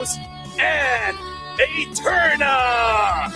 and Eterna.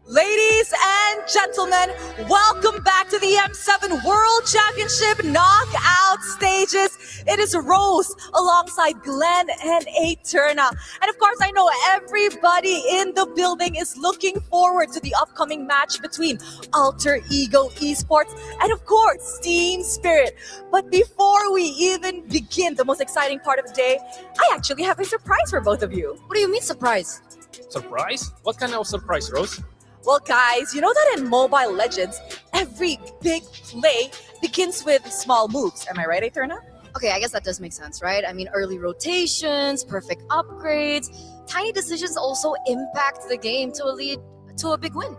Ladies and gentlemen, welcome back to the M7 World Championship knockout stages. It is Rose alongside Glenn and Eterna. And of course, I know everybody in the building is looking forward to the upcoming match between Alter Ego Esports and of course, Team Spirit. But before we even begin the most exciting part of the day, I actually have a surprise for both of you. What do you mean surprise? Surprise? What kind of surprise, Rose? Well, guys, you know that in Mobile Legends, every big play begins with small moves. Am I right, Eterna? Okay, I guess that does make sense, right? I mean, early rotations, perfect upgrades, tiny decisions also impact the game to a big win.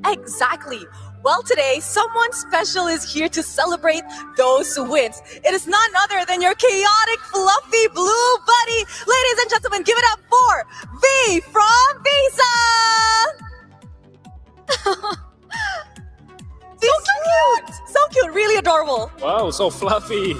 Exactly. Well, today, someone special is here to celebrate those wins. It is none other than your chaotic, fluffy blue buddy. Ladies and gentlemen, give it up for V from Visa! So cute! So cute, really adorable. Wow, so fluffy.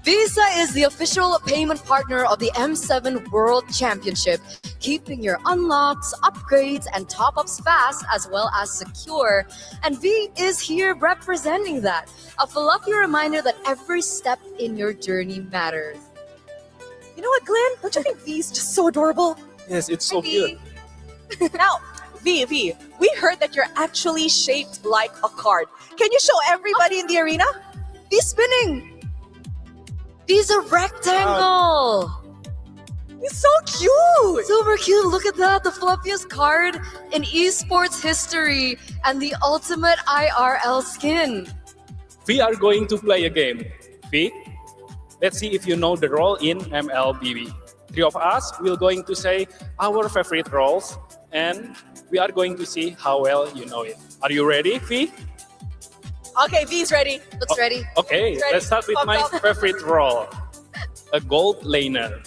Visa is the official payment partner of the M7 World Championship, keeping your unlocks, upgrades, and top-ups fast as well as secure. And V is here representing that. A fluffy reminder that every step in your journey matters. You know what, Glenn? Don't you think V is just so adorable? Yes, it's so cute. Now, V, we heard that you're actually shaped like a card. Can you show everybody in the arena? V's spinning! V's a rectangle! He's so cute! Super cute, look at that, the fluffiest card in esports history and the ultimate IRL skin. We are going to play a game. V, let's see if you know the role in MLBB. Three of us will going to say our favorite roles and we are going to see how well you know it. Are you ready, V? Okay, V's ready. Looks ready. Okay, Ready. let's start with Pop, my pop. favorite role. A gold laner.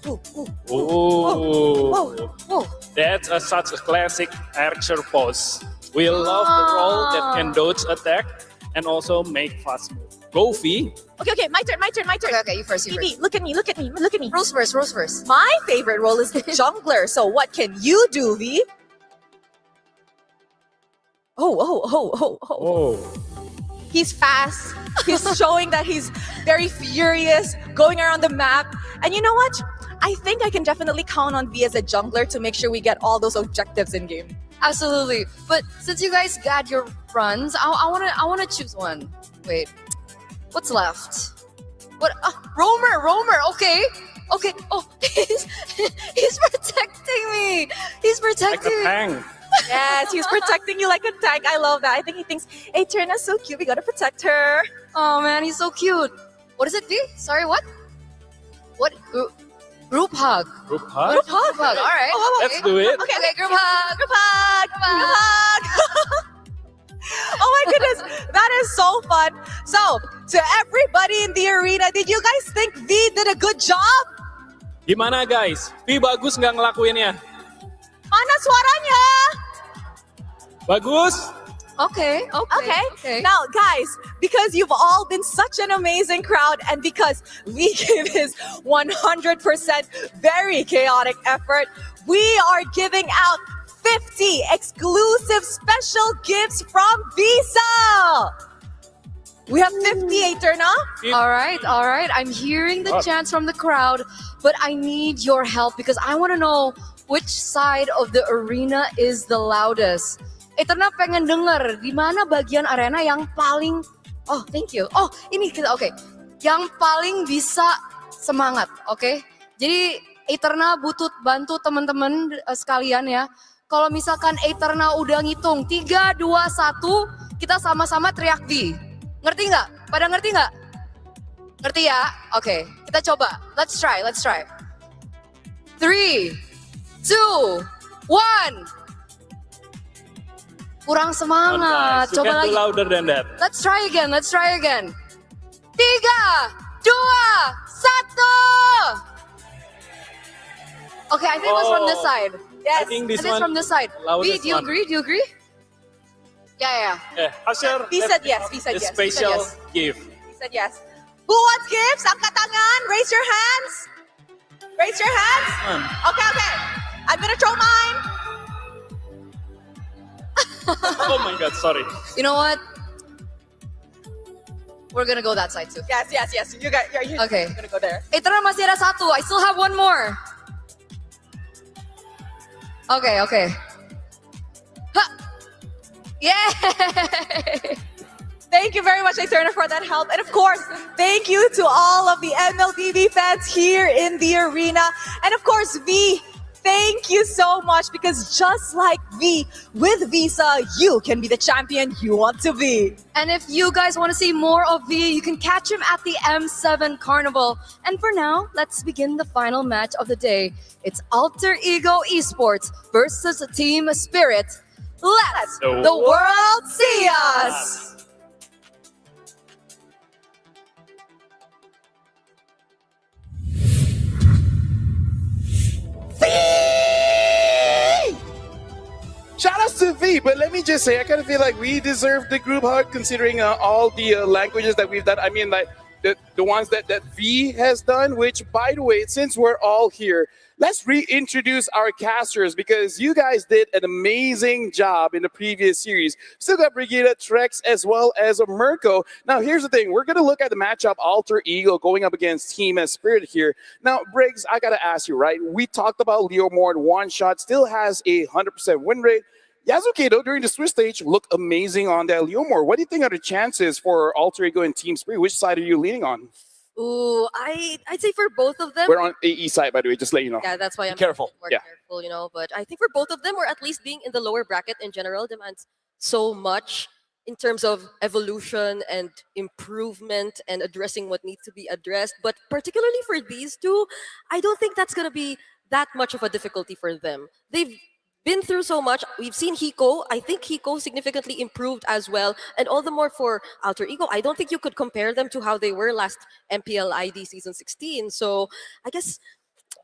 Ooh, ooh. Ooh. Whoa, whoa. That's such a classic archer pose. We love the role that can dodge attack and also make fast move. Go, V. Okay, my turn. Okay, you first, you V, first. look at me. Rose first. My favorite role is jungler. So what can you do, V? Oh. Oh. He's fast. He's showing that he's very furious, going around the map. And you know what? I think I can definitely count on V as a jungler to make sure we get all those objectives in game. Absolutely. But since you guys got your runs, I wanna choose one. Wait, what's left? What? Roamer. Okay. Oh, he's protecting me. He's Like protecting a me. tank. Yes, he's protecting you like a tank. I love that. I think he thinks, hey, Eterna's so cute. We gotta protect her. Oh man, he's so cute. What is it, V? Sorry, what? What? Group hug. Group hug. Group hug. All right. Oh, Let's do it. Okay, group hug. Group hug. Oh my goodness, that is so fun. So, to everybody in the arena, did you guys think V did a good job? Gimana guys? V bagus nggak ngelakuinnya? Mana suaranya? Bagus? Okay. Now, guys, because you've all been such an amazing crowd and because we gave his 100% very chaotic effort, we are giving out 50 exclusive special gifts from Visa. We have 50, Eterna. All right. I'm hearing the chants from the crowd, but I need your help because I want to know which side of the arena is the loudest. Eterna pengen denger di mana bagian arena yang paling. Oh, thank you. Oh, ini kita oke. Yang paling bisa semangat, oke? Jadi Eterna butuh bantu teman-teman sekalian ya. Kalau misalkan Eterna udah ngitung 3, 2, 1, kita sama-sama teriak V. Ngerti nggak? Pada ngerti nggak? Ngerti ya? Oke, kita coba. Let's try. 3, 2, 1. Kurang semangat. You Coba can lagi. do louder than that. Let's try again. 3, dua, satu. Okay, I think it was from this side. Yes. I think this It is one from this side. loudest V, do you one. agree? Do you agree? Yeah. Asher, V said yes. V said the yes. V said special yes. gift. He said yes. Who wants gifts? Angkat tangan. Raise your hands. Raise your hands. Okay. I'm gonna throw mine. Oh my God, sorry. You know what? We're gonna go that side too. Yes. You got. You're Okay. gonna go there. Ito na masih ada satu. I still have one more. Okay. Ha! Yay! Thank you very much, Eterna, for that help. And of course, thank you to all of the MLBB fans here in the arena. And of course, V, thank you so much because just like V, with Visa, you can be the champion you want to be. And if you guys want to see more of V, you can catch him at the M7 Carnival. And for now, let's begin the final match of the day. It's Alter Ego Esports versus Team Spirit. Let the world see us! Shout outs to V, but let me just say, I kind of feel like we deserve the group hug considering all the languages that we've done. I mean, like the ones that V has done, which, by the way, since we're all here, let's reintroduce our casters because you guys did an amazing job in the previous series. Still got Brigida, Trex, as well as Mirko. Now, here's the thing. We're going to look at the matchup Alter Ego going up against Team Spirit here. Now, Briggs, I got to ask you, right? We talked about Leo Moore one shot, still has a 100% win rate. Yasuke, though, during the Swiss stage, looked amazing on that Leomore. What do you think are the chances for Alter Ego and Team Spirit? Which side are you leaning on? Ooh, I'd say for both of them. We're on AE side, by the way, just let you know. Yeah, that's why I'm careful. more Yeah. careful, you know. But I think for both of them, or at least being in the lower bracket in general, demands so much in terms of evolution and improvement and addressing what needs to be addressed. But particularly for these two, I don't think that's going to be that much of a difficulty for them. They've been through so much. We've seen Hiko. I think Hiko significantly improved as well. And all the more for Alter Ego. I don't think you could compare them to how they were last MPL ID season 16. So I guess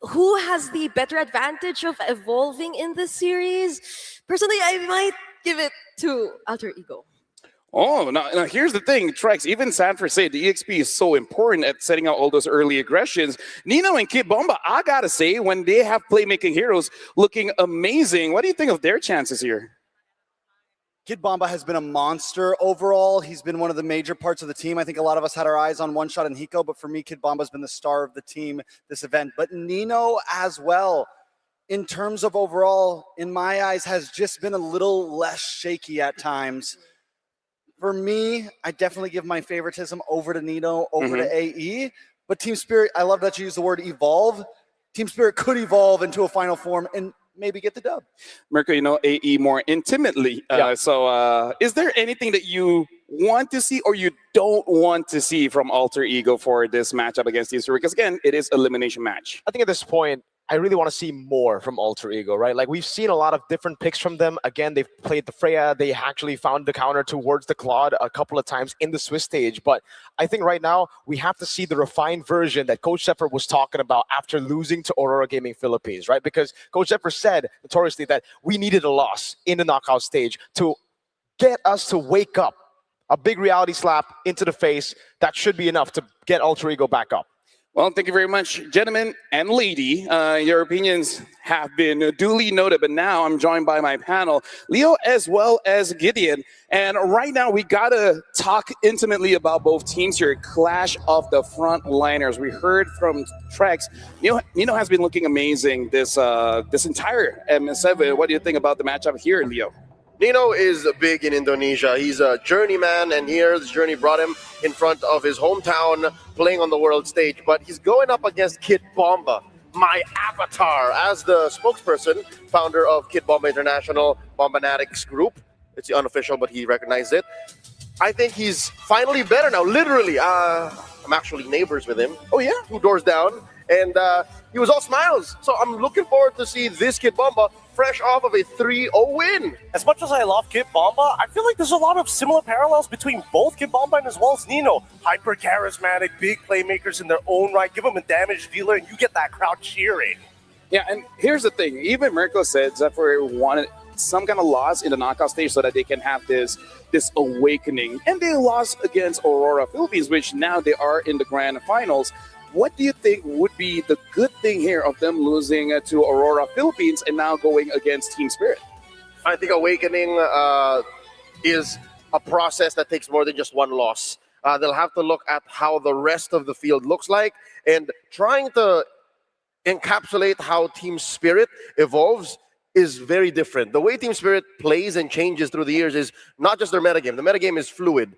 who has the better advantage of evolving in this series? Personally, I might give it to Alter Ego. Oh, now here's the thing, Trex. Even Sanford said the EXP is so important at setting out all those early aggressions. Nino and Kid Bomba, I gotta say, when they have playmaking heroes looking amazing, what do you think of their chances here? Kid Bomba has been a monster overall. He's been one of the major parts of the team. I think a lot of us had our eyes on One Shot and Hiko, but for me, Kid Bomba's been the star of the team this event. But Nino as well, in terms of overall, in my eyes, has just been a little less shaky at times. For me, I definitely give my favoritism over to Nino, over to AE. But Team Spirit, I love that you use the word evolve. Team Spirit could evolve into a final form and maybe get the dub. Mirko, you know AE more intimately. So is there anything that you want to see or you don't want to see from Alter Ego for this matchup against Team Spirit? Because again, it is an elimination match. I think at this point, I really want to see more from Alter Ego, right? Like, we've seen a lot of different picks from them. Again, they've played the Freya. They actually found the counter towards the Claude a couple of times in the Swiss stage. But I think right now, we have to see the refined version that Coach Shepard was talking about after losing to Aurora Gaming Philippines, right? Because Coach Shepard said notoriously that we needed a loss in the knockout stage to get us to wake up. A big reality slap into the face, that should be enough to get Alter Ego back up. Well, thank you very much, gentlemen and lady. Your opinions have been duly noted, but now I'm joined by my panel, Leo as well as Gideon. And right now, we got to talk intimately about both teams here. Clash of the frontliners. We heard from Trex. Nino has been looking amazing this entire MS7. What do you think about the matchup here, Leo? Nino is big in Indonesia. He's a journeyman, and here this journey brought him in front of his hometown, playing on the world stage. But he's going up against Kid Bomba, my avatar, as the spokesperson, founder of Kid Bomba International, Bombanatics Group. It's the unofficial, but he recognized it. I think he's finally better now, literally. I'm I'm actually neighbors with him. Oh yeah. 2 doors down. And he was all smiles. So I'm looking forward to see this Kid Bomba fresh off of a 3-0 win. As much as I love Kid Bomba, I feel like there's a lot of similar parallels between both Kid Bomba and as well as Nino. Hyper charismatic, big playmakers in their own right. Give them a damage dealer and you get that crowd cheering. Yeah, and here's the thing. Even Mirko said Zephyr wanted some kind of loss in the knockout stage so that they can have this awakening. And they lost against Aurora Philippines, which now they are in the grand finals. What do you think would be the good thing here of them losing to Aurora Philippines and now going against Team Spirit? I think awakening is a process that takes more than just one loss. They'll have to look at how the rest of the field looks like and trying to encapsulate how Team Spirit evolves is very different. The way Team Spirit plays and changes through the years is not just their metagame. The metagame is fluid.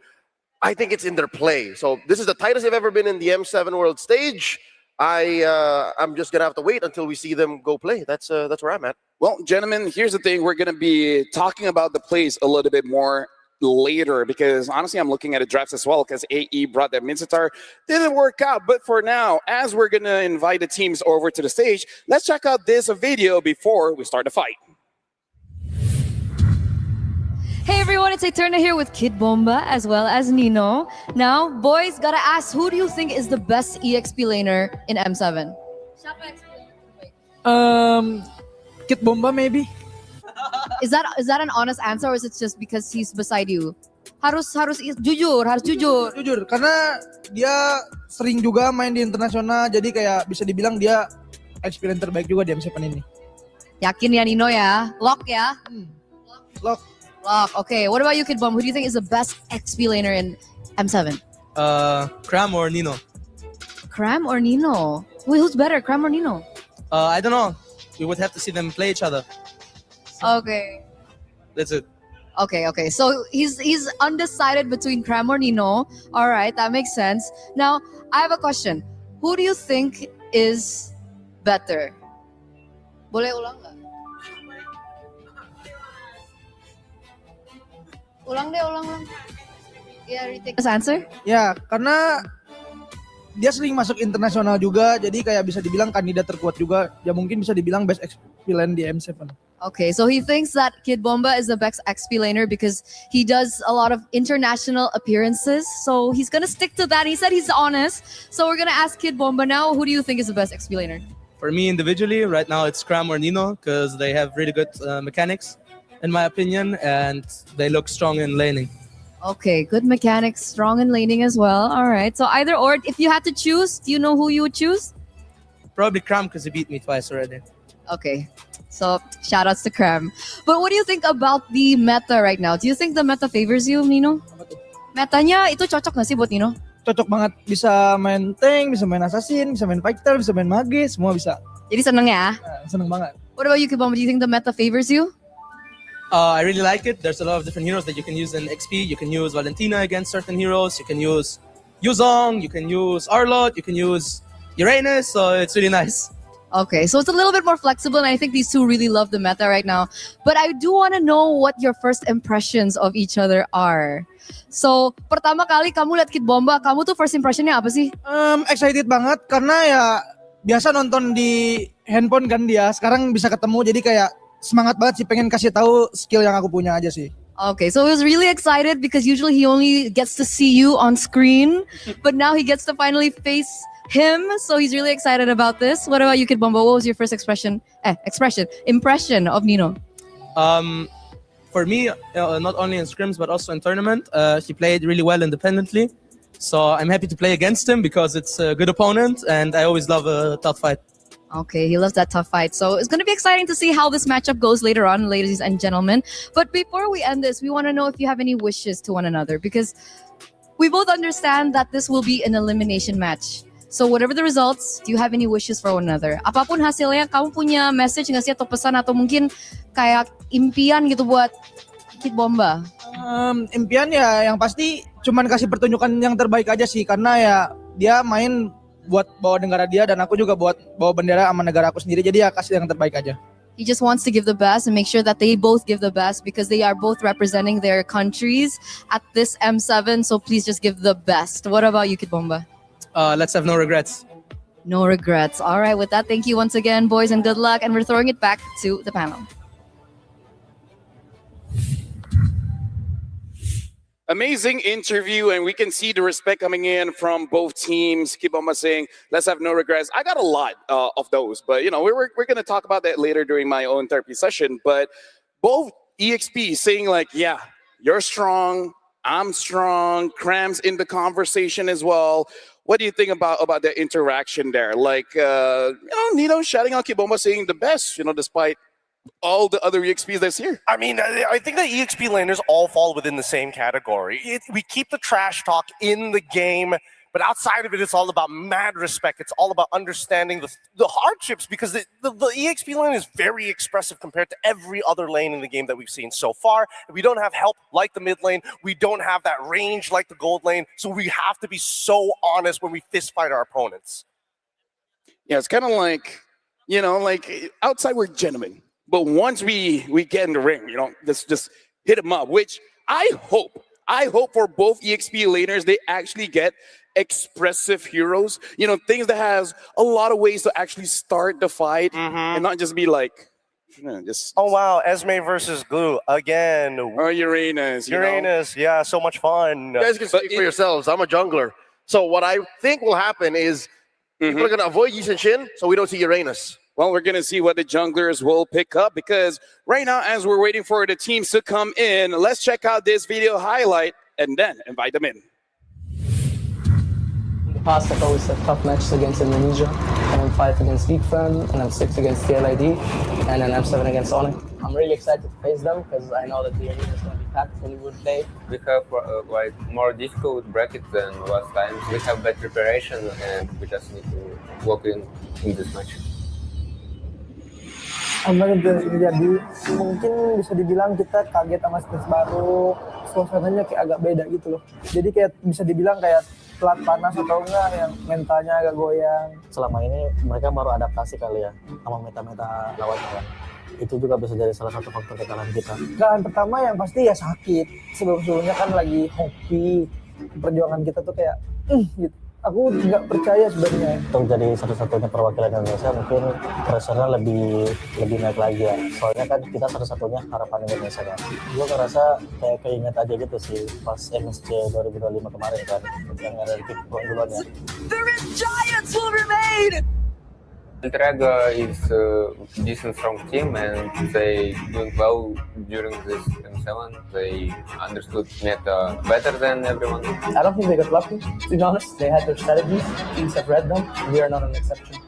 I think it's in their play. So this is the tightest they've ever been in the M7 World Stage. I'm just gonna have to wait until we see them go play. That's where I'm at. Well, gentlemen, here's the thing. We're gonna be talking about the plays a little bit more later because honestly, I'm looking at the drafts as well because AE brought that Mincetar. Didn't work out, but for now, as we're gonna invite the teams over to the stage, let's check out this video before we start the fight. Hey everyone, it's Eterna here with Kid Bomba as well as Nino. Now, boys, gotta ask, who do you think is the best EXP laner in M7? Kid Bomba maybe. Is that an honest answer or is it just because he's beside you? Harus jujur. Jujur, karena dia sering juga main di internasional, jadi kayak bisa dibilang dia experience terbaik juga di M7 ini. Yakin ya Nino ya? Lock ya? Lock. Okay, what about you, Kid Bomb? Who do you think is the best XP laner in M7? Cram or Nino? Cram or Nino? Who's better, Cram or Nino? I don't know. We would have to see them play each other. Okay. That's it. Okay. So he's undecided between Cram or Nino. All right, that makes sense. Now, I have a question. Who do you think is better? Boleh ulang nggak? Ulang. Yeah, retake this answer. Ya, karena dia sering masuk internasional juga, jadi kayak bisa dibilang kandidat terkuat juga. Ya mungkin bisa dibilang best XP lane di M7. Okay, so he thinks that Kid Bomba is the best XP laner because he does a lot of international appearances. So he's gonna stick to that. He said he's honest. So we're gonna ask Kid Bomba now. Who do you think is the best XP laner? For me individually, right now it's Cram or Nino because they have really good mechanics, in my opinion, and they look strong in laning. Okay, good mechanics, strong in laning as well. All right, so either or. If you had to choose, do you know who you would choose? Probably Cram because he beat me twice already. Okay, so shout outs to Cram. But what do you think about the meta right now? Do you think the meta favors you, Nino? Metanya itu cocok nggak sih buat Nino? Cocok banget, bisa main tank, bisa main assassin, bisa main fighter, bisa main mage, semua bisa. Jadi seneng ya? Seneng banget. What about you, Kid Bomba? Do you think the meta favors you? I really like it. There's a lot of different heroes that you can use in XP. You can use Valentina against certain heroes. You can use Yuzong. You can use Arlott. You can use Uranus. So it's really nice. Okay, so it's a little bit more flexible, and I think these two really love the meta right now. But I do want to know what your first impressions of each other are. So, pertama kali kamu lihat Kid Bomba, kamu tuh first impressionnya apa sih? Excited banget karena ya biasa nonton di handphone kan dia. Sekarang bisa ketemu, jadi kayak semangat banget sih, pengen kasih tahu skill yang aku punya aja sih. Okay, so he was really excited because usually he only gets to see you on screen, but now he gets to finally face him, so he's really excited about this. What about you, Kid Bomba? What was your first impression of Nino? For me, not only in scrims but also in tournament, he played really well independently. So I'm happy to play against him because it's a good opponent, and I always love a tough fight. Okay, he loves that tough fight. So it's going to be exciting to see how this matchup goes later on, ladies and gentlemen. But before we end this, we want to know if you have any wishes to one another because we both understand that this will be an elimination match. So whatever the results, do you have any wishes for one another? Apapun hasilnya, kamu punya message nggak sih atau pesan atau mungkin kayak impian gitu buat Kid Bomba? Impian ya yang pasti cuman kasih pertunjukan yang terbaik aja sih, karena ya dia main buat bawa negara dia dan aku juga buat bawa bendera sama negara aku sendiri, jadi ya kasih yang terbaik aja. He just wants to give the best and make sure that they both give the best because they are both representing their countries at this M7, so please just give the best. What about you, Kid Bomba? let's have no regrets. No regrets. All right, with that, thank you once again, boys, and good luck. And we're throwing it back to the panel. Amazing interview, and we can see the respect coming in from both teams. Kid Bomba saying, let's have no regrets. I got a lot of those, but we're going to talk about that later during my own therapy session. But both EXP saying like, yeah, you're strong, I'm strong, Cram's in the conversation as well. What do you think about the interaction there? Like, Nino shouting out Kid Bomba saying the best, despite all the other EXPs that's here. I mean, I think the EXP laners all fall within the same category. We keep the trash talk in the game, but outside of it, it's all about mad respect. It's all about understanding the hardships, because the EXP lane is very expressive compared to every other lane in the game that we've seen so far. We don't have help like the mid lane. We don't have that range like the gold lane. So we have to be so honest when we fist fight our opponents. Yeah, it's kind of like, like outside we're gentlemen. But once we get in the ring, just hit them up, which I hope for both EXP laners, they actually get expressive heroes, things that has a lot of ways to actually start the fight and not just be like, just. Oh, wow. Esme versus Glue again. Or Uranus. Uranus. Yeah, so much fun. You guys can speak for yourselves. I'm a jungler. So what I think will happen is people are going to avoid Yi and Shin so we don't see Uranus. Well, we're going to see what the junglers will pick up, because right now, as we're waiting for the teams to come in, let's check out this video highlight and then invite them in. In the past, I've always had tough matches against Indonesia. M5 against Geekfan, and M6 against TLID, and then M7 against Onyx. I'm really excited to face them because I know that the arena is going to be packed when we would play. We have like more difficult bracket than last time. We have better preparation and we just need to walk in this match. Jadi mungkin bisa dibilang kita kaget sama stage baru, suasananya kayak agak beda gitu loh. Jadi kayak bisa dibilang kayak telat panas atau enggak, yang mentalnya agak goyang. Selama ini mereka baru adaptasi kali ya sama meta-meta lawannya kan. Itu juga bisa jadi salah satu faktor kekalahan kita. Kekalahan pertama yang pasti ya sakit. Sebelum-sebelumnya kan lagi hoki. Perjuangan kita tuh kayak gitu. Aku nggak percaya sebenarnya. Untuk jadi satu-satunya perwakilan Indonesia mungkin pressure-nya lebih naik lagi ya. Soalnya kan kita satu-satunya harapan Indonesia kan. Gue ngerasa kayak keinget aja gitu sih pas MSC 2025 kemarin kan, yang ada di duluan ya. The Red Giants will remain. Alter is a decent strong team and they doing well during this M7. They understood meta better than everyone. I don't think they got lucky, to be honest. They had their strategies, teams have read them. We are not an exception.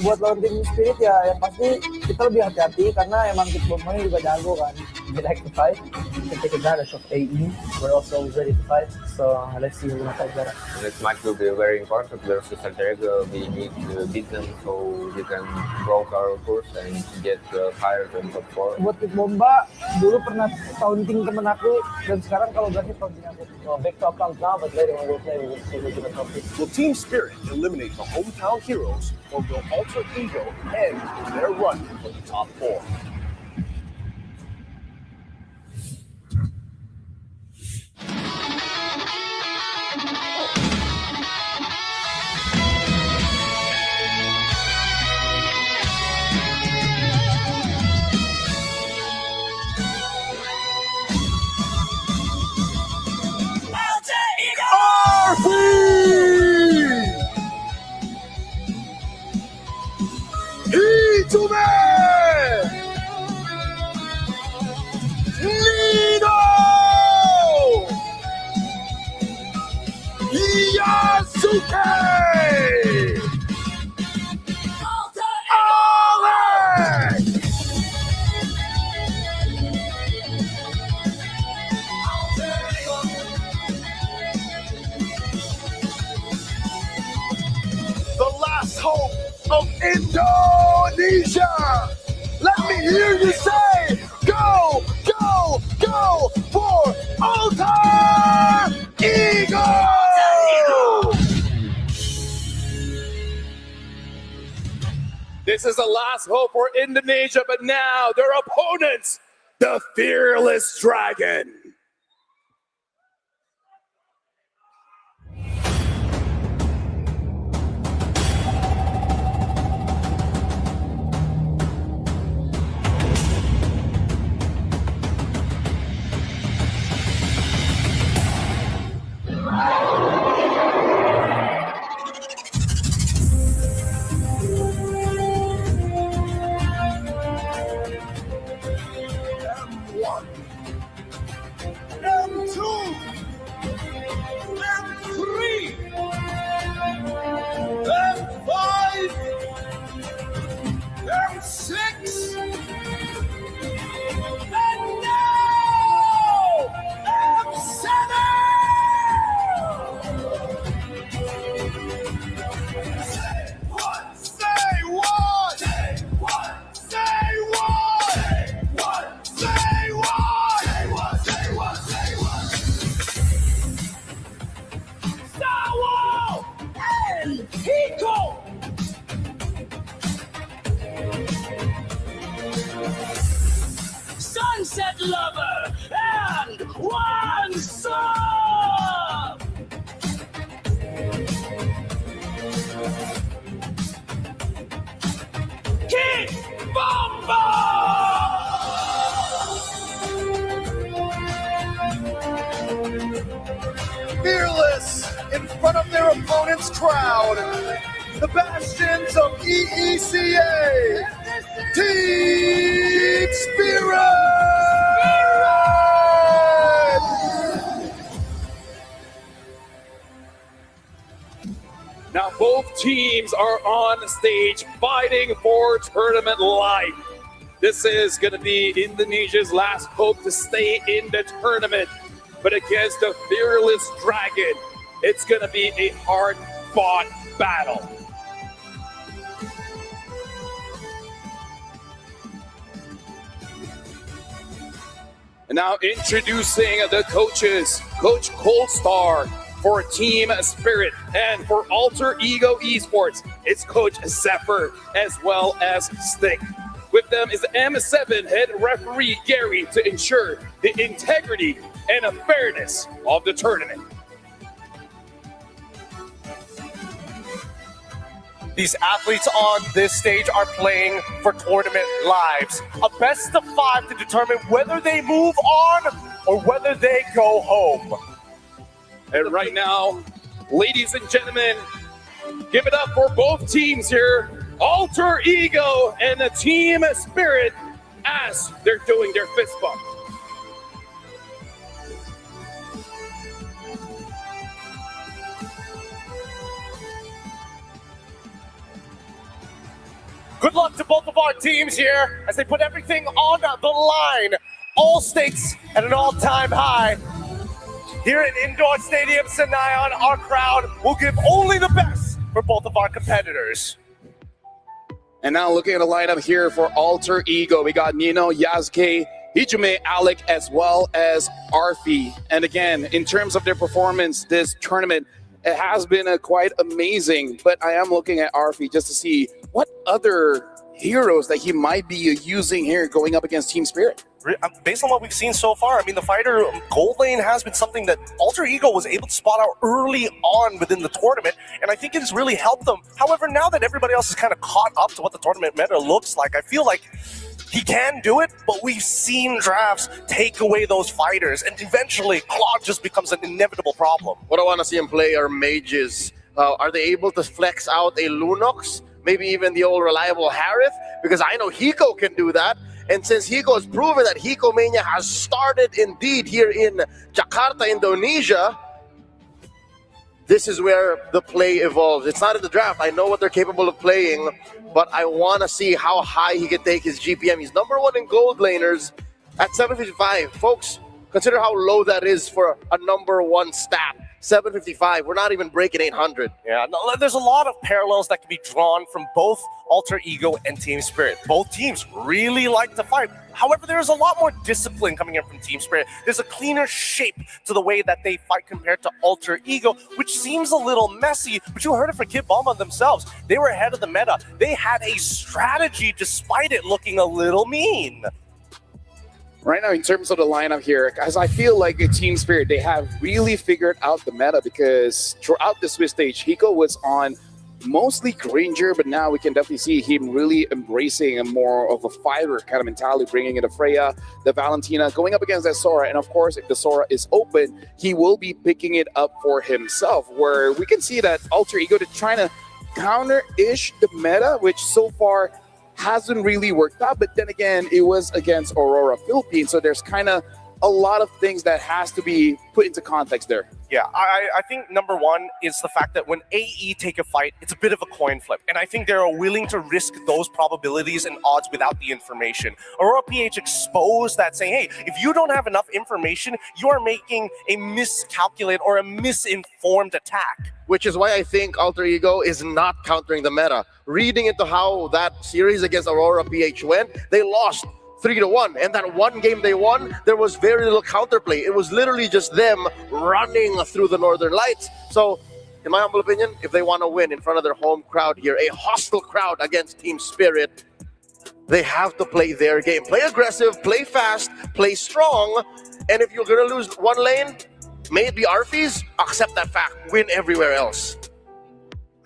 Buat lawan tim Spirit ya, yang pasti kita lebih hati-hati karena emang Kid Bomba juga jago kan. We like to fight, we can take advantage of AE. We're also always ready to fight, so let's see who's going to fight better. This match will be very important versus Alter Ego. We need to beat them so we can broke our course and get higher than top 4. Buat Kid Bomba, dulu pernah taunting temen aku, dan sekarang kalau berani taunting aku. Well, big talk comes now, but later when we'll play, we will see who's going to top it. Will Team Spirit eliminate the hometown heroes, or will Alter Ego end their run for the top 4? The last hope of Indonesia. Let me hear you say, go, go, go for Alter Ego! This is the last hope for Indonesia, but now their opponents, the Fearless Dragon. crowd, the bastions of EECA, Team Spirit! Now both teams are on stage fighting for tournament life. This is going to be Indonesia's last hope to stay in the tournament. But against the fearless dragon, it's going to be a hard-fought battle. And now introducing the coaches, Coach Coldstar for Team Spirit, and for Alter Ego Esports, it's Coach Zephyr as well as Stick. With them is the M7 head referee Gary to ensure the integrity and the fairness of the tournament. These athletes on this stage are playing for tournament lives. A best of 5 to determine whether they move on or whether they go home. And right now, ladies and gentlemen, give it up for both teams here. Alter Ego and the Team Spirit as they're doing their fist bump. Good luck to both of our teams here as they put everything on the line. All stakes at an all-time high. Here at Indoor Stadium Senayan, our crowd will give only the best for both of our competitors. And now looking at the lineup here for Alter Ego, we got Nino, Yasuke, Hijume, Alec, as well as Arfi. And again, in terms of their performance this tournament, it has been quite amazing. But I am looking at Arfi just to see what other heroes that he might be using here going up against Team Spirit. Based on what we've seen so far, I mean, the fighter gold lane has been something that Alter Ego was able to spot out early on within the tournament, and I think it has really helped them. However, now that everybody else is kind of caught up to what the tournament meta looks like, I feel like he can do it, but we've seen drafts take away those fighters, and eventually Claude just becomes an inevitable problem. What I want to see him play are mages. Are they able to flex out a Lunox? Maybe even the old reliable Harith? Because I know Hiko can do that. And since Hiko has proven that Hiko Mania has started indeed here in Jakarta, Indonesia, this is where the play evolves. It's not in the draft. I know what they're capable of playing, but I want to see how high he can take his GPM. He's #1 in gold laners at 755. Folks, consider how low that is for a #1 stat. 755. We're not even breaking 800. Yeah, no, there's a lot of parallels that can be drawn from both Alter Ego and Team Spirit. Both teams really like to fight. However, there's a lot more discipline coming in from Team Spirit. There's a cleaner shape to the way that they fight compared to Alter Ego, which seems a little messy, but you heard it from Kid Bomba themselves. They were ahead of the meta. They had a strategy despite it looking a little mean. Right now, in terms of the lineup here, as I feel like Team Spirit, they have really figured out the meta, because throughout the Swiss stage, Hiko was on mostly Granger, but now we can definitely see him really embracing a more of a fighter kind of mentality, bringing in the Freya, the Valentina, going up against that Sora. And of course, if the Sora is open, he will be picking it up for himself, where we can see that Alter Ego is trying to counter-ish the meta, which so far hasn't really worked out. But then again, it was against Aurora Philippines, so there's kind of a lot of things that has to be put into context there. Yeah, I think #1 is the fact that when AE take a fight, it's a bit of a coin flip. And I think they're willing to risk those probabilities and odds without the information. Aurora PH exposed that, saying, hey, if you don't have enough information, you are making a miscalculated or a misinformed attack. Which is why I think Alter Ego is not countering the meta. Reading into how that series against Aurora PH went, they lost 3-1, and that one game they won, there was very little counterplay. It was literally just them running through the Northern Lights. So, in my humble opinion, if they want to win in front of their home crowd here, a hostile crowd against Team Spirit, they have to play their game. Play aggressive, play fast, play strong, and if you're going to lose one lane, may it be Arfi's, accept that fact, win everywhere else.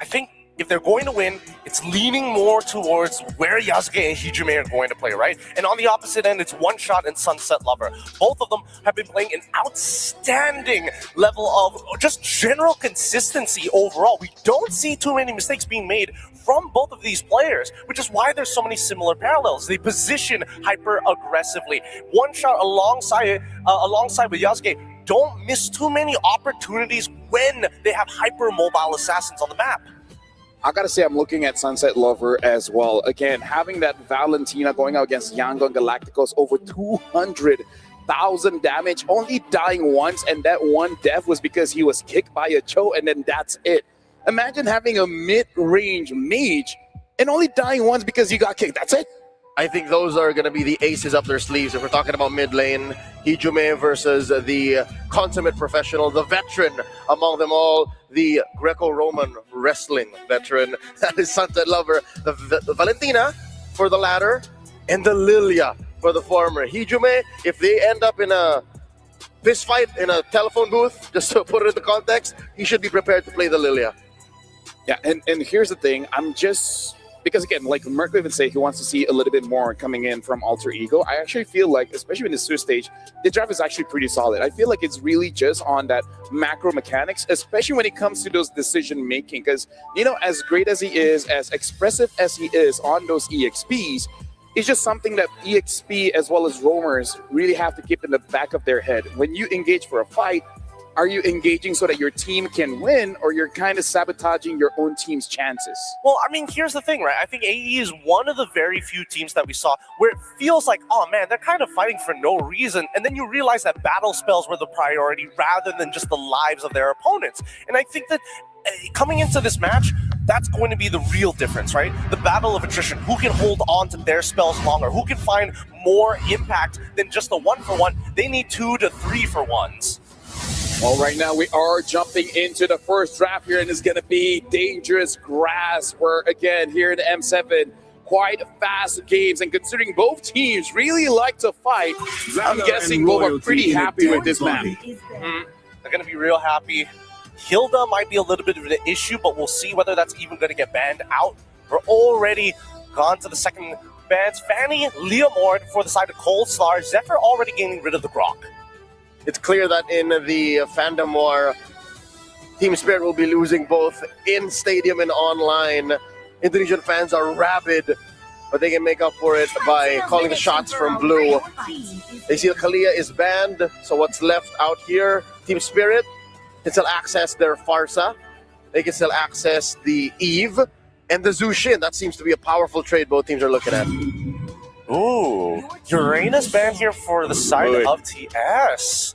I think if they're going to win, it's leaning more towards where Yasuke and Hijime are going to play, right? And on the opposite end, it's One Shot and Sunset Lover. Both of them have been playing an outstanding level of just general consistency overall. We don't see too many mistakes being made from both of these players, which is why there's so many similar parallels. They position hyper aggressively. One Shot alongside with Yasuke don't miss too many opportunities when they have hyper mobile assassins on the map. I gotta say, I'm looking at Sunset Lover as well. Again, having that Valentina going out against Yangon Galacticos, over 200,000 damage, only dying once, and that one death was because he was kicked by a Cho, and then that's it. Imagine having a mid-range mage and only dying once because you got kicked. That's it. I think those are going to be the aces up their sleeves. If we're talking about mid lane, Hijime versus the consummate professional, the veteran among them all, the Greco-Roman wrestling veteran. That is Sunset Lover, the Valentina for the latter, and the Lilia for the former. Hijime, if they end up in a fist fight in a telephone booth, just to put it into context, he should be prepared to play the Lilia. Yeah, and here's the thing. I'm just... Because again, like Mirko even said, he wants to see a little bit more coming in from Alter Ego. I actually feel like, especially in the Swiss stage, the draft is actually pretty solid. I feel like it's really just on that macro mechanics, especially when it comes to those decision making. Because, you know, as great as he is, as expressive as he is on those EXPs, it's just something that EXP as well as roamers really have to keep in the back of their head. When you engage for a fight, are you engaging so that your team can win, or you're kind of sabotaging your own team's chances? Well, I mean, here's the thing, right? I think AE is one of the very few teams that we saw where it feels like, oh man, they're kind of fighting for no reason. And then you realize that battle spells were the priority rather than just the lives of their opponents. And I think that coming into this match, that's going to be the real difference, right? The battle of attrition. Who can hold on to their spells longer? Who can find more impact than just a 1-for-1? They need 2 to 3-for-1s. Well, right now we are jumping into the first draft here, and it's going to be dangerous grass, where, again, here in the M7, quite fast games. And considering both teams really like to fight, I'm guessing both are pretty happy with this map. They're going to be real happy. Hilda might be a little bit of an issue, but we'll see whether that's even going to get banned out. We're already gone to the second bans. Fanny, Leomord for the side of Cold Star. Zephyr already getting rid of the Grok. It's clear that in the fandom war, Team Spirit will be losing both in stadium and online. Indonesian fans are rabid, but they can make up for it by calling the shots from blue. They see the Kalia is banned, so what's left out here, Team Spirit can still access their Farsa. They can still access the Eve and the Zushin. That seems to be a powerful trade both teams are looking at. Ooh, Uranus banned here for the side of TS.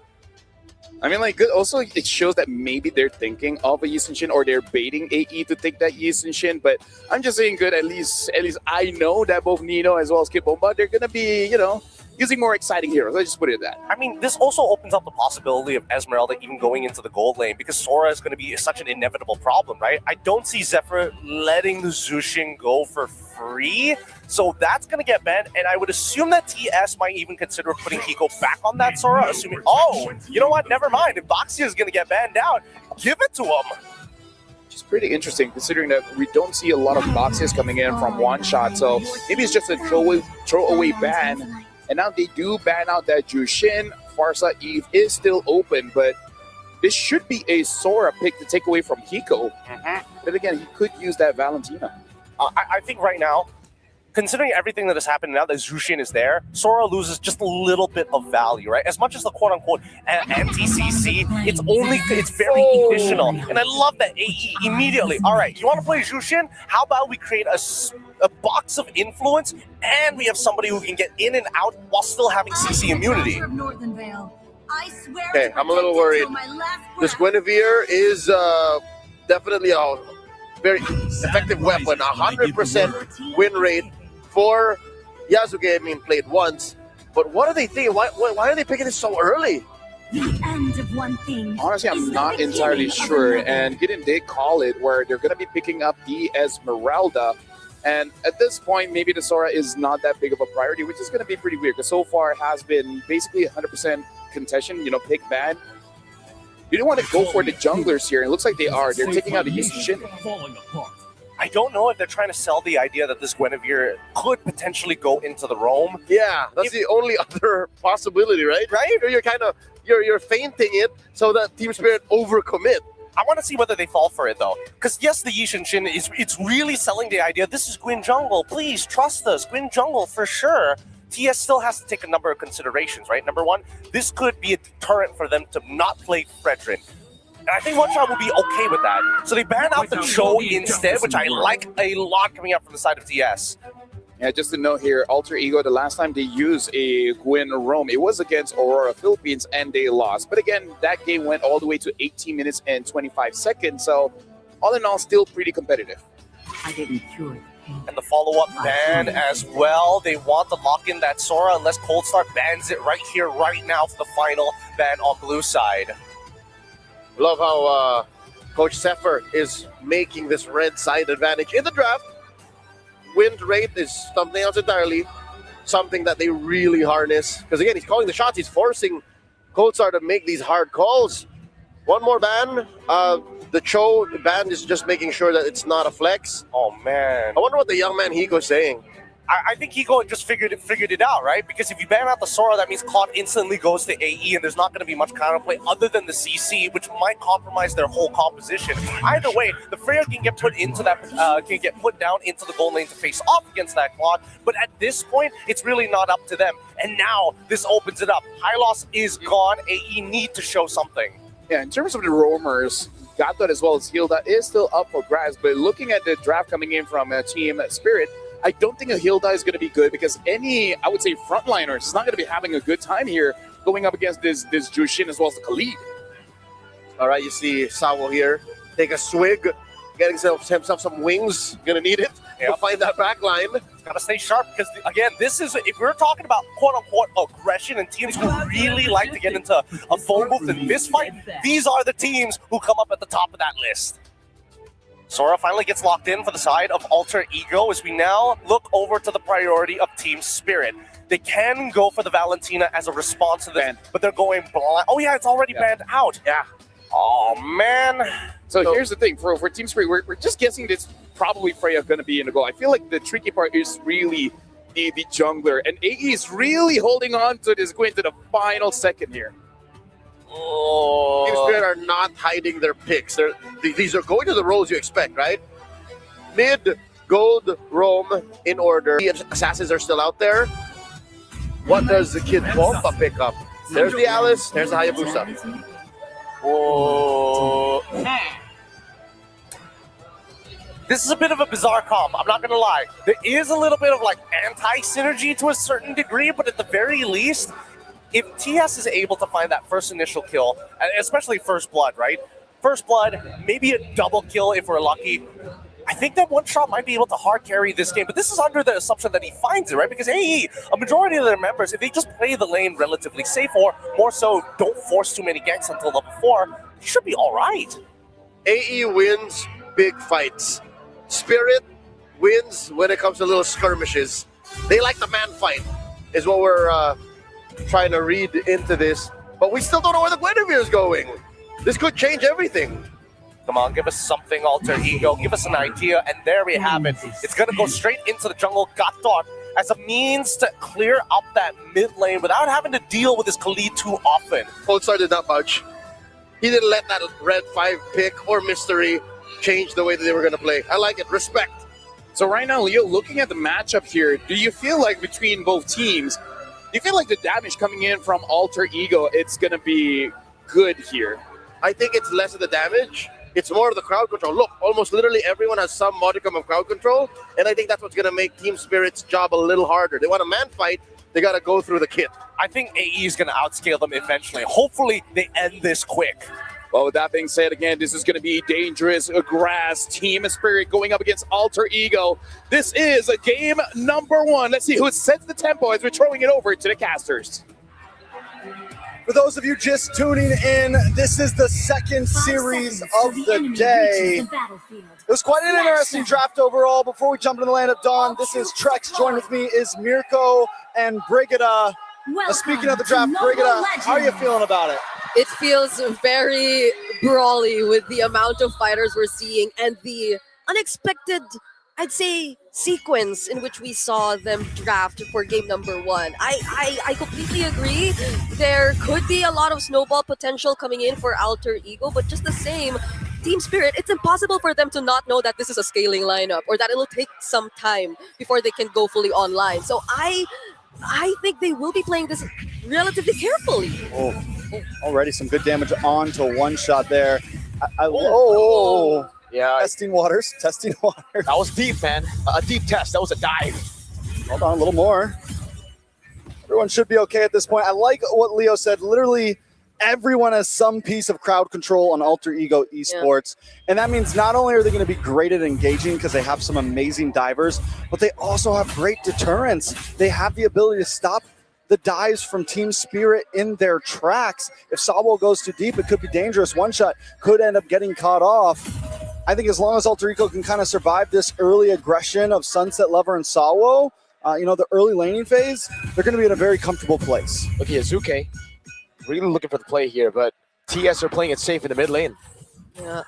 I mean, like, good. Also, it shows that maybe they're thinking of a Yisenshin, or they're baiting AE to take that Yisenshin. But I'm just saying, good. At least I know that both Nino as well as Kid Bomba, they're gonna be, you know, using more exciting heroes. Let's just put it at that. I mean, this also opens up the possibility of Esmeralda even going into the gold lane, because Sora is going to be such an inevitable problem, right? I don't see Zephyr letting the Zushin go for free, so that's going to get banned, and I would assume that TS might even consider putting Hiko back on that Sora, assuming, oh, you know what, never mind, if Boxia is going to get banned out, give it to him. It's pretty interesting, considering that we don't see a lot of boxes coming in from One Shot, so maybe it's just a throwaway ban. And now they do ban out that Jushin. Farsa Eve is still open, but this should be a Sora pick to take away from Hiko. But again, he could use that Valentina. I think right now, considering everything that has happened now that Zushin is there, Sora loses just a little bit of value, right? As much as the quote-unquote anti-CC, it's very conditional. And I love that AE immediately. All right, you want to play Zushin? How about we create a box of influence, and we have somebody who can get in and out while still having CC immunity. Okay, I'm a little worried. This Guinevere is definitely a very effective weapon. 100% win rate for Yasuke. I mean, played once. But what are they thinking? Why are they picking this so early? The end of one thing. Honestly, I'm not entirely sure. And didn't they call it where they're going to be picking up the Esmeralda? And at this point, maybe the Sora is not that big of a priority, which is going to be pretty weird, because so far it has been basically 100% contention, you know, pick ban. You don't want to go for the junglers here. It looks like they are. They're taking out the Yushin. I don't know if they're trying to sell the idea that this Guinevere could potentially go into the roam. Yeah, that's the only other possibility, right? Right? You're kind of you're feinting it so that Team Spirit overcommit. I want to see whether they fall for it though, because yes, the Yishin Shin it's really selling the idea. This is Gwyn Jungle. Please trust us, Gwyn Jungle for sure. TS still has to take a number of considerations, right? Number one, this could be a deterrent for them to not play Fredrin. And I think One Shot will be okay with that. So they ban out the Cho instead, which I like a lot coming up from the side of TS. Yeah, just to note here, Alter Ego, the last time they used a Gwyn roam, it was against Aurora Philippines, and they lost. But again, that game went all the way to 18 minutes and 25 seconds. So all in all, still pretty competitive. I didn't cure it. And the follow-up ban as well. They want to lock in that Sora unless Cold Start bans it right here, right now for the final ban on blue side. Love how Coach Sefer is making this red side advantage in the draft. Win rate is something else entirely, something that they really harness. Because again, he's calling the shots. He's forcing Cold Star to make these hard calls. One more ban. The Cho ban is just making sure that it's not a flex. Oh man! I wonder what the young man Hiko's saying. I think Hiko just figured it out, right? Because if you ban out the Sora, that means Claude instantly goes to AE, and there's not going to be much counterplay other than the CC, which might compromise their whole composition. Either way, the Freya can get put into that, can get put down into the gold lane to face off against that Claude. But at this point, it's really not up to them. And now this opens it up. Hylos is gone. AE need to show something. Yeah, in terms of the roamers, Gatot as well as Hilda is still up for grabs. But looking at the draft coming in from Team Spirit, I don't think a Hilda is going to be good because any, I would say, frontliners is not going to be having a good time here going up against this Jushin as well as the Khalid. All right, you see Sawo here. Take a swig, getting himself some wings. Going to need it to find that back line. Got to stay sharp because, again, this is, if we're talking about quote-unquote aggression and teams who really like to get into a phone booth and fist fight, these are the teams who come up at the top of that list. Sora finally gets locked in for the side of Alter Ego as we now look over to the priority of Team Spirit. They can go for the Valentina as a response to this, but they're going blind. Oh yeah, it's already banned out. Yeah. Oh man. So here's the thing, for Team Spirit, we're just guessing this probably Freya going to be in the goal. I feel like the tricky part is really the jungler, and AE is really holding on to this Gwyn to the final second here. Team Spirit are not hiding their picks. These are going to the roles you expect, right? Mid, gold, roam in order. The assassins are still out there. What does the Kid Bomba pick up? There's the Alice, there's the Hayabusa. Oh. This is a bit of a bizarre comp, I'm not gonna lie. There is a little bit of like anti-synergy to a certain degree, but at the very least, if TS is able to find that first initial kill, especially First Blood, right? First Blood, maybe a double kill if we're lucky. I think that One Shot might be able to hard carry this game, but this is under the assumption that he finds it, right? Because AE, a majority of their members, if they just play the lane relatively safe, or more so, don't force too many ganks until level 4, he should be all right. AE wins big fights. Spirit wins when it comes to little skirmishes. They like the man fight, is what we're trying to read into this, but we still don't know where the Guinevere is going. This could change everything. Come on, give us something, Alter Ego. Give us an idea, and there we have it. It's going to go straight into the jungle. Gatot as a means to clear up that mid lane without having to deal with this Khalid too often. Cold Star did not budge. He didn't let that red 5 pick or mystery change the way that they were going to play. I like it. Respect. So right now, Leo, looking at the matchup here, do you feel like between both teams, do you feel like the damage coming in from Alter Ego, it's going to be good here? I think it's less of the damage. It's more of the crowd control. Look, almost literally everyone has some modicum of crowd control, and I think that's what's going to make Team Spirit's job a little harder. They want a man fight, they got to go through the kit. I think AE is going to outscale them eventually. Hopefully, they end this quick. Well, with that being said, again, this is going to be dangerous grass. Team Spirit going up against Alter Ego. This is a game number 1. Let's see who sets the tempo as we're throwing it over to the casters. For those of you just tuning in, this is the second series of the day. It was quite an interesting draft overall. Before we jump into the land of Dawn, this is Trex. Join with me is Mirko and Brigida. Speaking of the draft, Brigida, how are you feeling about it? It feels very brawly with the amount of fighters we're seeing and the unexpected, I'd say, sequence in which we saw them draft for game number 1. I completely agree. There could be a lot of snowball potential coming in for Alter Ego, but just the same, Team Spirit, it's impossible for them to not know that this is a scaling lineup or that it'll take some time before they can go fully online. So I think they will be playing this relatively carefully. Oh, already some good damage on to one shot there. Yeah. Testing waters. That was deep, man. A deep test. That was a dive. Hold on, a little more. Everyone should be okay at this point. I like what Leo said. Literally, everyone has some piece of crowd control on Alter Ego Esports. And that means not only are they going to be great at engaging because they have some amazing divers, but they also have great deterrence. They have the ability to stop the dives from Team Spirit in their tracks. If Sawo goes too deep, it could be dangerous. One shot could end up getting caught off. I think as long as Alter Ego can kind of survive this early aggression of Sunset Lover and Sawo, the early laning phase, they're going to be in a very comfortable place. Look at Azuke. Really looking for the play here, but TS are playing it safe in the mid lane. Yeah.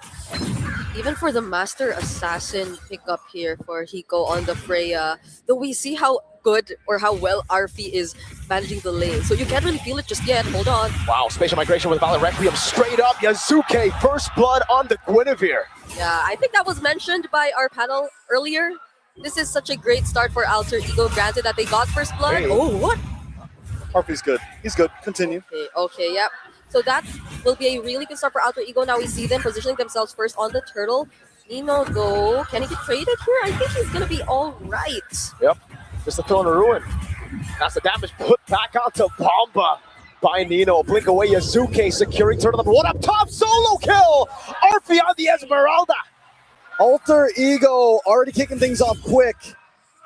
Even for the Master Assassin pickup here for Hiko on the Freya, though we see how good or how well RP is managing the lane. So you can't really feel it just yet. Hold on. Wow, spatial migration with Valor Requiem straight up. Yazuke, first blood on the Guinevere. Yeah, I think that was mentioned by our panel earlier. This is such a great start for Alter Ego, granted that they got first blood. Hey. Oh, what? RP's good. He's good. Continue. Okay, yep. So that will be a really good start for Alter Ego. Now we see them positioning themselves first on the turtle. Nino, though, can he get traded here? I think he's going to be all right. Yep, just a throw in a ruin. That's the damage put back onto Bomba by Nino. Blink away, Yazuke securing turtle number 1 up top. Solo kill! Arfi on the Esmeralda. Alter Ego already kicking things off quick.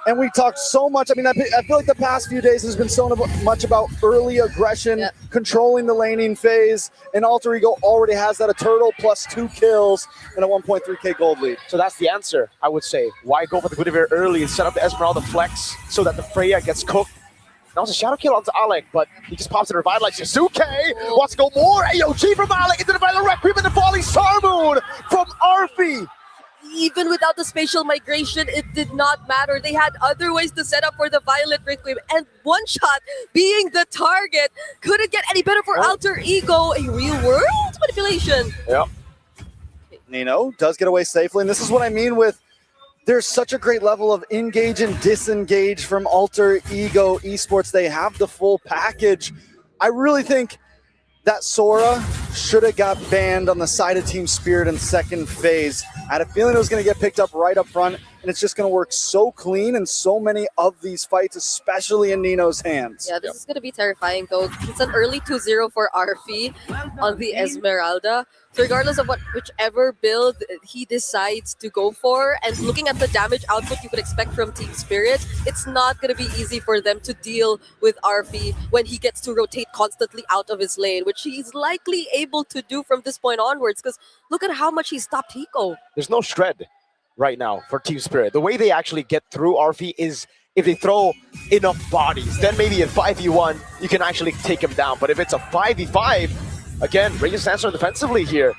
And we talked so much. I mean, I feel like the past few days has been so much about early aggression, controlling the laning phase, and Alter Ego already has that, a turtle plus 2 kills and a 1.3k gold lead. So that's the answer, I would say. Why go for the Guinevere early and set up the Esmeralda flex so that the Freya gets cooked? Now it's a shadow kill onto Alec, but he just pops it to revitalize. Yazuke wants to go more. AOG from Alec into the Violet Requiem and the falling Star Moon from Arfi. Even without the spatial migration, it did not matter. They had other ways to set up for the Violet Requiem, and one shot being the target couldn't get any better for Alter Ego. A real world manipulation. Yep. Nino does get away safely, and this is what I mean with there's such a great level of engage and disengage from Alter Ego Esports. They have the full package. I really think that Sora should have got banned on the side of Team Spirit in second phase. I had a feeling it was going to get picked up right up front, and it's just going to work so clean in so many of these fights, especially in Nino's hands. Yeah, this is going to be terrifying, though. It's an early 2-0 for Arfi on the Esmeralda. So regardless of whichever build he decides to go for, and looking at the damage output you could expect from Team Spirit, it's not going to be easy for them to deal with Arfi when he gets to rotate constantly out of his lane, which he's likely able to do from this point onwards, because look at how much he stopped Hiko. There's no shred right now for Team Spirit. The way they actually get through Arfi is if they throw enough bodies. Then maybe in 5v1, you can actually take him down. But if it's a 5v5, again, Radiant Sandstorm defensively here.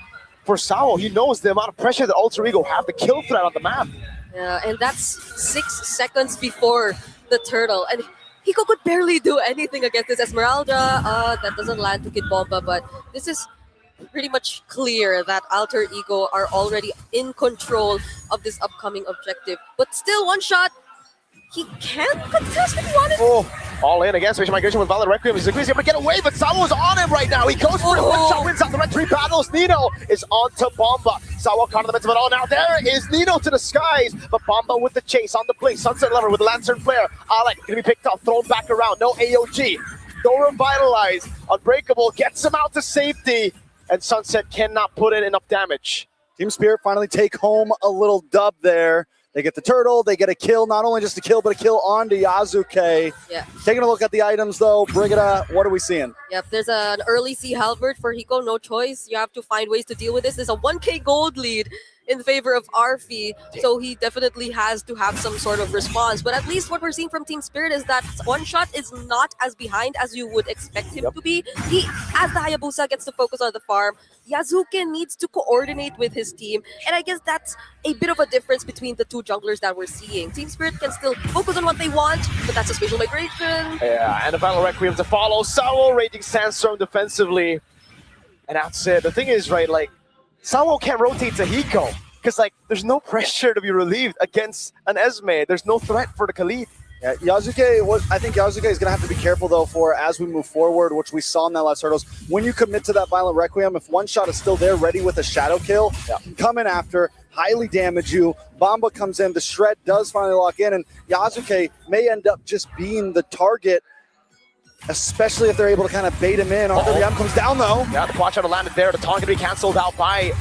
For Sawo, he knows the amount of pressure that Alter Ego have the kill threat on the map. Yeah, and that's 6 seconds before the turtle. And Hiko could barely do anything against this Esmeralda. That doesn't land to Kid Bomba, but this is pretty much clear that Alter Ego are already in control of this upcoming objective. But still, one shot, he can contest if he wanted. Oh, all in again. Spatial migration with Violet Requiem. He's able to get away, but Sawo's on him right now. He goes for it. One shot wins out the red 3 battles. Nino is on to Bomba. Sawo caught in the midst of it all. Now there is Nino to the skies, but Bomba with the chase on the blink. Sunset Lover with the Lantern Flare. Alec gonna be picked up, thrown back around. No AOG. No revitalize. Unbreakable gets him out to safety, and Sunset cannot put in enough damage. Team Spirit finally take home a little dub there. They get the turtle, they get a kill, not only just a kill, but a kill on to Yazuke. Yeah. Taking a look at the items though, Brigida, what are we seeing? Yep, there's an early Sea Halberd for Hiko, no choice. You have to find ways to deal with this. There's a 1k gold lead. in favor of Arfi, so he definitely has to have some sort of response. But at least what we're seeing from Team Spirit is that One Shot is not as behind as you would expect him to be. He, as the Hayabusa, gets to focus on the farm. Yasuke needs to coordinate with his team, and I guess that's a bit of a difference between the two junglers that we're seeing. Team Spirit can still focus on what they want, but that's a spatial migration. Yeah, and the final Requiem to follow. Sawo Raging Sandstorm defensively. And that's it. The thing is, right, like, Sawo can't rotate to Hiko because, like, there's no pressure to be relieved against an Esme. There's no threat for the Khalid. Yeah, I think Yasuke is going to have to be careful, though, for as we move forward, which we saw in that last hurdles. When you commit to that Violent Requiem, if One Shot is still there, ready with a shadow kill, come in after, highly damage you. Bomba comes in, the Shred does finally lock in, and Yasuke may end up just being the target, especially if they're able to kind of bait him in. RWM comes down, though. Yeah, the quad shot landed there. The taunt can be cancelled out by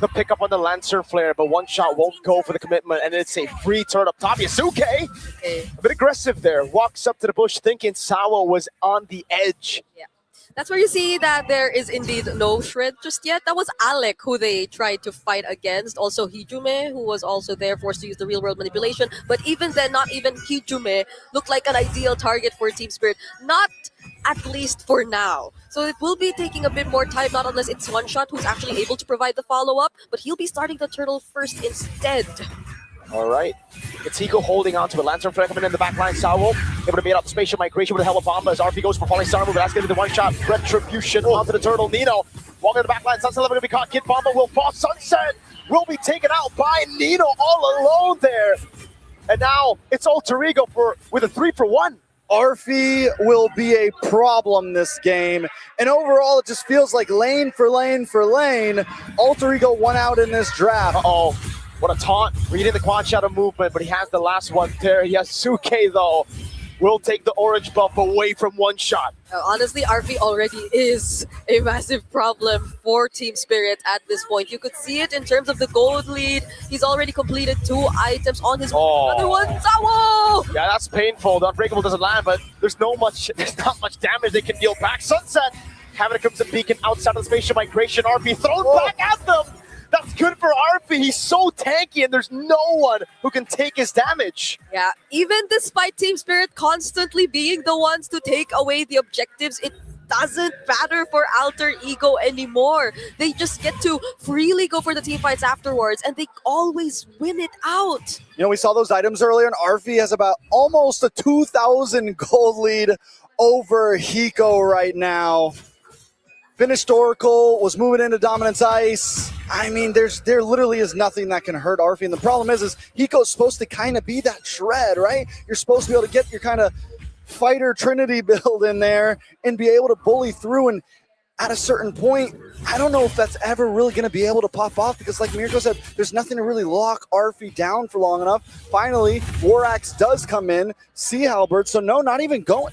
the pickup on the Lancer Flare, but One Shot won't go for the commitment, and it's a free turn up top. Yasuke, a bit aggressive there, walks up to the bush thinking Sawo was on the edge. Yeah. That's where you see that there is indeed no Shred just yet. That was Alec who they tried to fight against. Also Hijume, who was also there, forced to use the real world manipulation. But even then, not even Hijume looked like an ideal target for Team Spirit. Not at least for now. So it will be taking a bit more time, not unless it's One Shot who's actually able to provide the follow-up. But he'll be starting the turtle first instead. All right. It's Hiko holding on to it. Lantern Flare coming in the back line. Sawo able to bait out the spatial migration with the help of Bomba as RP goes for falling star move. That's going to be the One Shot retribution onto the turtle. Nino walking in the back line. Sunset Level going to be caught. Kid Bomba will fall. Sunset will be taken out by Nino all alone there. And now it's Alter Ego with a 3-for-1. Arfi will be a problem this game. And overall, it just feels like lane for lane for lane. Alter Ego won out in this draft. Uh-oh. What a taunt. Reading the quad shadow movement, but he has the last one there. Yasuke, though, will take the orange buff away from One Shot. Honestly, Arfi already is a massive problem for Team Spirit at this point. You could see it in terms of the gold lead. He's already completed 2 items on his other one. Sawo! Yeah, that's painful. The Unbreakable doesn't land, but there's not much damage they can deal back. Sunset having a Crimson Beacon outside of the spatial migration. RP thrown back at them. That's good for RP. He's so tanky, and there's no one who can take his damage. Yeah, even despite Team Spirit constantly being the ones to take away the objectives, it doesn't matter for Alter Ego anymore. They just get to freely go for the team fights afterwards, and they always win it out. You know, we saw those items earlier, and Arfi has about almost a 2,000 gold lead over Hiko right now. Finished Oracle, was moving into Dominance Ice. I mean, there literally is nothing that can hurt Arfi. And the problem is Hiko's supposed to kind of be that Shred, right? You're supposed to be able to get your kind of fighter Trinity build in there and be able to bully through. And at a certain point, I don't know if that's ever really going to be able to pop off because like Mirko said, there's nothing to really lock Arfi down for long enough. Finally, Warax does come in, Sea Halberd, so no, not even going.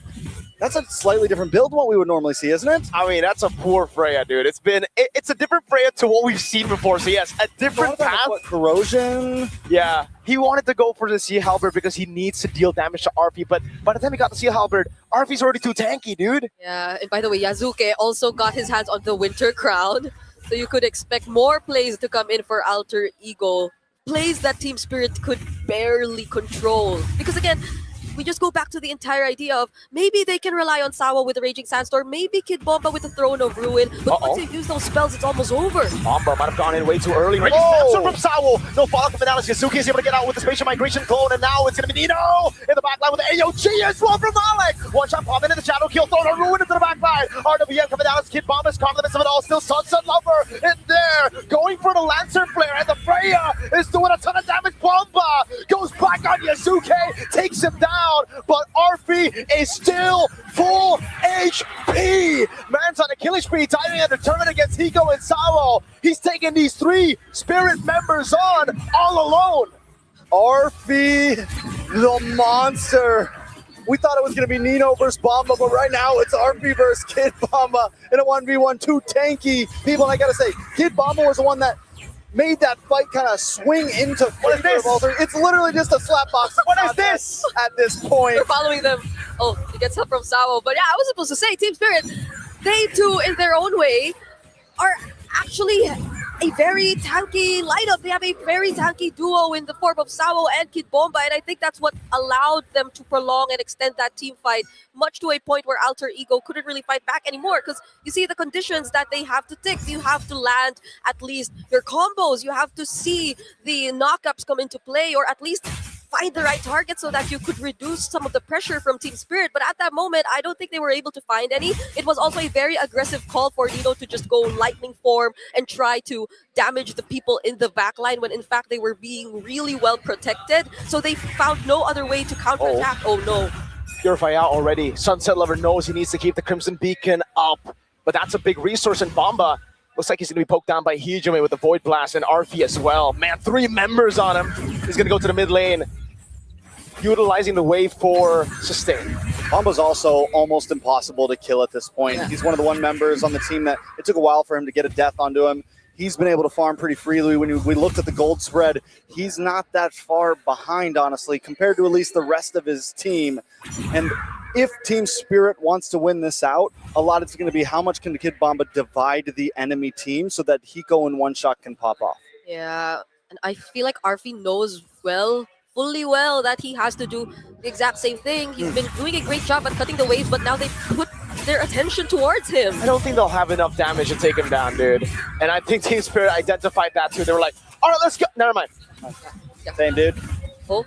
That's a slightly different build than what we would normally see, isn't it? I mean, that's a poor Freya, dude. It's a different Freya to what we've seen before. So yes, a different path. Corrosion. Yeah, he wanted to go for the Sea Halberd because he needs to deal damage to RP. But by the time he got the Sea Halberd, RP's already too tanky, dude. Yeah, and by the way, Yasuke also got his hands on the Winter Crown. So you could expect more plays to come in for Alter Ego. Plays that Team Spirit could barely control. Because again, we just go back to the entire idea of maybe they can rely on Sawa with the Raging Sandstorm, maybe Kid Bomba with the Throne of Ruin, but once they use those spells, it's almost over. Bomba might have gone in way too early. Raging Sandstorm from Sawa. No follow-up from Analysis. Yasuke is able to get out with the Spatial Migration clone, and now it's going to be Nino in the back line with the AOG as well from Alec. One shot pop into the Shadow Kill, Throne of Ruin into the back line. RWM coming down as Kid Bomba's caught in the midst of it all. Still Sunset Lover in there, going for the Lancer Flare, and the Freya is doing a ton of damage. Bomba goes back on Yasuke, takes him down, but RP is still full HP. Man's on a killing spree, timing and determined against Hiko and Sawo. He's taking these 3 Spirit members on all alone. RP, the monster. We thought it was going to be Nino versus Bomba, but right now it's RP versus Kid Bomba in a 1v1, 2 tanky people. And I got to say, Kid Bomba was the one that made that fight kind of swing into what is this? It's literally just a slap box. What is this? At this point. We're following them. Oh, he gets help from Sawo. But yeah, I was supposed to say, Team Spirit, they too, in their own way, are actually a very tanky lineup. They have a very tanky duo in the form of Sawo and Kid Bomba, and I think that's what allowed them to prolong and extend that team fight much to a point where Alter Ego couldn't really fight back anymore, because you see the conditions that they have to tick. You have to land at least your combos. You have to see the knockups come into play, or at least find the right target so that you could reduce some of the pressure from Team Spirit. But at that moment, I don't think they were able to find any. It was also a very aggressive call for Nino to just go lightning form and try to damage the people in the backline when in fact they were being really well protected. So they found no other way to counterattack. Oh no. Purify out already. Sunset Lover knows he needs to keep the Crimson Beacon up, but that's a big resource in Bomba. Looks like he's going to be poked down by Hijime with the Void Blast and Arfi as well. Man, 3 members on him. He's going to go to the mid lane, utilizing the wave for sustain. Bomba's also almost impossible to kill at this point. Yeah. He's one of the members on the team that it took a while for him to get a death onto him. He's been able to farm pretty freely. When we looked at the gold spread, he's not that far behind, honestly, compared to at least the rest of his team. And if Team Spirit wants to win this out, a lot it's going to be how much can Kid Bomba divide the enemy team so that Hiko in one shot can pop off. Yeah, and I feel like Arfi knows fully well that he has to do the exact same thing. He's been doing a great job at cutting the waves, but now they put their attention towards him. I don't think they'll have enough damage to take him down, dude. And I think Team Spirit identified that too. They were like, all right, let's go. Never mind. Same dude. Oh,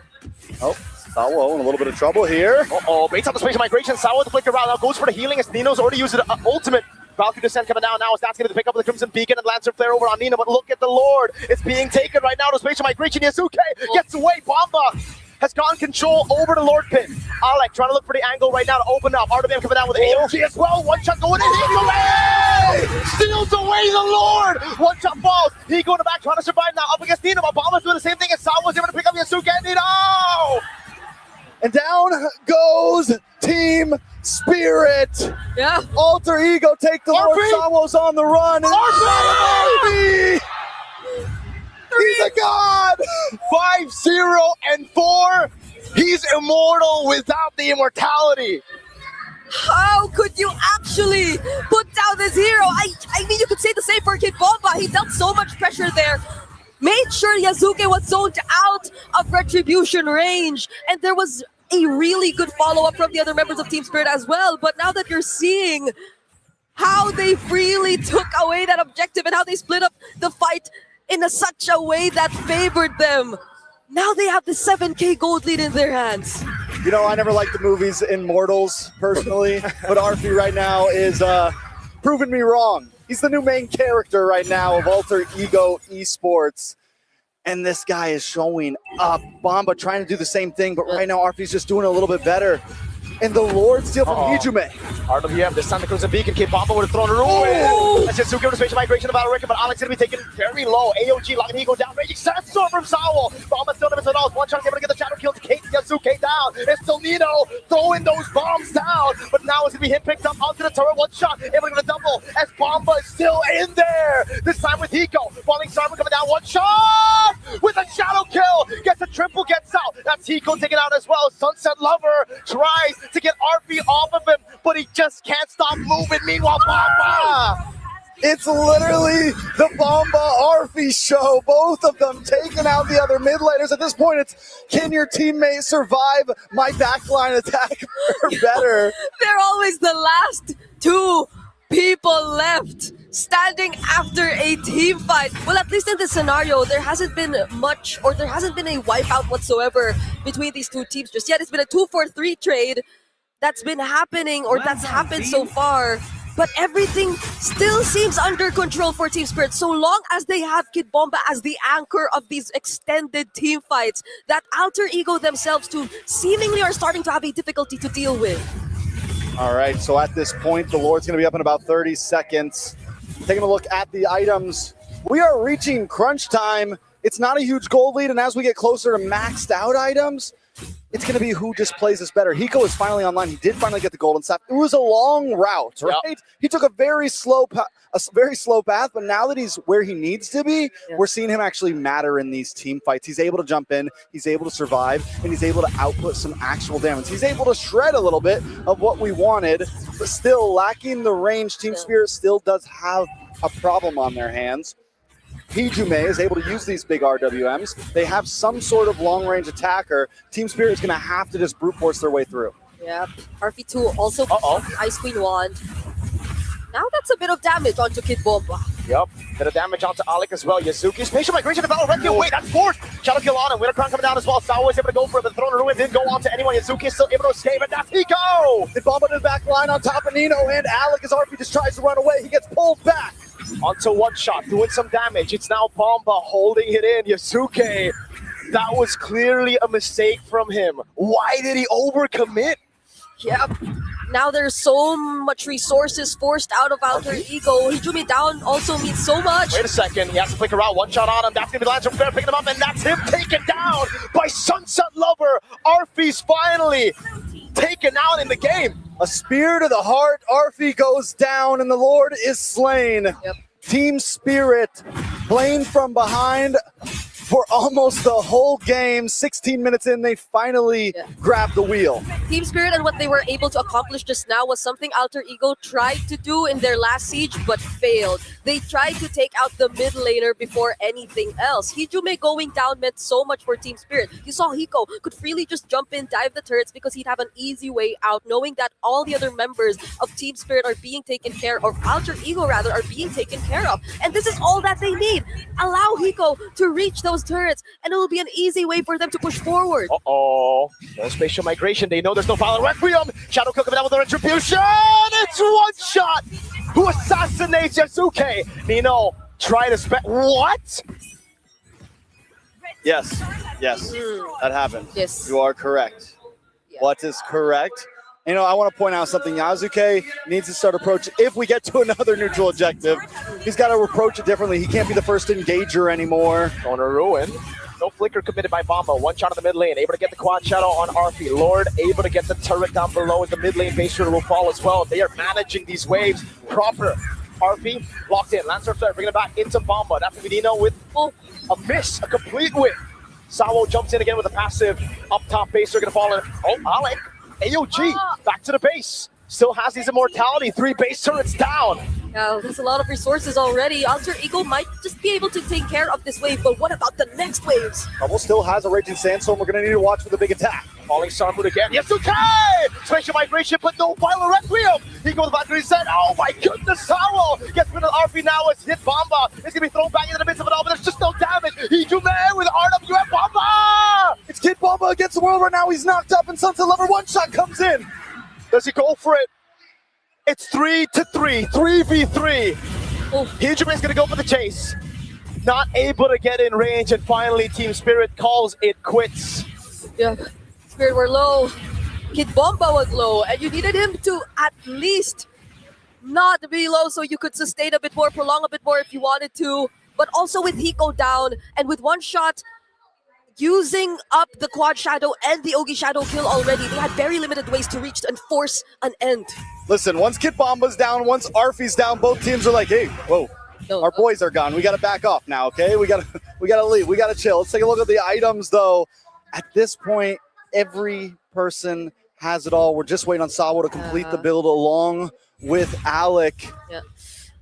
Sawo in a little bit of trouble here. Uh-oh, baits out the spatial migration. Sawo to flicker around. Now goes for the healing as Nino's already used it. Ultimate. Valkyrie Descent coming down now as that's going to pick up the Crimson Beacon and Lancer Flare over on Nino. But look at the Lord. It's being taken right now to spatial migration. Yasuke gets away. Bomba has gone control over the Lord Pit. Alec trying to look for the angle right now to open up. Artemis coming down with AOG as well. One shot going in. Hits away! Steals away the Lord! One shot falls. He going back trying to survive now up against Nino. But Bomba's doing the same thing as Sawa's able to pick up Yasuke and Nino! And down goes Team Spirit. Yeah. Alter Ego take the Lord. Sawo's on the run. Arfi! He's a god! 5-0-4. He's immortal without the immortality. How could you actually put down this hero? I mean, you could say the same for Kid Bomba. He dealt so much pressure there. Made sure Yasuke was zoned out of retribution range. And there was a really good follow-up from the other members of Team Spirit as well. But now that you're seeing how they freely took away that objective and how they split up the fight in such a way that favored them, now they have the 7K gold lead in their hands. You know, I never liked the movies Immortals, personally, but Arfi right now is proving me wrong. He's the new main character right now of Alter Ego Esports. And this guy is showing up. Bomba trying to do the same thing, but right now Arfi's just doing a little bit better. And the Lord steal from Hijime. RWM, this time the Crimson Beacon. Kid Bomba would have thrown it away. That's Yasuke with the spatial migration of Battle Record, but Alex going to be taken very low. AOG locking Ego down. Raging Sandstorm from Sawo. Bomba still never at all. One shot able to get the shadow kill to Kate Yasuke down. It's still Nino throwing those bombs down, but now it's going to be him picked up onto the turret. One shot, able to get a double as Bomba is still in there. This time with Hiko. Falling Star coming down. One shot with a shadow kill. Gets a triple, gets out. That's Hiko taken out as well. Sunset Lover tries to get Arfi off of him, but he just can't stop moving. Meanwhile, Bomba! It's literally the Bomba Arfi show. Both of them taking out the other mid laners. At this point, it's can your teammate survive my backline attack or better? They're always the last two people left standing after a team fight. Well, at least in this scenario, there hasn't been much, or there hasn't been a wipeout whatsoever between these two teams just yet. It's been a 2-4-3 trade that's been happening, or that's happened so far. But everything still seems under control for Team Spirit, so long as they have Kid Bomba as the anchor of these extended team fights that Alter Ego themselves too seemingly are starting to have a difficulty to deal with. All right, so at this point, the Lord's going to be up in about 30 seconds. Taking a look at the items, we are reaching crunch time. It's not a huge gold lead, and as we get closer to maxed out items, it's going to be who just plays this better. Hiko is finally online. He did finally get the golden staff. It was a long route, right? Yep. He took a very slow path, but now that he's where he needs to be, we're seeing him actually matter in these team fights. He's able to jump in, he's able to survive, and he's able to output some actual damage. He's able to shred a little bit of what we wanted, but still lacking the range. Team Spirit still does have a problem on their hands. Hijume is able to use these big RWMs, they have some sort of long-range attacker. Team Spirit is going to have to just brute force their way through. Yep. RP2 also Ice Queen Wand. Now that's a bit of damage onto Kid Bomba. Yep, bit of damage onto Alec as well. Yazuki, spatial migration developed. Requiem, wait, that's forced. Shadow kill on him. Winter Crown coming down as well. Sawa is able to go for it, but Throne of Ruin didn't go on to anyone. Yazuki is still able to escape, and that's Hiko! Kid Bomba to the back line on top of Nino, and Alec as RP just tries to run away. He gets pulled back. Onto one shot, doing some damage. It's now Bomba holding it in. Yasuke, that was clearly a mistake from him. Why did he overcommit? Yep. Now there's so much resources forced out of Alter Ego. Hijume down also means so much. Wait a second, he has to flick around. One shot on him. That's going to be the lance from Fair picking him up, and that's him taken down by Sunset Lover. Arfie's finally taken out in the game. A spear to the heart. Arfie goes down, and the Lord is slain. Yep. Team Spirit blamed from behind for almost the whole game. 16 minutes in, they finally grabbed the wheel. Team Spirit and what they were able to accomplish just now was something Alter Ego tried to do in their last siege but failed. They tried to take out the mid laner before anything else. Hijume going down meant so much for Team Spirit. You saw Hiko could freely just jump in, dive the turrets because he'd have an easy way out, knowing that all the other members of Team Spirit are being taken care of, Alter Ego rather, are being taken care of. And this is all that they need. Allow Hiko to reach those turrets, and it will be an easy way for them to push forward. No spatial migration. They know there's no Valor Requiem. Shadow Kill coming down with the retribution. It's one shot. Who assassinates Yasuke? Nino trying to what? Yes, that happened. Yes. You are correct. Yeah. What is correct? You know, I want to point out something. Yasuke needs to start approaching. If we get to another neutral objective, he's got to approach it differently. He can't be the first engager anymore. On a ruin. No flicker committed by Bomba. One shot in the mid lane. Able to get the quad shadow on Arfie. Lord able to get the turret down below as the mid lane base shooter will fall as well. They are managing these waves proper. Arfie locked in. Lancer Flare bringing it back into Bomba. That's Vidino with a miss, a complete whip. Sawo jumps in again with a passive up top base. They're going to fall in. Alec. AOG back to the base. Still has his immortality. 3 base turrets down. Yeah, there's a lot of resources already. Alter Ego might just be able to take care of this wave, but what about the next waves? Trouble still has a Raging Sandstorm. We're going to need to watch for the big attack. Falling Star Moon again. Yasuke! Spatial migration, but no Violet Requiem. He goes back to his set. Oh my goodness, Sawo gets rid of RP now. It's hit Bomba. It's going to be thrown back into the midst of it all, but there's just no damage. Hijume with RWF Bomba! It's Kid Bomba against the world right now. He's knocked up, and Sunset Lover one shot comes in. Does he go for it? It's 3-3, 3v3. Hijume is going to go for the chase. Not able to get in range, and finally Team Spirit calls it quits. Yeah, Spirit were low. Kid Bomba was low, and you needed him to at least not be low so you could sustain a bit more, prolong a bit more if you wanted to. But also with Hiko down, and with one shot, using up the quad shadow and the Ogi shadow kill already, they had very limited ways to reach and force an end. Listen, once Kid Bomba's down, once Arfie's down, both teams are like, hey, whoa, our boys are gone. We got to back off now, okay? We got to leave. We got to chill. Let's take a look at the items, though. At this point, every person has it all. We're just waiting on Sawo to complete the build along with Alec. Yeah.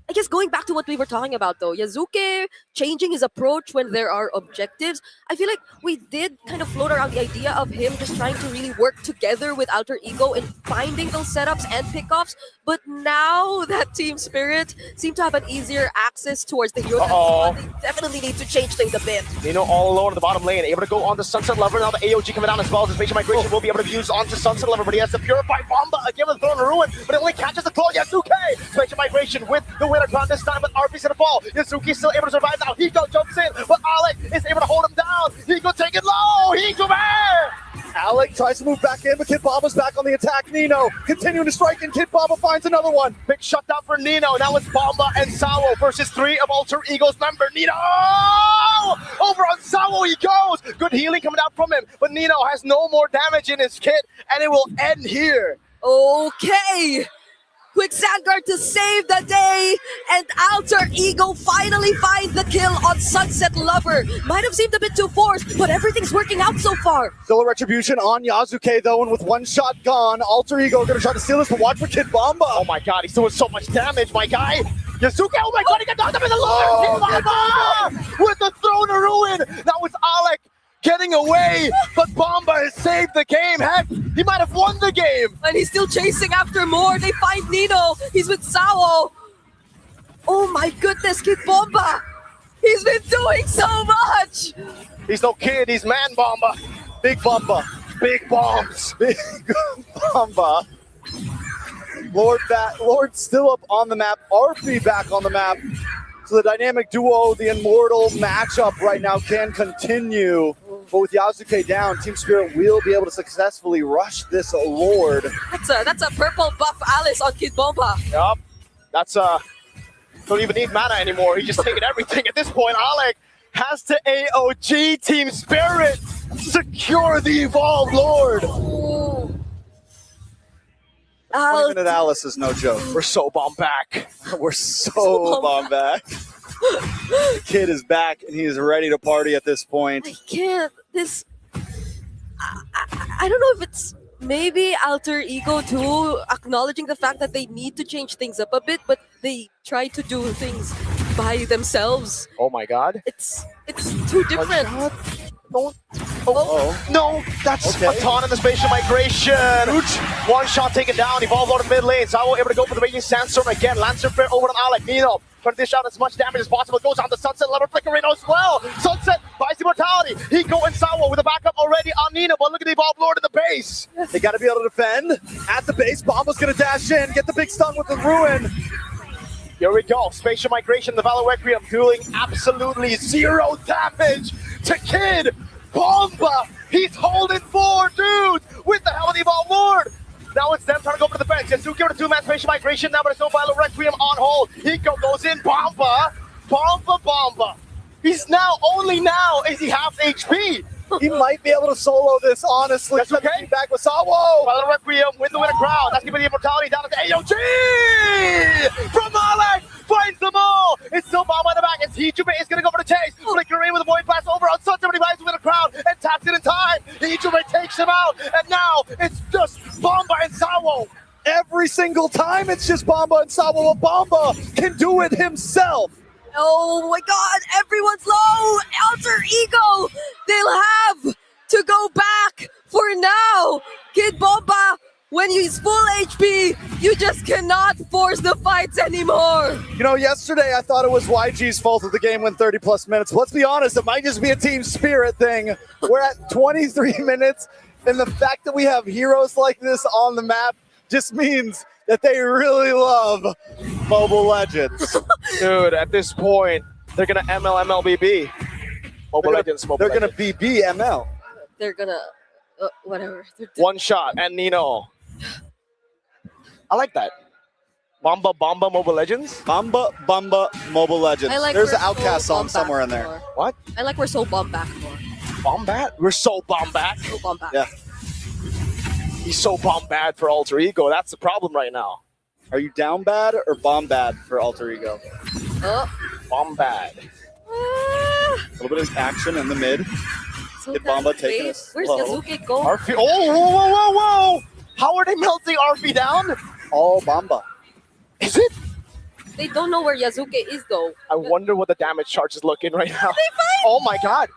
I guess going back to what we were talking about though, Yazuke changing his approach when there are objectives. I feel like we did kind of float around the idea of him just trying to really work together with Alter Ego and finding those setups and pickoffs. But now that Team Spirit seem to have an easier access towards the hero, they definitely need to change things a bit. Nino all alone in the bottom lane, able to go on the Sunset Lover. Now the AOG coming down as well. His spatial migration will be able to be used onto Sunset Lover, but he has to purify Bomba again with Throne of Ruin, but it only catches the claw. Yasuke! Spatial migration with the winner crown this time, but RP's gonna fall. Yasuke's still able to survive now. Hiko jumps in, but Alec is able to hold him down. Hiko take it low. Hiko man! Alec tries to move back in, but Kid Bomba's back on the attack. Nino continuing to strike, and Kid Bomba finds another one. Big shutdown for Nino. Now it's Bomba and Sawo versus 3 of Alter Ego's member. Nino! Over on Sawo he goes. Good healing coming out from him, but Nino has no more damage in his kit, and it will end here. Okay. Quick Sandguard to save the day, and Alter Ego finally finds the kill on Sunset Lover. Might have seemed a bit too forced, but everything's working out so far. Still a retribution on Yasuke though, and with one shot gone, Alter Ego gonna try to steal this, but watch for Kid Bomba. Oh my god, he's doing so much damage, my guy. Yasuke, oh my god, he got knocked up in the Lord! With the throne of ruin! Now it's Alec getting away, but Bomba has saved the game. Heck, he might have won the game. And he's still chasing after more. They find Nino. He's with Sao. Oh my goodness, Kid Bomba. He's been doing so much. He's no kid, he's man Bomba. Big Bomba. Big bombs. Big Bomba. Lord still up on the map. Arfi back on the map. So the dynamic duo, the immortal matchup right now can continue. But with Yasuke down, Team Spirit will be able to successfully rush this Lord. That's a purple buff Alice on Kid Bomba. Yup. That's don't even need mana anymore. He's just taking everything at this point. Alec has to AOG Team Spirit secure the Evolved Lord. Even at Alice is no joke. We're so bomb back. We're so bomb back. The kid is back and he is ready to party at this point. I can't. This. I don't know if it's maybe Alter Ego too, acknowledging the fact that they need to change things up a bit, but they try to do things by themselves. Oh my god. It's too different. No, that's a ton in the spatial migration. One shot taken down, Evolved Lord in mid lane. Sao able to go for the Raging Sandstorm again. Lancer Fair over on Alec. Nino trying to dish out as much damage as possible. Goes on the Sunset Lever Flickering as well. Sunset buys immortality. Hiko and Sao with a backup already on Nino, but look at the Evolved Lord in the base. They got to be able to defend at the base. Bomba's going to dash in, get the big stun with the Ruin. Here we go. Spatial migration, the Valor Requiem dealing absolutely zero damage to Kid Bomba. He's holding 4 dudes with the Hell of the Evolved Lord. Now it's them trying to go for the defense. Yasuke with a 2-man spatial migration. Now there's no Valor Requiem on hold. Hiko goes in. Bomba. He's only now is he half HP. He might be able to solo this, honestly. That's okay. Back with Sawo. Valor Requiem with the winner crowd. That's giving the immortality down to the AOG from Alec. Finds them all. It's still Bomba in the back. It's Hijube is going to go for the chase. Flickering with a void blast over on Sunset, but he finds the winner crowd and taps it in time. Hijube takes him out, and now it's just Bomba and Sawo. Every single time it's just Bomba and Sawo. Bomba can do it himself. Oh my god, everyone's low! Alter Ego! They'll have to go back for now! Kid Bomba, when he's full HP, you just cannot force the fights anymore! You know, yesterday I thought it was YG's fault that the game went 30 plus minutes. Let's be honest, it might just be a Team Spirit thing. We're at 23 minutes, and the fact that we have heroes like this on the map just means that they really love Mobile Legends. Dude, at this point, they're going to MLBB. Mobile Legends. They're going to BBML. They're gonna, whatever. One shot, and Nino. I like that. Bomba Mobile Legends? Bomba Mobile Legends. I like There's we're an Outcast so song somewhere in there. more. What? I like we're so bomb back more. Bomb bat? We're so bomb back. So bomb back. Yeah. He's so bomb bad for Alter Ego. That's the problem right now. Are you down bad or bomb bad for Alter Ego? Bomb bad. A little bit of action in the mid. So Kid Bomba taking it Where's slow. Yasuke go? RP. Oh, whoa. How are they melting RP down? All Bomba. Is it? They don't know where Yasuke is though. I wonder what the damage charge is looking right now. Oh my god.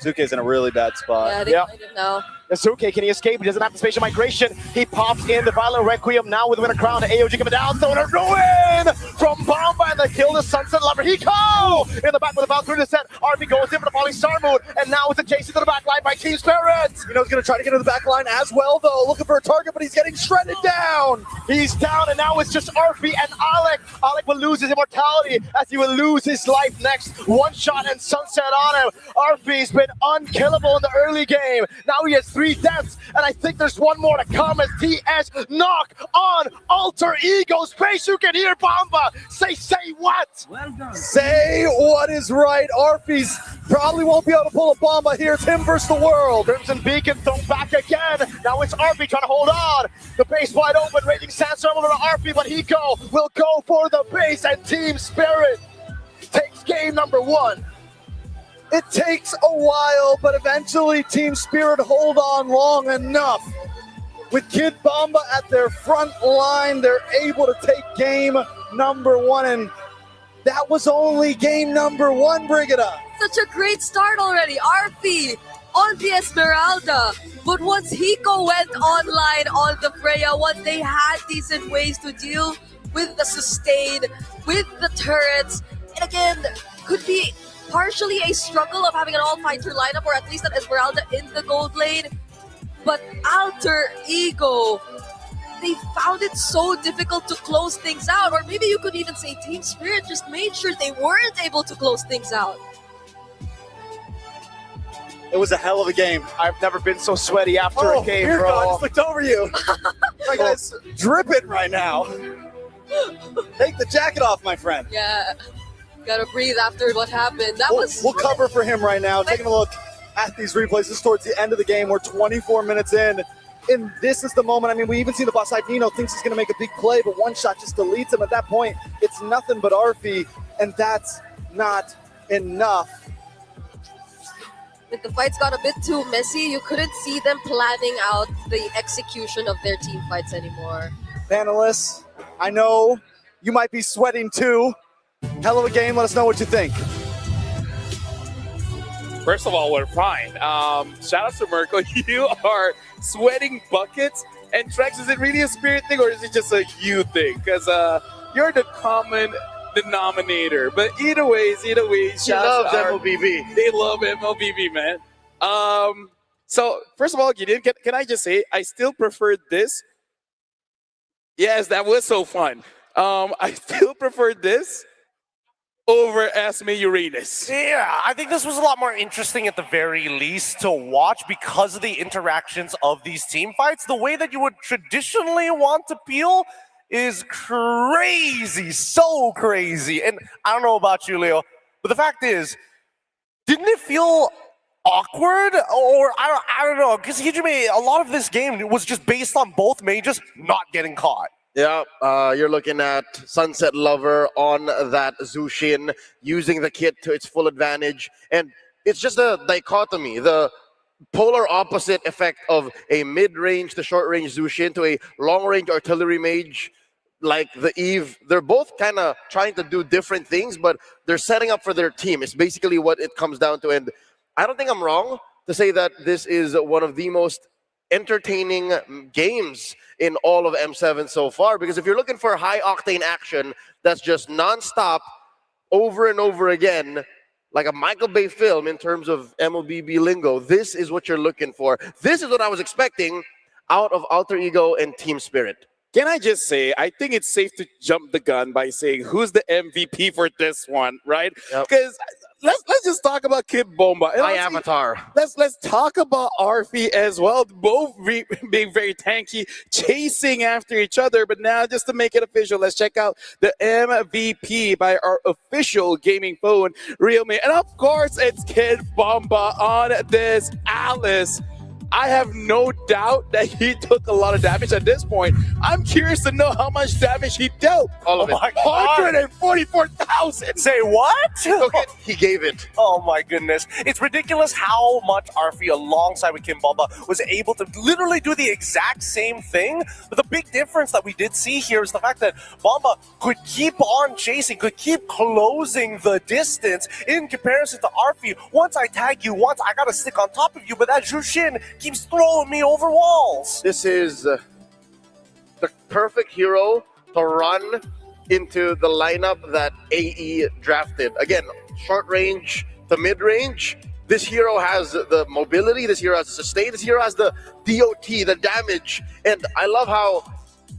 Zuke's in a really bad spot. Yeah, they find him now. Yasuke, can he escape? He doesn't have the spatial migration. He pops in the Violent Requiem now with the winner crown. The AOG coming down. Throwing a ruin from Bomba and the kill the Sunset Lover. Hiko in the back with the Valkyrie descent. RB goes in for the Falling Star Moon. And now it's a chase into the back line by Team Spirit. You know, he's going to try to get into the back line as well, though. Looking for a target, but he's getting shredded down. He's down, and now it's just Arfi and Alec. Alec will lose his immortality as he will lose his life next. One shot and Sunset on him. Arfi's been unkillable in the early game. Now he has 3 deaths, and I think there's one more to come as TS knock on Alter Ego. Space, you can hear Bomba say what? Well done. Say what is right. Arfi's probably won't be able to pull a Bomba here. It's him versus the world. Crimson Beacon thrown back again. Now it's Arfi trying to hold on. The base wide open. Raging Sandstorm over to Arfi, but Hiko will go for the base, and Team Spirit takes game number 1. It takes a while, but eventually Team Spirit hold on long enough. With Kid Bomba at their front line, they're able to take game number 1. And That was only game number 1, Brigida. Such a great start already. RP on the Esmeralda. But once Hiko went online on the Freya, once they had decent ways to deal with the sustain, with the turrets, and again, could be partially a struggle of having an all-fighter lineup, or at least an Esmeralda in the gold lane. But Alter Ego, they found it so difficult to close things out, or maybe you could even say Team Spirit just made sure they weren't able to close things out. It was a hell of a game. I've never been so sweaty after a game, here bro. I just looked over you. My guy's dripping right now. Take the jacket off, my friend. Yeah, gotta breathe after what happened. We'll cover for him right now. Taking a look at these replays. This is towards the end of the game. We're 24 minutes in. And this is the moment. I mean, we even see the boss side. Nino thinks he's going to make a big play, but one shot just deletes him. At that point, it's nothing but Arfi, and that's not enough. The fights got a bit too messy. You couldn't see them planning out the execution of their team fights anymore. Panelists, I know you might be sweating too. Hell of a game. Let us know what you think. First of all, we're fine. Shout out to Mirko. You are sweating buckets. And Trex, is it really a Spirit thing or is it just a you thing? Because you're the common denominator. But either way, He loves MLBB. They love MLBB, man. So first of all, Gideon, can I just say I still prefer this? Yes, that was so fun. I still prefer this over Esme Uranus. Yeah, I think this was a lot more interesting at the very least to watch because of the interactions of these team fights. The way that you would traditionally want to peel is crazy, so crazy. And I don't know about you, Leo, but the fact is, didn't it feel awkward? Or I don't know, because Hijime, a lot of this game was just based on both mages not getting caught. Yeah, you're looking at Sunset Lover on that Zushin, using the kit to its full advantage. And it's just a dichotomy, the polar opposite effect of a mid-range to short-range Zushin to a long-range artillery mage like the Eve. They're both kind of trying to do different things, but they're setting up for their team. It's basically what it comes down to. And I don't think I'm wrong to say that this is one of the most entertaining games in all of M7 so far, because if you're looking for high octane action that's just non-stop over and over again, like a Michael Bay film in terms of MLBB lingo, this is what you're looking for. This is what I was expecting out of Alter Ego and Team Spirit. Can I just say, I think it's safe to jump the gun by saying who's the MVP for this one, right? Because let's just talk about Kid Bomba. My avatar. Let's talk about Arfi as well. Both being very tanky, chasing after each other. But now, just to make it official, let's check out the MVP by our official gaming phone, Realme. And of course, it's Kid Bomba on this Alice. I have no doubt that he took a lot of damage at this point. I'm curious to know how much damage he dealt. All of it. 144,000. Say what? He gave it. Oh my goodness. It's ridiculous how much Arfi alongside with Kim Bomba was able to literally do the exact same thing. But the big difference that we did see here is the fact that Bomba could keep on chasing, could keep closing the distance in comparison to Arfi. Once I tag you, once I gotta stick on top of you, but that Jushin keeps throwing me over walls. This is the perfect hero to run into the lineup that AE drafted. Again, short range to mid range. This hero has the mobility, this hero has the sustain, this hero has the DOT, the damage. And I love how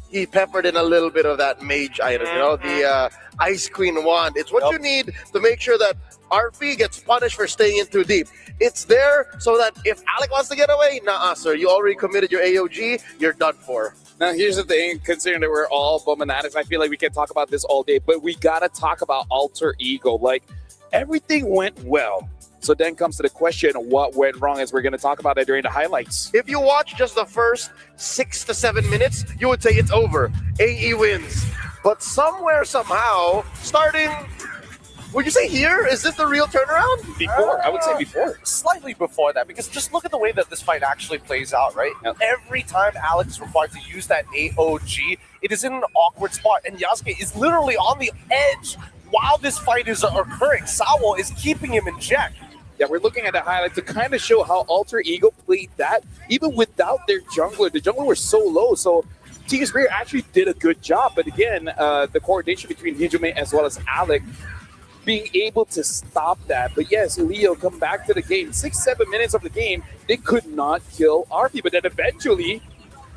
he peppered in a little bit of that mage item, you know, the Ice Queen wand. It's what you need to make sure that Arfi gets punished for staying in too deep. It's there so that if Alec wants to get away, nah, sir, you already committed your AOG, you're done for. Now, here's the thing, considering that we're all Bowman addicts, I feel like we can talk about this all day, but we gotta talk about Alter Ego. Like, everything went well. So then comes to the question, what went wrong, as we're gonna talk about it during the highlights. If you watch just the first 6 to 7 minutes, you would say it's over. AE wins. But somewhere, somehow, starting... Would you say here? Is this the real turnaround? Before, I would say before. Slightly before that, because just look at the way that this fight actually plays out, right? Yep. Every time Alex is required to use that AOG, it is in an awkward spot, and Yasuke is literally on the edge while this fight is occurring, Sawo is keeping him in check. Yeah, we're looking at the highlight to kind of show how Alter Ego played that, even without their jungler. The jungler was so low, so Team Spirit actually did a good job. But again, the coordination between Hijime as well as Alec being able to stop that. But yes, Leo come back to the game. 6-7 minutes of the game, they could not kill RP. But then eventually,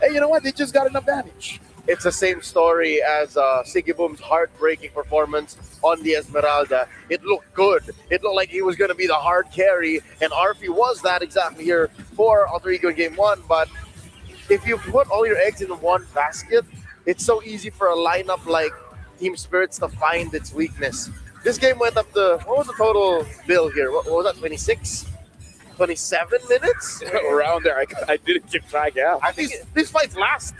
hey, you know what? They just got enough damage. It's the same story as Sigiboom's heartbreaking performance on the Esmeralda. It looked good. It looked like he was going to be the hard carry, and RP was that exactly here for Alter Ego in Game 1. But if you put all your eggs in one basket, it's so easy for a lineup like Team Spirits to find its weakness. This game went up to, what was the total bill here? What was that, 26? 27 minutes? Around there, I didn't keep track, yeah. I think these fights last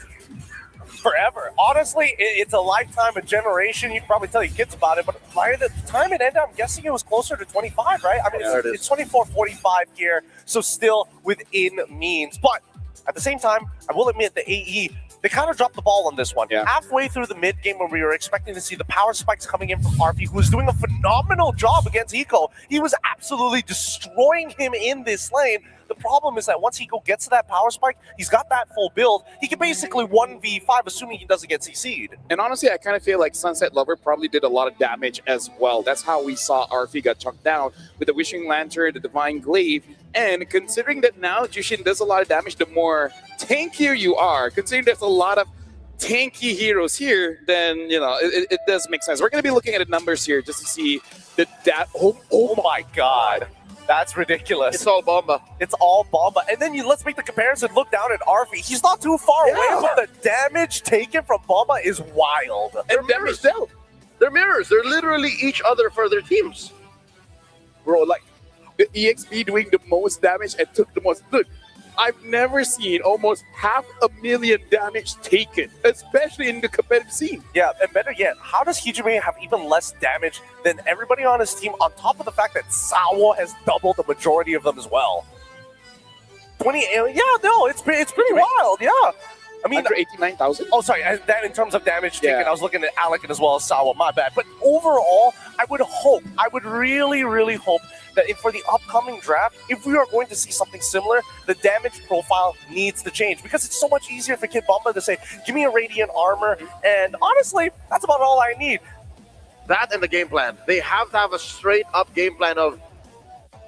forever. Honestly, it's a lifetime, a generation. You can probably tell your kids about it, but by the time it ended, I'm guessing it was closer to 25, right? I mean, it's 24-45 here, so still within means. But at the same time, I will admit the AE, they kind of dropped the ball on this one. Yeah. Halfway through the mid-game when we were expecting to see the power spikes coming in from RP, who was doing a phenomenal job against Hiko. He was absolutely destroying him in this lane. The problem is that once Hiko gets to that power spike, he's got that full build. He can basically 1v5, assuming he doesn't get CC'd. And honestly, I kind of feel like Sunset Lover probably did a lot of damage as well. That's how we saw RP got chunked down with the Wishing Lantern, the Divine Glaive. And considering that now Jushin does a lot of damage, the more tankier you are, considering there's a lot of tanky heroes here, then, you know, it does make sense. We're going to be looking at the numbers here just to see that. Oh my God. That's ridiculous. It's all Bomba. It's all Bomba. And then let's make the comparison. Look down at RP. He's not too far away, but the damage taken from Bomba is wild. And damage dealt. They're mirrors. They're literally each other for their teams. Bro, like, the EXP doing the most damage and took the most. Look, I've never seen almost 500,000 damage taken, especially in the competitive scene. Yeah, and better yet, how does Hijime have even less damage than everybody on his team, on top of the fact that Sawo has doubled the majority of them as well? 20, yeah, no, it's pretty wild, yeah. I mean, under 89,000? Oh, sorry, that in terms of damage taken, I was looking at Alec as well as Sawa, my bad. But overall, I would really, really hope that for the upcoming draft, if we are going to see something similar, the damage profile needs to change, because it's so much easier for Kid Bomba to say, give me a Radiant Armor, and honestly, that's about all I need. That and the game plan. They have to have a straight up game plan of,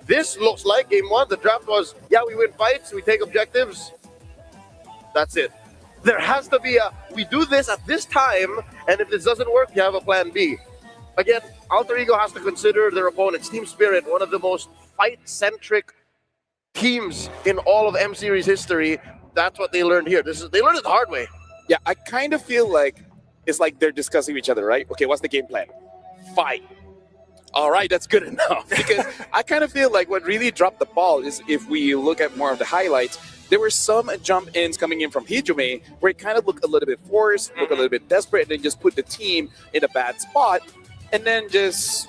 this looks like Game 1, the draft was, yeah, we win fights, we take objectives, that's it. There has to be we do this at this time, and if this doesn't work, you have a plan B. Again, Alter Ego has to consider their opponents. Team Spirit, one of the most fight-centric teams in all of M Series history. That's what they learned here. They learned it the hard way. Yeah, I kind of feel like it's like they're discussing with each other, right? Okay, what's the game plan? Fight. All right, that's good enough. Because I kind of feel like what really dropped the ball is, if we look at more of the highlights, there were some jump-ins coming in from Hijime where it kind of looked a little bit forced, looked a little bit desperate, and then just put the team in a bad spot. And then just,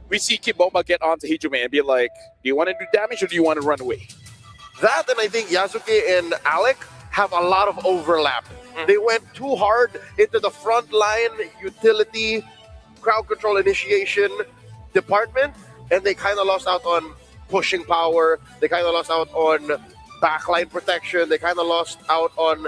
we see Kid Bomba get onto Hijime and be like, do you want to do damage or do you want to run away? That, and I think Yasuke and Alec have a lot of overlap. They went too hard into the front line utility, crowd control initiation department, and they kind of lost out on pushing power. They kind of lost out on backline protection. They kind of lost out on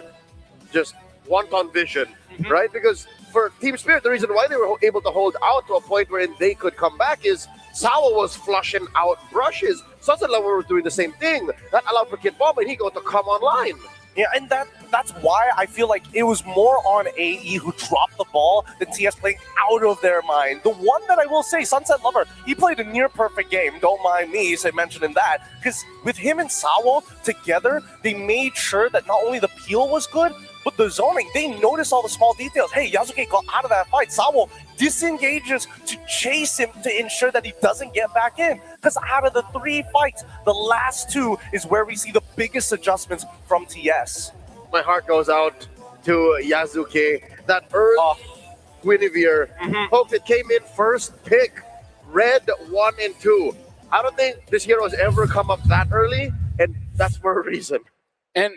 just wonton vision, right? Because for Team Spirit, the reason why they were able to hold out to a point where they could come back is Sawa was flushing out brushes. Sunset Lover were doing the same thing. That allowed for Kid Bomba and Hiko to come online. Yeah, and that's why I feel like it was more on AE who dropped the ball than TS playing out of their mind. The one that I will say, Sunset Lover, he played a near-perfect game. Don't mind me mentioning that. Because with him and Sawo together, they made sure that not only the peel was good, but the zoning, they noticed all the small details. Hey, Yasuke got out of that fight. Sawo disengages to chase him to ensure that he doesn't get back in. Because out of the 3 fights, the last 2 is where we see the biggest adjustments from TS. My heart goes out to Yasuke. That early Guinevere, folks, it came in first pick, red 1 and 2. I don't think this hero has ever come up that early, and that's for a reason. And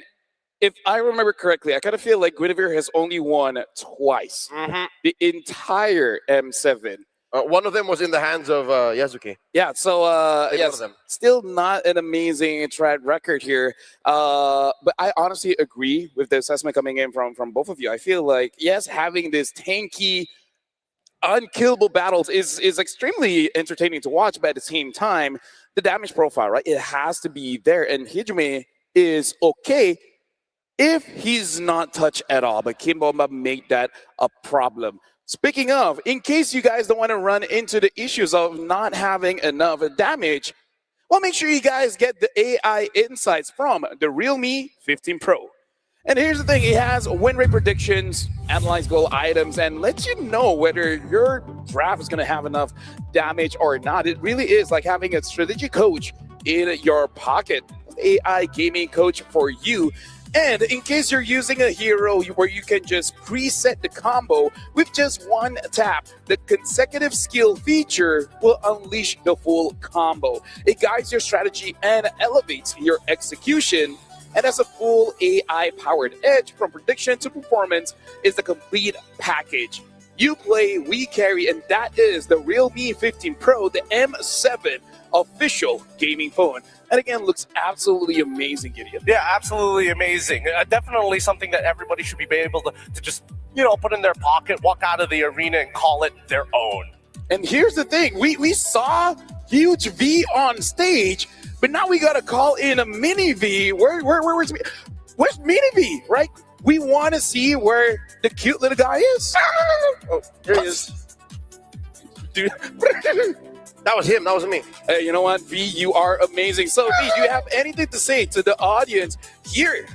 if I remember correctly, I kind of feel like Guinevere has only won twice. The entire M7. One of them was in the hands of Yazuki. Yeah, so yes, still not an amazing track record here. But I honestly agree with the assessment coming in from both of you. I feel like, yes, having this tanky, unkillable battles is extremely entertaining to watch, but at the same time, the damage profile, right? It has to be there. And Hijime is okay if he's not touched at all, but Kid Bomba made that a problem. Speaking of, in case you guys don't want to run into the issues of not having enough damage, well, make sure you guys get the AI insights from the Realme 15 Pro. And here's the thing, it has win rate predictions, analyze goal items, and lets you know whether your draft is going to have enough damage or not. It really is like having a strategy coach in your pocket, AI gaming coach for you. And in case you're using a hero where you can just preset the combo with just one tap, the consecutive skill feature will unleash the full combo. It guides your strategy and elevates your execution. And as a full AI-powered edge from prediction to performance is the complete package. You play, we carry, and that is the Realme 15 Pro, the M7 official gaming phone. And again, looks absolutely amazing, Gideon. Yeah, absolutely amazing. Definitely something that everybody should be able to just, put in their pocket, walk out of the arena and call it their own. And here's the thing, we saw huge V on stage, but now we got to call in a mini V. Where's mini V, right? We want to see where the cute little guy is. Oh, here he is. Dude. That was him. That wasn't me. Hey, you know what, V? You are amazing. So, V, do you have anything to say to the audience here?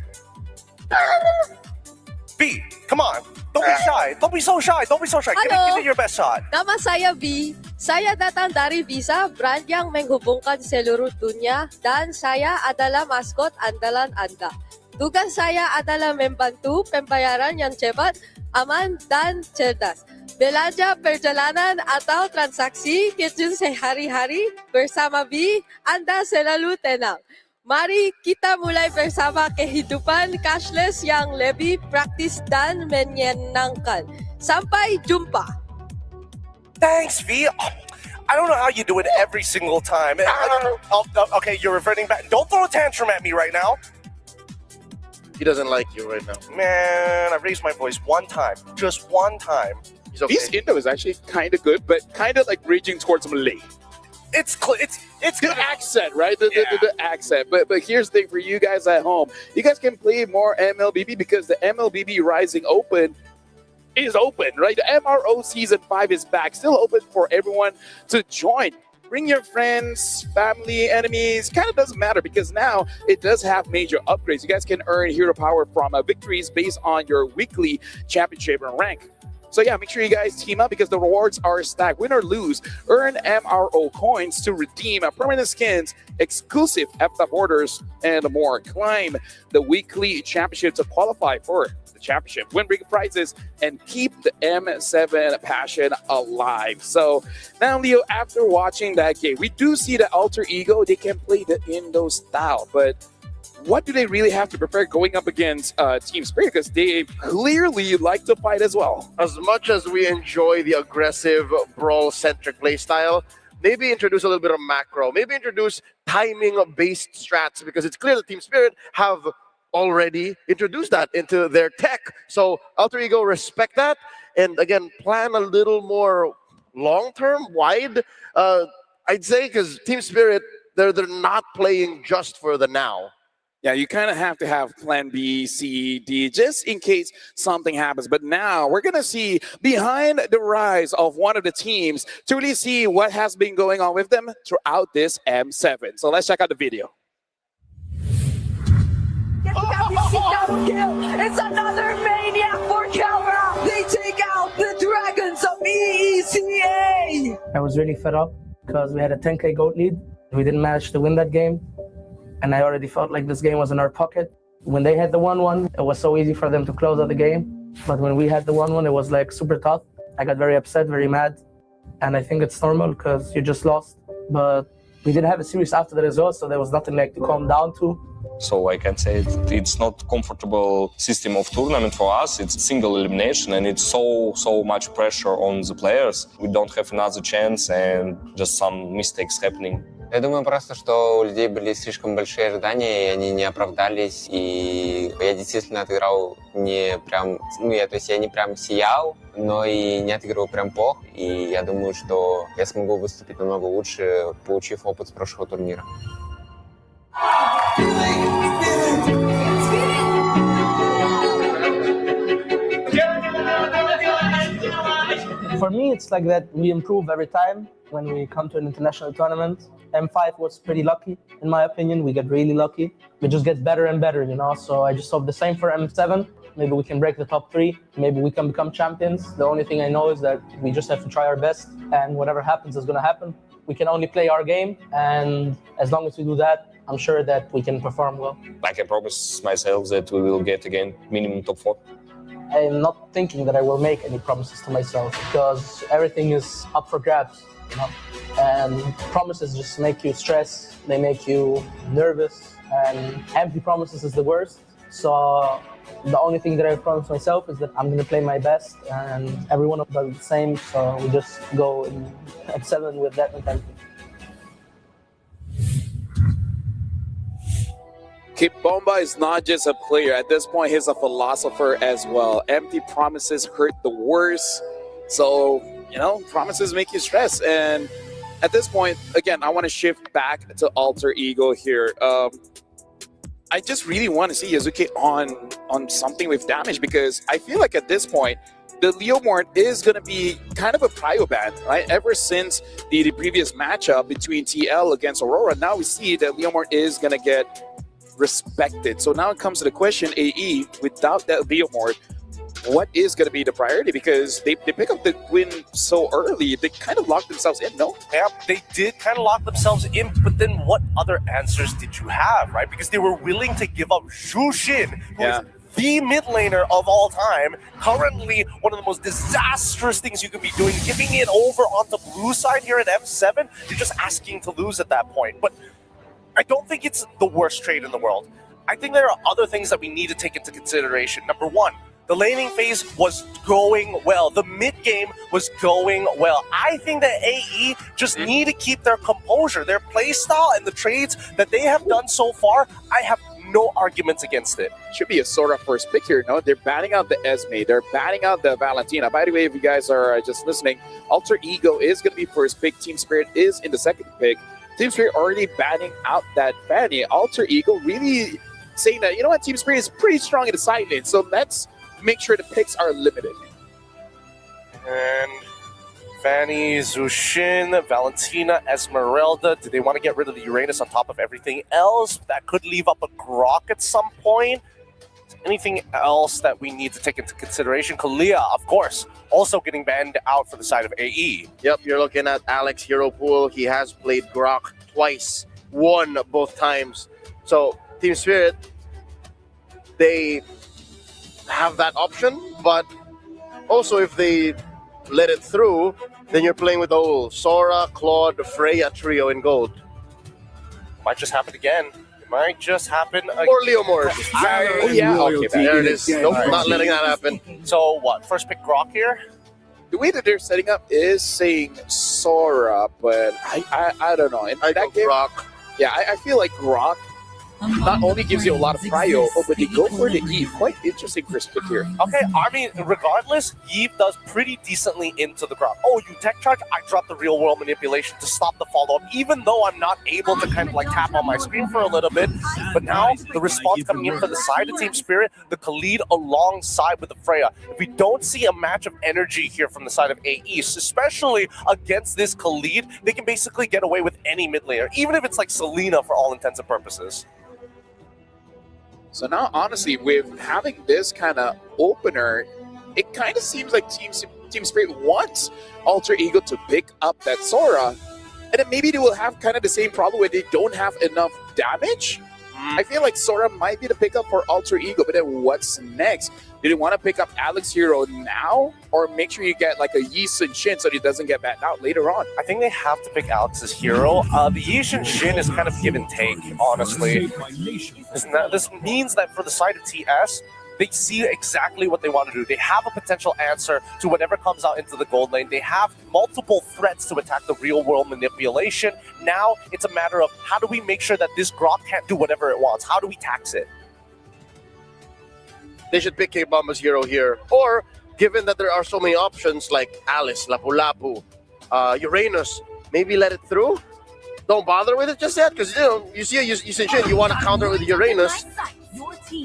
V, come on. Don't be shy. Don't be so shy. Don't be so shy. Give it your best shot. Nama saya V. Saya datang dari Visa, brand yang menghubungkan seluruh dunia, dan saya adalah maskot andalan Anda. Tugas saya adalah membantu pembayaran yang cepat, aman, dan cerdas. Belanja perjalanan atau transaksi kecil sehari-hari bersama V, Anda selalu tenang. Mari kita mulai bersama kehidupan cashless yang lebih praktis dan menyenangkan. Sampai jumpa. Thanks, V. I don't know how you do it every single time. Okay, you're reverting back. Don't throw a tantrum at me right now. He doesn't like you right now. Man, I raised my voice one time. Just one time. He's okay. V's Indo is actually kind of good, but kind of like bridging towards Malay. It's the accent, right? The accent. But here's the thing for you guys at home. You guys can play more MLBB because the MLBB Rising Open is open, right? The MRO Season 5 is back. Still open for everyone to join. Bring your friends, family, enemies. Kind of doesn't matter because now it does have major upgrades. You guys can earn hero power from victories based on your weekly championship and rank. So yeah, make sure you guys team up because the rewards are stacked. Win or lose, earn MRO coins to redeem permanent skins, exclusive F-top orders, and more. Climb the weekly championship to qualify for the championship. Win big prizes and keep the M7 passion alive. So now, Leo, after watching that game, we do see the alter ego. They can play the Indo style, but what do they really have to prepare going up against Team Spirit? Because they clearly like to fight as well. As much as we enjoy the aggressive, brawl-centric playstyle, maybe introduce a little bit of macro. Maybe introduce timing-based strats because it's clear that Team Spirit have already introduced that into their tech. So Alter Ego, respect that. And again, plan a little more long-term, wide. I'd say because Team Spirit, they're not playing just for the now. Yeah, you kind of have to have plan B, C, D, just in case something happens. But now we're going to see behind the rise of one of the teams to really see what has been going on with them throughout this M7. So let's check out the video. It's another maniac for Calra. They take out the Dragons of EECA. I was really fed up because we had a 10K goat lead. We didn't manage to win that game. And I already felt like this game was in our pocket. When they had the 1-1, it was so easy for them to close out the game. But when we had the 1-1, it was like super tough. I got very upset, very mad. And I think it's normal because you just lost. But we didn't have a series after that as well, so there was nothing like to calm down to. So I can say it's not comfortable system of tournament for us. It's single elimination and it's so much pressure on the players. We don't have another chance and just some mistakes happening. Я думаю просто, что у людей были слишком большие ожидания, и они не оправдались, и я действительно отыграл не прям, то есть я не прям сиял, но и не отыгрывал прям плохо, и я думаю, что я смогу выступить намного лучше, получив опыт с прошлого турнира. For me, it's like that we improve every time when we come to an international tournament. M5 was pretty lucky, in my opinion. We get really lucky. We just get better and better, you know? So I just hope the same for M7. Maybe we can break the top 3. Maybe we can become champions. The only thing I know is that we just have to try our best, and whatever happens is going to happen. We can only play our game, and as long as we do that, I'm sure that we can perform well. I can promise myself that we will get again minimum top 4. I'm not thinking that I will make any promises to myself because everything is up for grabs, you know? And promises just make you stress, they make you nervous, and empty promises is the worst. So the only thing that I promise myself is that I'm going to play my best, and everyone does the same, so we just go in M7 with that mentality. Kid Bomba is not just a player. At this point, he's a philosopher as well. Empty promises hurt the worst. So, you know, promises make you stress. And at this point, again, I want to shift back to Alter Ego here. I just really want to see Yazuki on something with damage, because I feel like at this point, the Leomord is going to be kind of a prio ban, right? Ever since the previous matchup between TL against Aurora, now we see that Leomord is going to get respected. So now it comes to the question, AE, without that Leomord, what is going to be the priority? Because they pick up the win so early, they kind of locked themselves in, no? Yeah, they did kind of lock themselves in, but then what other answers did you have, right? Because they were willing to give up Zhu Xin, who is the mid laner of all time, currently one of the most disastrous things you could be doing, giving it over onto blue side here at M7. You're just asking to lose at that point. But I don't think it's the worst trade in the world. I think there are other things that we need to take into consideration. Number one, the laning phase was going well. The mid game was going well. I think that AE just need to keep their composure. Their play style and the trades that they have done so far, I have no arguments against it. Should be a Sora first pick here, no? They're batting out the Esme. They're batting out the Valentina. By the way, if you guys are just listening, Alter Ego is going to be first pick. Team Spirit is in the second pick. Team Spirit already batting out that Fanny. Alter Ego really saying that, you know what, Team Spirit is pretty strong in the side lane, so let's make sure the picks are limited. And Fanny, Zhu Xin, Valentina, Esmeralda. Do they want to get rid of the Uranus on top of everything else? That could leave up a Grok at some point. Anything else that we need to take into consideration? Kalia, of course, also getting banned out for the side of AE. Yep, you're looking at Alex Hero Pool. He has played Grok twice, won both times. So Team Spirit, they have that option, but also if they let it through, then you're playing with the whole Sora, Claude, Freya trio in gold. Might just happen again. It might just happen again. Or Leomord. Oh, yeah. Okay, there it is. Nope, not letting that happen. So what, first pick Grok here? The way that they're setting up is saying Sora, but I don't know. In I go Grok. Yeah, I feel like Grok not only gives you a lot of prio, but they go for the Eve. Quite interesting first pick here. Okay, I mean, regardless, Eve does pretty decently into the ground. Oh, you tech charge? I dropped the real world manipulation to stop the follow-up, even though I'm not able to kind of like tap on my screen for a little bit. But now, the response coming in for the side of Team Spirit, the Khalid alongside with the Freya. If we don't see a match of energy here from the side of AE, especially against this Khalid, they can basically get away with any mid laner, even if it's like Selena for all intents and purposes. So now, honestly, with having this kind of opener, it kind of seems like Team Spirit wants Alter Ego to pick up that Sora, and then maybe they will have kind of the same problem where they don't have enough damage. I feel like Sora might be the pickup for Alter Ego, but then what's next? Do you want to pick up Alex Hero now, or make sure you get like a Yi Sun Shin so he doesn't get banned out later on? I think they have to pick Alex's hero. The Yishin Shin is kind of give and take, honestly. This means that for the side of TS, they see exactly what they want to do. They have a potential answer to whatever comes out into the gold lane. They have multiple threats to attack the real-world manipulation. Now, it's a matter of how do we make sure that this Grok can't do whatever it wants? How do we tax it? They should pick K-Bomba's hero here. Or, given that there are so many options like Alice, Lapu-Lapu, Uranus, maybe let it through? Don't bother with it just yet, because you see a Yushin, you want to counter with Uranus.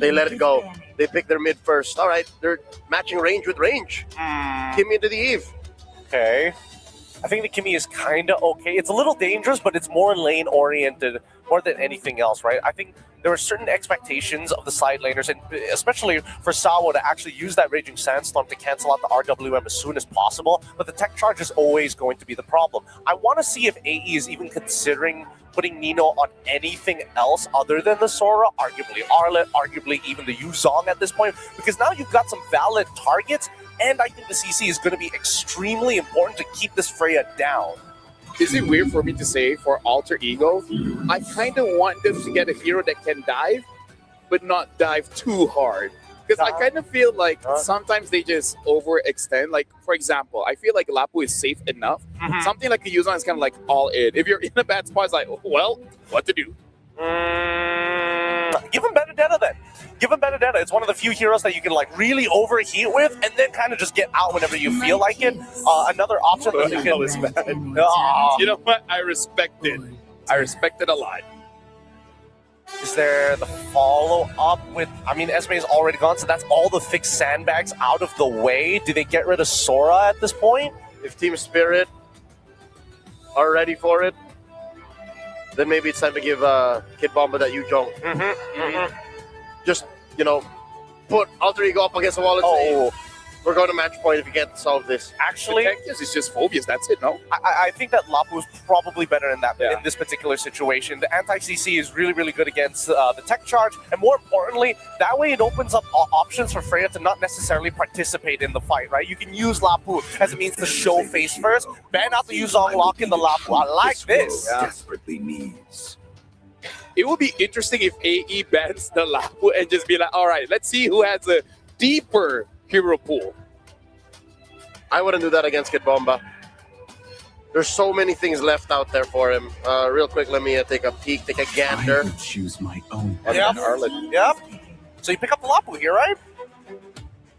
They let it go. They pick their mid first. All right, they're matching range with range. Kimmy into the Eve. Okay. I think the Kimmy is kind of okay. It's a little dangerous, but it's more lane-oriented more than anything else, right? I think there are certain expectations of the side laners, and especially for Sawo to actually use that Raging Sandstorm to cancel out the RWM as soon as possible, but the tech charge is always going to be the problem. I want to see if AE is even considering putting Nino on anything else other than the Sora, arguably Arlet, arguably even the Yuzong at this point, because now you've got some valid targets, and I think the CC is going to be extremely important to keep this Freya down. Is it weird for me to say for Alter Ego? I kind of want them to get a hero that can dive, but not dive too hard. Because I kind of feel like sometimes they just overextend. Like, for example, I feel like Lapu is safe enough. Something like a Yuzon is kind of like all in. If you're in a bad spot, it's like, well, what to do? Give him Benedetta then. Give him Benedetta. It's one of the few heroes that you can like really overheat with and then kind of just get out whenever you feel like it. Another option that you can... Is bad. You know what? I respect it. I respect it a lot. Is there the follow-up with... I mean, Esme is already gone, so that's all the fixed sandbags out of the way. Do they get rid of Sora at this point? If Team Spirit are ready for it, then maybe it's time to give Kid Bomba that Yuzong. Just, put Alter Ego up against the wall and say, we're going to match point if you can't solve this. Actually, it's just Phobias. That's it, no? I think that Lapu is probably better in this particular situation. The anti-CC is really, really good against the tech charge, and more importantly, that way it opens up options for Freya to not necessarily participate in the fight, right? You can use Lapu as a means to show face first, ban out the Yuzong, lock in the Lapu. I like this. Desperately needs. It would be interesting if AE bans the Lapu and just be like, all right, let's see who has a deeper hero pool. I wouldn't do that against Kid Bomba. There's so many things left out there for him. Real quick, let me take a peek, take a gander. I would choose my own. Yep. Yep. So you pick up the Lapu here, right?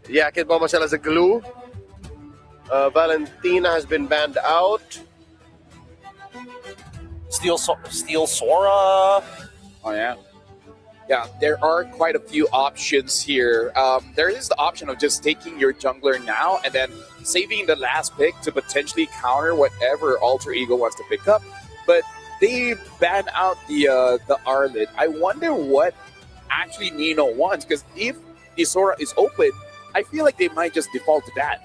Yeah, Kid Bomba still has a glue. Valentina has been banned out. Steal Sora. Oh, yeah. Yeah, there are quite a few options here. There is the option of just taking your jungler now and then saving the last pick to potentially counter whatever Alter Ego wants to pick up. But they ban out the Arlet. I wonder what actually Nino wants, because if the Sora is open, I feel like they might just default to that.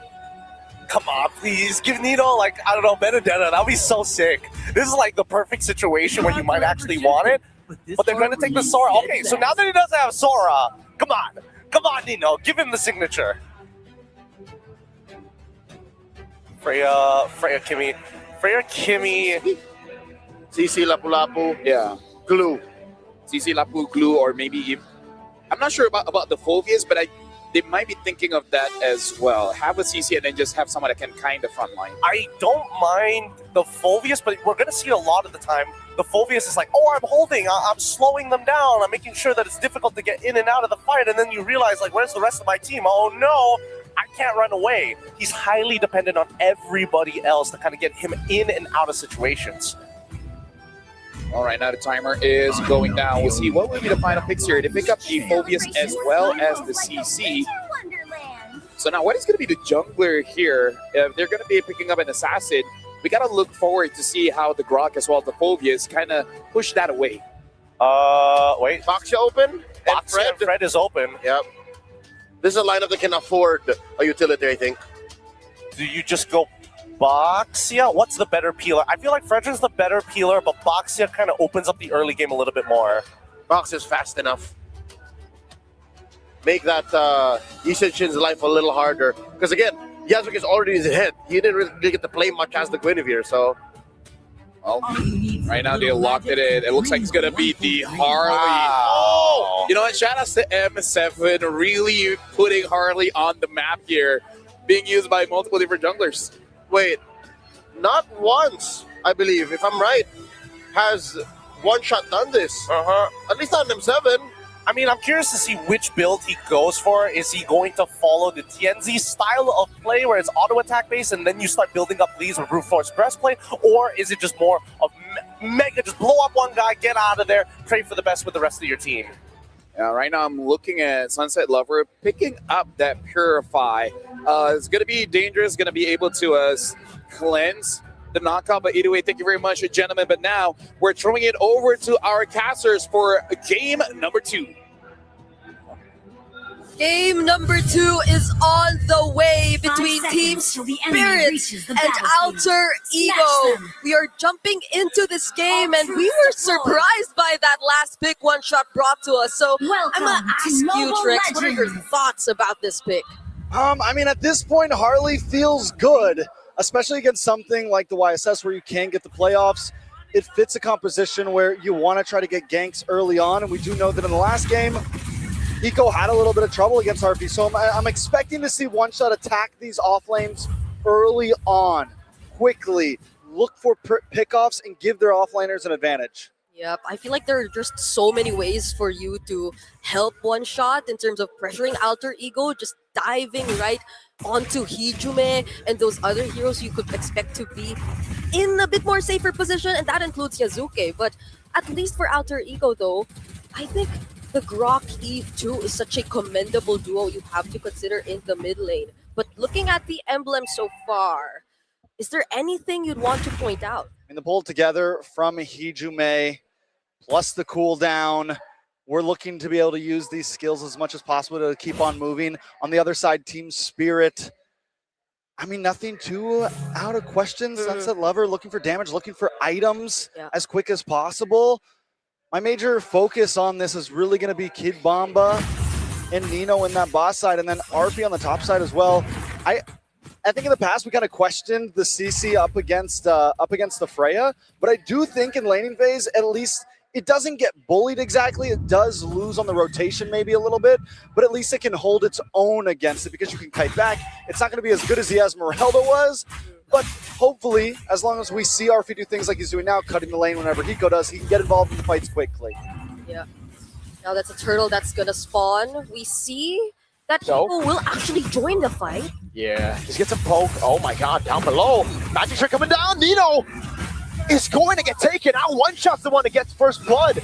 Come on, please. Give Nino, like, I don't know, Benedetta. That would be so sick. This is like the perfect situation where you might actually want it. But they're going to take the Sora. Okay, so now that he doesn't have Sora, come on, Nino, give him the signature. Freya Kimmy. CC Lapu-Lapu. Yeah. Glue. CC Lapu, glue, or maybe if, I'm not sure about the Phobias, but they might be thinking of that as well. Have a CC and then just have someone that can kind of frontline. I don't mind the Phobias, but we're going to see it a lot of the time. The Phobias is like, oh, I'm holding, I'm slowing them down, I'm making sure that it's difficult to get in and out of the fight, and then you realize, like, where's the rest of my team? Oh no, I can't run away. He's highly dependent on everybody else to kind of get him in and out of situations. All right, now the timer is going down. We'll see what will be the final picks here. They pick up the Phobias as well as the CC. So now what is going to be the jungler here? If they're going to be picking up an assassin, we got to look forward to see how the Grok as well as the Phobias kind of push that away. Wait. Boxia open? And Fred is open. Yep. This is a lineup that can afford a utility, I think. Do you just go Boxia? What's the better peeler? I feel like Fredrin's the better peeler, but Boxia kind of opens up the early game a little bit more. Box is fast enough. Make that Ishin-Shin's life a little harder. Because again, Yasuke is already in his head. He didn't really get to play much as the Guinevere, so... Well, right now they locked it in. It looks like it's going to be the Harley. Oh! You know what? Shout out to M7 really putting Harley on the map here, being used by multiple different junglers. Wait, not once, I believe, if I'm right, has One Shot done this. At least on M7. I mean, I'm curious to see which build he goes for. Is he going to follow the TNZ style of play where it's auto attack based and then you start building up leads with brute force breastplate? Or is it just more of mega, just blow up one guy, get out of there, pray for the best with the rest of your team? Yeah, right now I'm looking at Sunset Lover picking up that Purify. It's going to be dangerous, going to be able to cleanse the knockout. But either way, thank you very much, gentlemen. But now we're throwing it over to our casters for game number 2. Game number 2 is on the way between Team Spirit and Alter Ego. We are jumping into this game and we were surprised by that last pick One Shot brought to us. So I'm going to ask you, Trix, what are your thoughts about this pick? I mean, at this point, Harley feels good, especially against something like the YSS where you can get the playoffs. It fits a composition where you want to try to get ganks early on, and we do know that in the last game, Eco had a little bit of trouble against RP, so I'm expecting to see One Shot attack these off lanes early on, quickly, look for pickoffs, and give their offlaners an advantage. Yep, I feel like there are just so many ways for you to help One Shot in terms of pressuring Alter Ego, just diving right onto Hijume and those other heroes you could expect to be in a bit more safer position, and that includes Yasuke. But at least for Alter Ego though, I think the Grok Eve 2 is such a commendable duo you have to consider in the mid lane. But looking at the emblem so far, is there anything you'd want to point out? I mean, the pull together from Hijume, plus the cooldown, we're looking to be able to use these skills as much as possible to keep on moving. On the other side, Team Spirit, I mean, nothing too out of question. Sunset Lover looking for damage, looking for items as quick as possible. My major focus on this is really going to be Kid Bomba and Nino in that boss side, and then RP on the top side as well. I think in the past we kind of questioned the CC up against the Freya, but I do think in laning phase, at least it doesn't get bullied exactly. It does lose on the rotation maybe a little bit, but at least it can hold its own against it because you can kite back. It's not going to be as good as the Esmeralda was, but hopefully, as long as we see RP do things like he's doing now, cutting the lane whenever Hiko does, he can get involved in the fights quickly. Yeah. Now that's a turtle that's going to spawn. We see that Hiko will actually join the fight. Yeah, just get some poke. Oh my god, down below. Magic trick coming down. Nino is going to get taken out. One Shot's the one that gets first blood.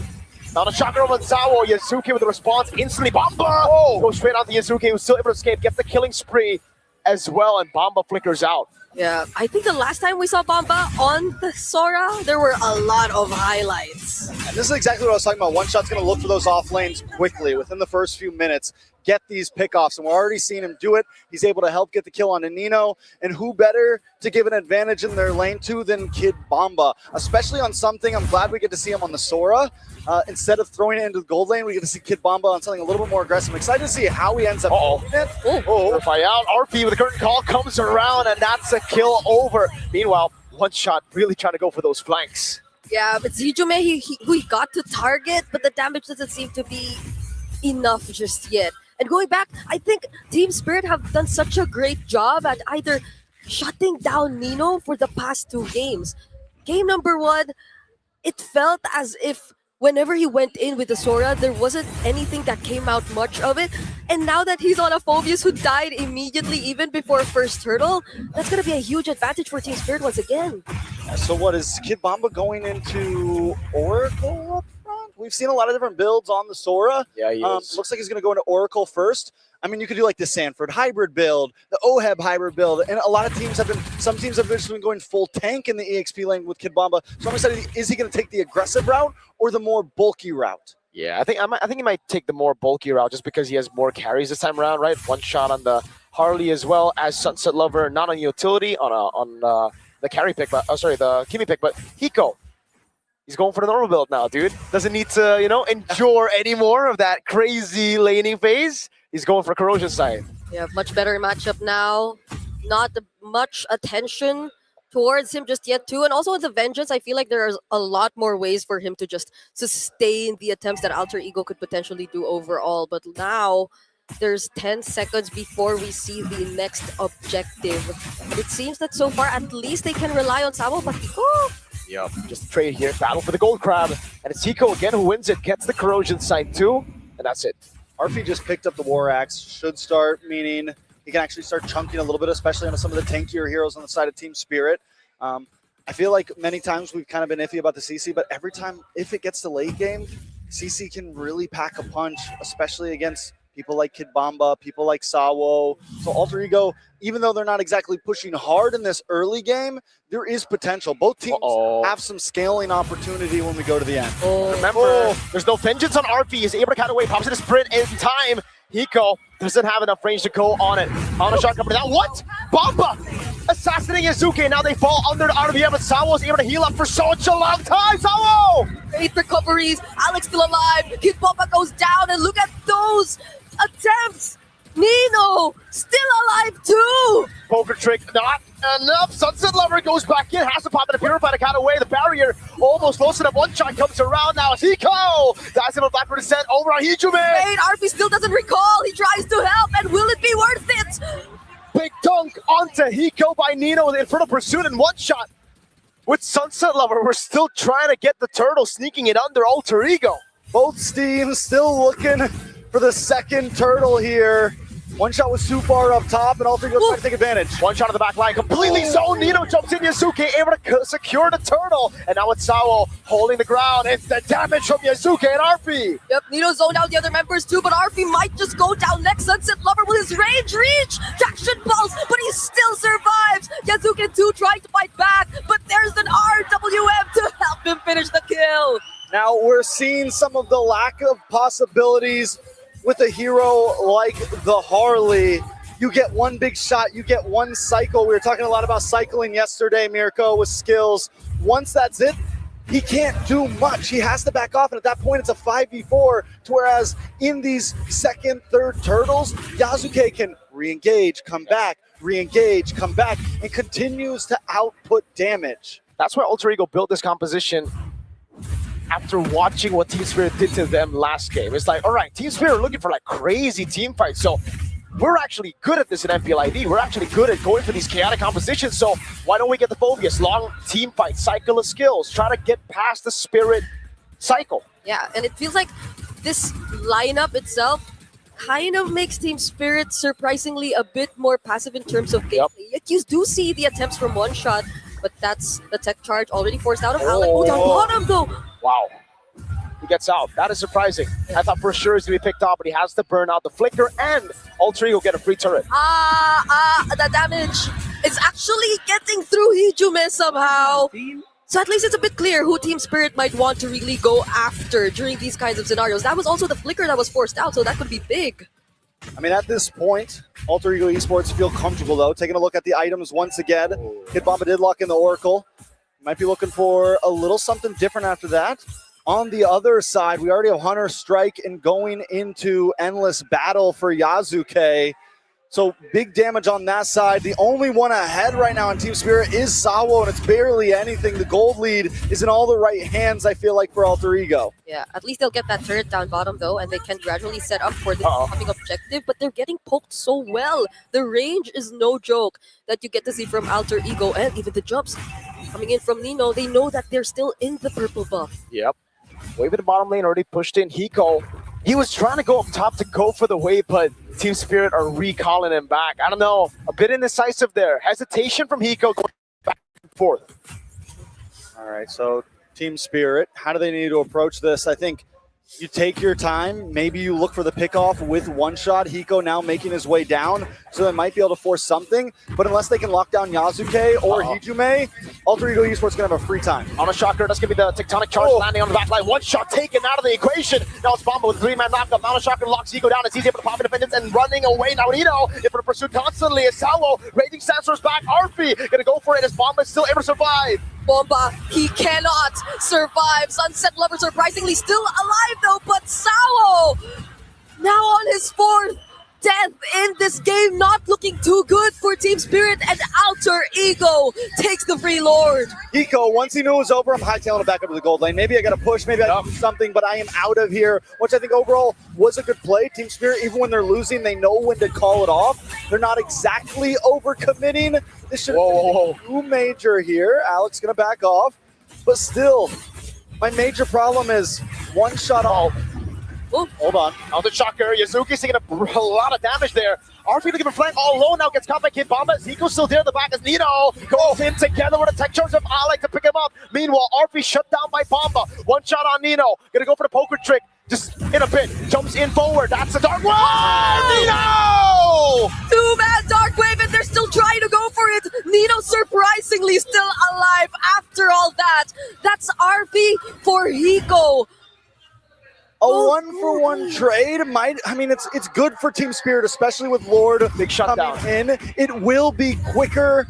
Now the shotgun over Zawo. Yasuke with the response instantly. Bomba goes straight onto Yasuke, who's still able to escape. Gets the killing spree as well, and Bomba flickers out. Yeah, I think the last time we saw Bomba on the Sora, there were a lot of highlights. And this is exactly what I was talking about. One Shot's going to look for those off lanes quickly within the first few minutes, get these pickoffs, and we're already seeing him do it. He's able to help get the kill on Nino, and who better to give an advantage in their lane to than Kid Bomba, especially on something. I'm glad we get to see him on the Sora. Instead of throwing it into the gold lane, we get to see Kid Bomba on something a little bit more aggressive. I'm excited to see how he ends up doing it. Purify out. RP with the curtain call comes around, and that's a kill over. Meanwhile, One Shot really trying to go for those flanks. Yeah, but Hijume, he got to target, but the damage doesn't seem to be enough just yet. And going back, I think Team Spirit have done such a great job at either shutting down Nino for the past 2 games. Game number 1, it felt as if whenever he went in with the Sora, there wasn't anything that came out much of it. And now that he's on a Phobius who died immediately even before first turtle, that's going to be a huge advantage for Team Spirit once again. So what, is Kid Bomba going into Oracle up front? We've seen a lot of different builds on the Sora. Yeah, he is. Looks like he's going to go into Oracle first. I mean, you could do like the Sanford hybrid build, the Oheb hybrid build, and a lot of teams have been, some teams have been going full tank in the EXP lane with Kid Bomba. So I'm excited, is he going to take the aggressive route or the more bulky route? Yeah, I think he might take the more bulky route just because he has more carries this time around, right? One shot on the Harley as well as Sunset Lover, not on utility, on the carry pick, but the Kimi pick, but Hiko He's going for the normal build now, dude. Doesn't need to, endure any more of that crazy laning phase. He's going for Corrosion Sight. Yeah, much better matchup now. Not much attention towards him just yet too. And also with the Vengeance, I feel like there's a lot more ways for him to just sustain the attempts that Alter Ego could potentially do overall. But now there's 10 seconds before we see the next objective. It seems that so far at least they can rely on Samo Patiko. Yep, just trade here, battle for the gold crab. And it's Hiko again who wins it, gets the Corrosion Sight too, and that's it. RP just picked up the War Axe, should start, meaning he can actually start chunking a little bit, especially on some of the tankier heroes on the side of Team Spirit. I feel like many times we've kind of been iffy about the CC, but every time, if it gets to late game, CC can really pack a punch, especially against people like Kid Bomba, people like Sawo. So Alter Ego, even though they're not exactly pushing hard in this early game, there is potential. Both teams have some scaling opportunity when we go to the end. Remember, there's no Vengeance on RP. He's able to cut away, pops in a sprint in time. Hiko doesn't have enough range to go on it. On a shot coming down. What? Bomba assassinating Yazuki. Now they fall under the RBM, but Sawo is able to heal up for such a long time. Sawo! 8 recoveries. Alex still alive. Kid Bomba goes down, and look at those attempts. Nino still alive too. Poker trick, not enough. Sunset Lover goes back in, has to pop in a Purify to count away. The barrier almost close enough. One shot comes around now. Hiko! That's him a backward descent over on Hijume. Wait, RP still doesn't recall. He tries to help, and will it be worth it? Big dunk onto Hiko by Nino with the Infernal Pursuit and one shot. With Sunset Lover, we're still trying to get the turtle, sneaking it under Alter Ego. Both teams still looking for the second turtle here. One shot was too far up top, and Alter Ego trying to take advantage. One shot on the back line, completely zoned. Nino jumps in, Yasuke able to secure the turtle. And now it's Sawo holding the ground. It's the damage from Yasuke and RP. Yep, Nino zoned out the other members too, but RP might just go down next. Sunset Lover will his range reach. Traction pulse, but he still survives. Yasuke too trying to fight back, but there's an RWM to help him finish the kill. Now we're seeing some of the lack of possibilities with a hero like the Harley. You get one big shot, you get one cycle. We were talking a lot about cycling yesterday, Mirko, with skills. Once that's it, he can't do much. He has to back off, and at that point, it's a 5v4, whereas in these second, third turtles, Yasuke can re-engage, come back, re-engage, come back, and continues to output damage. That's why Alter Ego built this composition after watching what Team Spirit did to them last game. It's like, all right, Team Spirit are looking for like crazy team fights. So we're actually good at this in MPLID. We're actually good at going for these chaotic compositions. So why don't we get the Phobius? Long team fight, cycle of skills, try to get past the Spirit cycle. Yeah, and it feels like this lineup itself kind of makes Team Spirit surprisingly a bit more passive in terms of gameplay. Yet you do see the attempts from one shot, but that's the tech charge already forced out of Alex. Oh, down bottom though. Wow. He gets out. That is surprising. I thought for sure he's going to be picked off, but he has to burn out the flicker, and Alter Ego get a free turret. The damage is actually getting through Hijume somehow. So at least it's a bit clear who Team Spirit might want to really go after during these kinds of scenarios. That was also the flicker that was forced out, so that could be big. I mean, at this point, Alter Ego Esports feel comfortable, though. Taking a look at the items once again. Kid Bomba did lock in the Oracle. Might be looking for a little something different after that. On the other side, we already have Hunter Strike and going into Endless Battle for Yasuke. So big damage on that side. The only one ahead right now on Team Spirit is Sawo, and it's barely anything. The gold lead is in all the right hands, I feel like, for Alter Ego. Yeah, at least they'll get that turret down bottom, though, and they can gradually set up for the coming objective, but they're getting poked so well. The range is no joke that you get to see from Alter Ego, and even the jumps coming in from Nino. They know that they're still in the purple buff. Yep. Wave in the bottom lane already pushed in. Hiko, he was trying to go up top to go for the wave, but Team Spirit are recalling him back. I don't know, a bit indecisive there. Hesitation from Hiko going back and forth. All right, so Team Spirit, how do they need to approach this? I think you take your time. Maybe you look for the pickoff with one shot. Hiko now making his way down, so they might be able to force something. But unless they can lock down Yasuke or Hijume, Alter Ego Esports going to have a free time. On a shocker, that's going to be the tectonic charge landing on the back line. One shot taken out of the equation. Now it's Bomba with a 3-man knockup. Now a shocker locks Ego down. It's easy able to pop independence and running away. Now Nino in for the pursuit constantly. As Sawo, Raging Sandstorm's back. RP going to go for it as Bomba is still able to survive. Bomba, he cannot survive. Sunset Lover surprisingly still alive though, but Sao now on his fourth death in this game, not looking too good for Team Spirit, and Alter Ego takes the free Lord. Hiko, once he knew it was over, I'm hightailing it back up to the gold lane. Maybe I got to push, maybe I got to do something, but I am out of here, which I think overall was a good play. Team Spirit, even when they're losing, they know when to call it off. They're not exactly overcommitting. This should have been too major here. Alex going to back off, but still, my major problem is one shot off. Ooh. Hold on. Now the shocker. Yazuki's taking a lot of damage there. RP looking for flank all alone now. Gets caught by Kid Bomba. Zico's still there in the back as Nino goes in together with a tech charge of Alec to pick him up. Meanwhile, RP shut down by Bomba. One shot on Nino. Gonna go for the poker trick. Just in a bit. Jumps in forward. That's the Dark Wave! Nino! Two-man Dark Wave, and they're still trying to go for it. Nino surprisingly still alive after all that. That's RP for Hiko. A 1-for-1 trade might, I mean, it's good for Team Spirit, especially with Lord big shutdown in. It will be quicker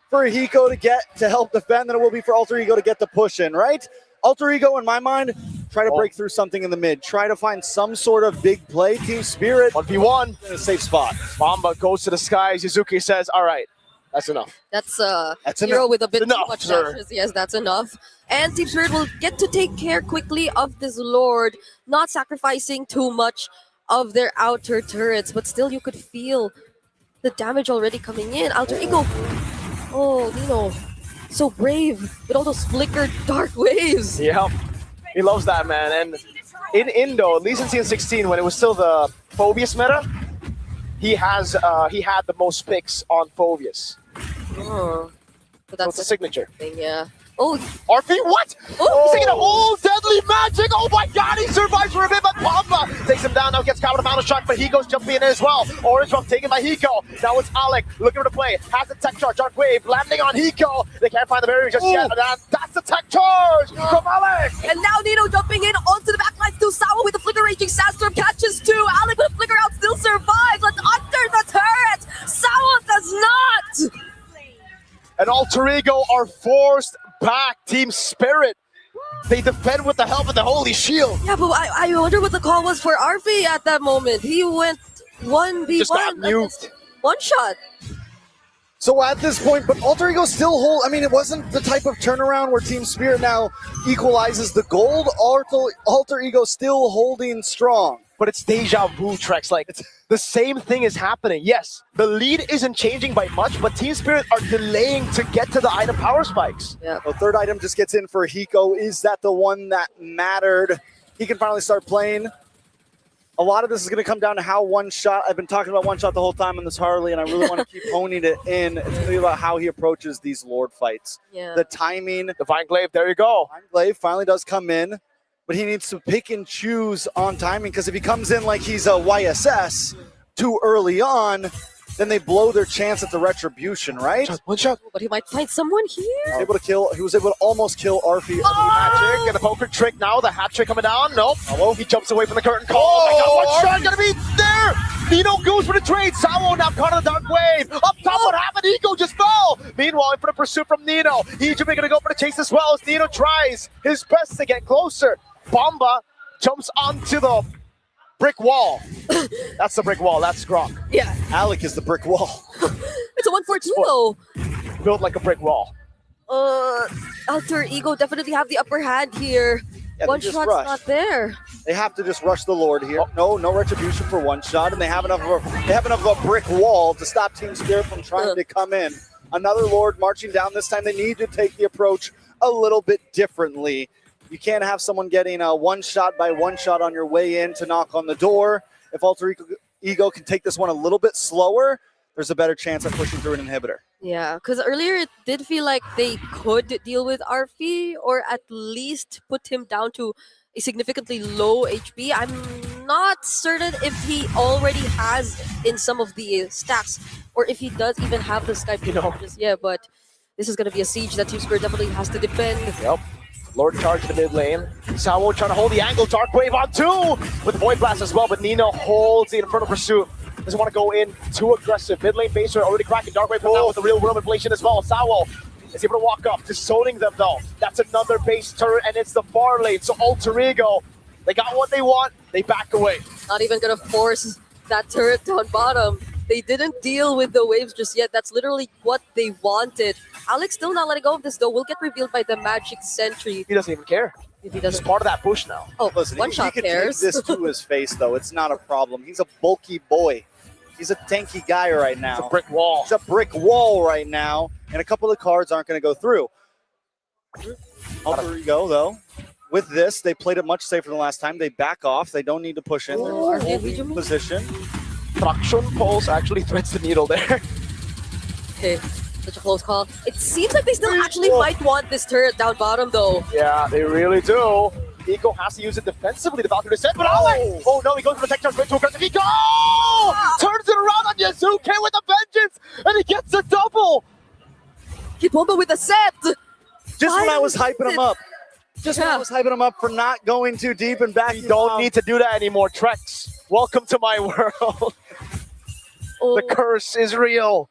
for Hiko to help defend than it will be for Alter Ego to get the push in, right? Alter Ego, in my mind, try to break through something in the mid. Try to find some sort of big play. Team Spirit 1v1 in a safe spot. Bomba goes to the skies. Yazuki says, all right, that's enough. That's hero enough. With a bit enough, too much sir. dashes. Yes, that's enough. And Team Spirit will get to take care quickly of this Lord, not sacrificing too much of their outer turrets, but still you could feel the damage already coming in. Alter Ego. Oh, Nino. So brave with all those flickered dark waves. Yeah, he loves that, man. And in Indo, at least in Season 16, when it was still the Phobius meta, he had the most picks on Phobius. Oh, so it's a signature. Thing, yeah. Oh, RP, what? Oh, he's taking a whole deadly magic. Oh my god, he survives for a bit, but Bomba takes him down. Now gets caught with a mountain shot, but Hiko's jumping in as well. Orange Rock taken by Hiko. Now it's Alec looking for the play. Has the tech charge. Dark Wave landing on Hiko. They can't find the barrier just yet. That's the tech charge from Alec. And now Nino jumping in onto the backline to Sawa with the flicker raging sandstorm, catches two. Alec with a flicker out still survives. But under the turret, Sawa does not. And Alter Ego are forced back. Team Spirit, they defend with the help of the Holy Shield. Yeah, but I wonder what the call was for RP at that moment. He went 1v1. Just got nuked. One shot. So at this point, but Alter Ego still I mean, it wasn't the type of turnaround where Team Spirit now equalizes the gold. Alter Ego still holding strong. But it's deja vu, Trex. Like, the same thing is happening. Yes, the lead isn't changing by much, but Team Spirit are delaying to get to the item power spikes. Yeah. The third item just gets in for Hiko. Is that the one that mattered? He can finally start playing. A lot of this is going to come down to how one shot. I've been talking about one shot the whole time on this Harley, and I really want to keep honing it in. It's going to be about how he approaches these Lord fights. Yeah. The timing. Divine Glaive, there you go. Divine Glaive finally does come in, but he needs to pick and choose on timing, because if he comes in like he's a YSS too early on, then they blow their chance at the retribution, right? One shot. But he might find someone here. He was able to almost kill RP. Magic and a poker trick now. The hat trick coming down. Nope. Hello. He jumps away from the curtain call. Oh, one shot gonna be there. Nino goes for the trade. Sawo now caught in the Dark Wave. Up top, what happened? Ego just fell. Meanwhile, in for the pursuit from Nino. Egypt gonna go for the chase as well as Nino tries his best to get closer. Bomba jumps onto the brick wall. That's the brick wall. That's Grok. Yeah. Alec is the brick wall. It's a 1-4-2 though. Built like a brick wall. Alter Ego definitely have the upper hand here. Yeah, One shot's not there. They have to just rush the Lord here. No retribution for one shot, and they have enough of a brick wall to stop Team Spirit from trying to come in. Another Lord marching down. This time they need to take the approach a little bit differently. You can't have someone getting a one shot by one shot on your way in to knock on the door. If Alter Ego can take this one a little bit slower, there's a better chance at pushing through an inhibitor. Yeah, because earlier it did feel like they could deal with RP or at least put him down to a significantly low HP. I'm not certain if he already has in some of the stacks or if he does even have the Skype charges. Yeah, but this is going to be a siege that Team Spirit definitely has to defend. Yep. Lord charge in the mid lane. Sawo trying to hold the angle. Dark Wave on two with the Void Blast as well, but Nino holds the Infernal Pursuit. Doesn't want to go in too aggressive. Mid lane baser already cracking. Dark Wave now with the real world inflation as well. Sawo is able to walk up, just zoning them though. That's another base turret, and it's the far lane. So Alter Ego, they got what they want, they back away. Not even gonna force that turret down bottom. They didn't deal with the waves just yet. That's literally what they wanted. Alex still not letting go of this though. Will get revealed by the Magic Sentry. He doesn't even care. If he He's doesn't. part of that push now. Oh, Listen, one he shot could cares. take this to his face, though. It's not a problem. He's a bulky boy. He's a tanky guy right now. It's a brick wall. He's a brick wall right now, and a couple of cards aren't going to go through. Alter Ego, though. With this, they played it much safer than last time. They back off. They don't need to push in. They're Oh, in holding position. Traction pulse actually threads the needle there. Okay, such a close call. It seems like they still actually might want this turret down bottom though. Yeah, they really do. Eco has to use it defensively. The Valkyrie said, but Alex! Oh no, he goes for the tech charge, way too aggressive. Eco turns it around on Yazuke with a vengeance, and he gets a double. Kid Bomba with a set. Just when I was hyping him up. Just when I was hyping him up for not going too deep and backing. You don't need to do that anymore, Trex. Welcome to my world. The curse is real.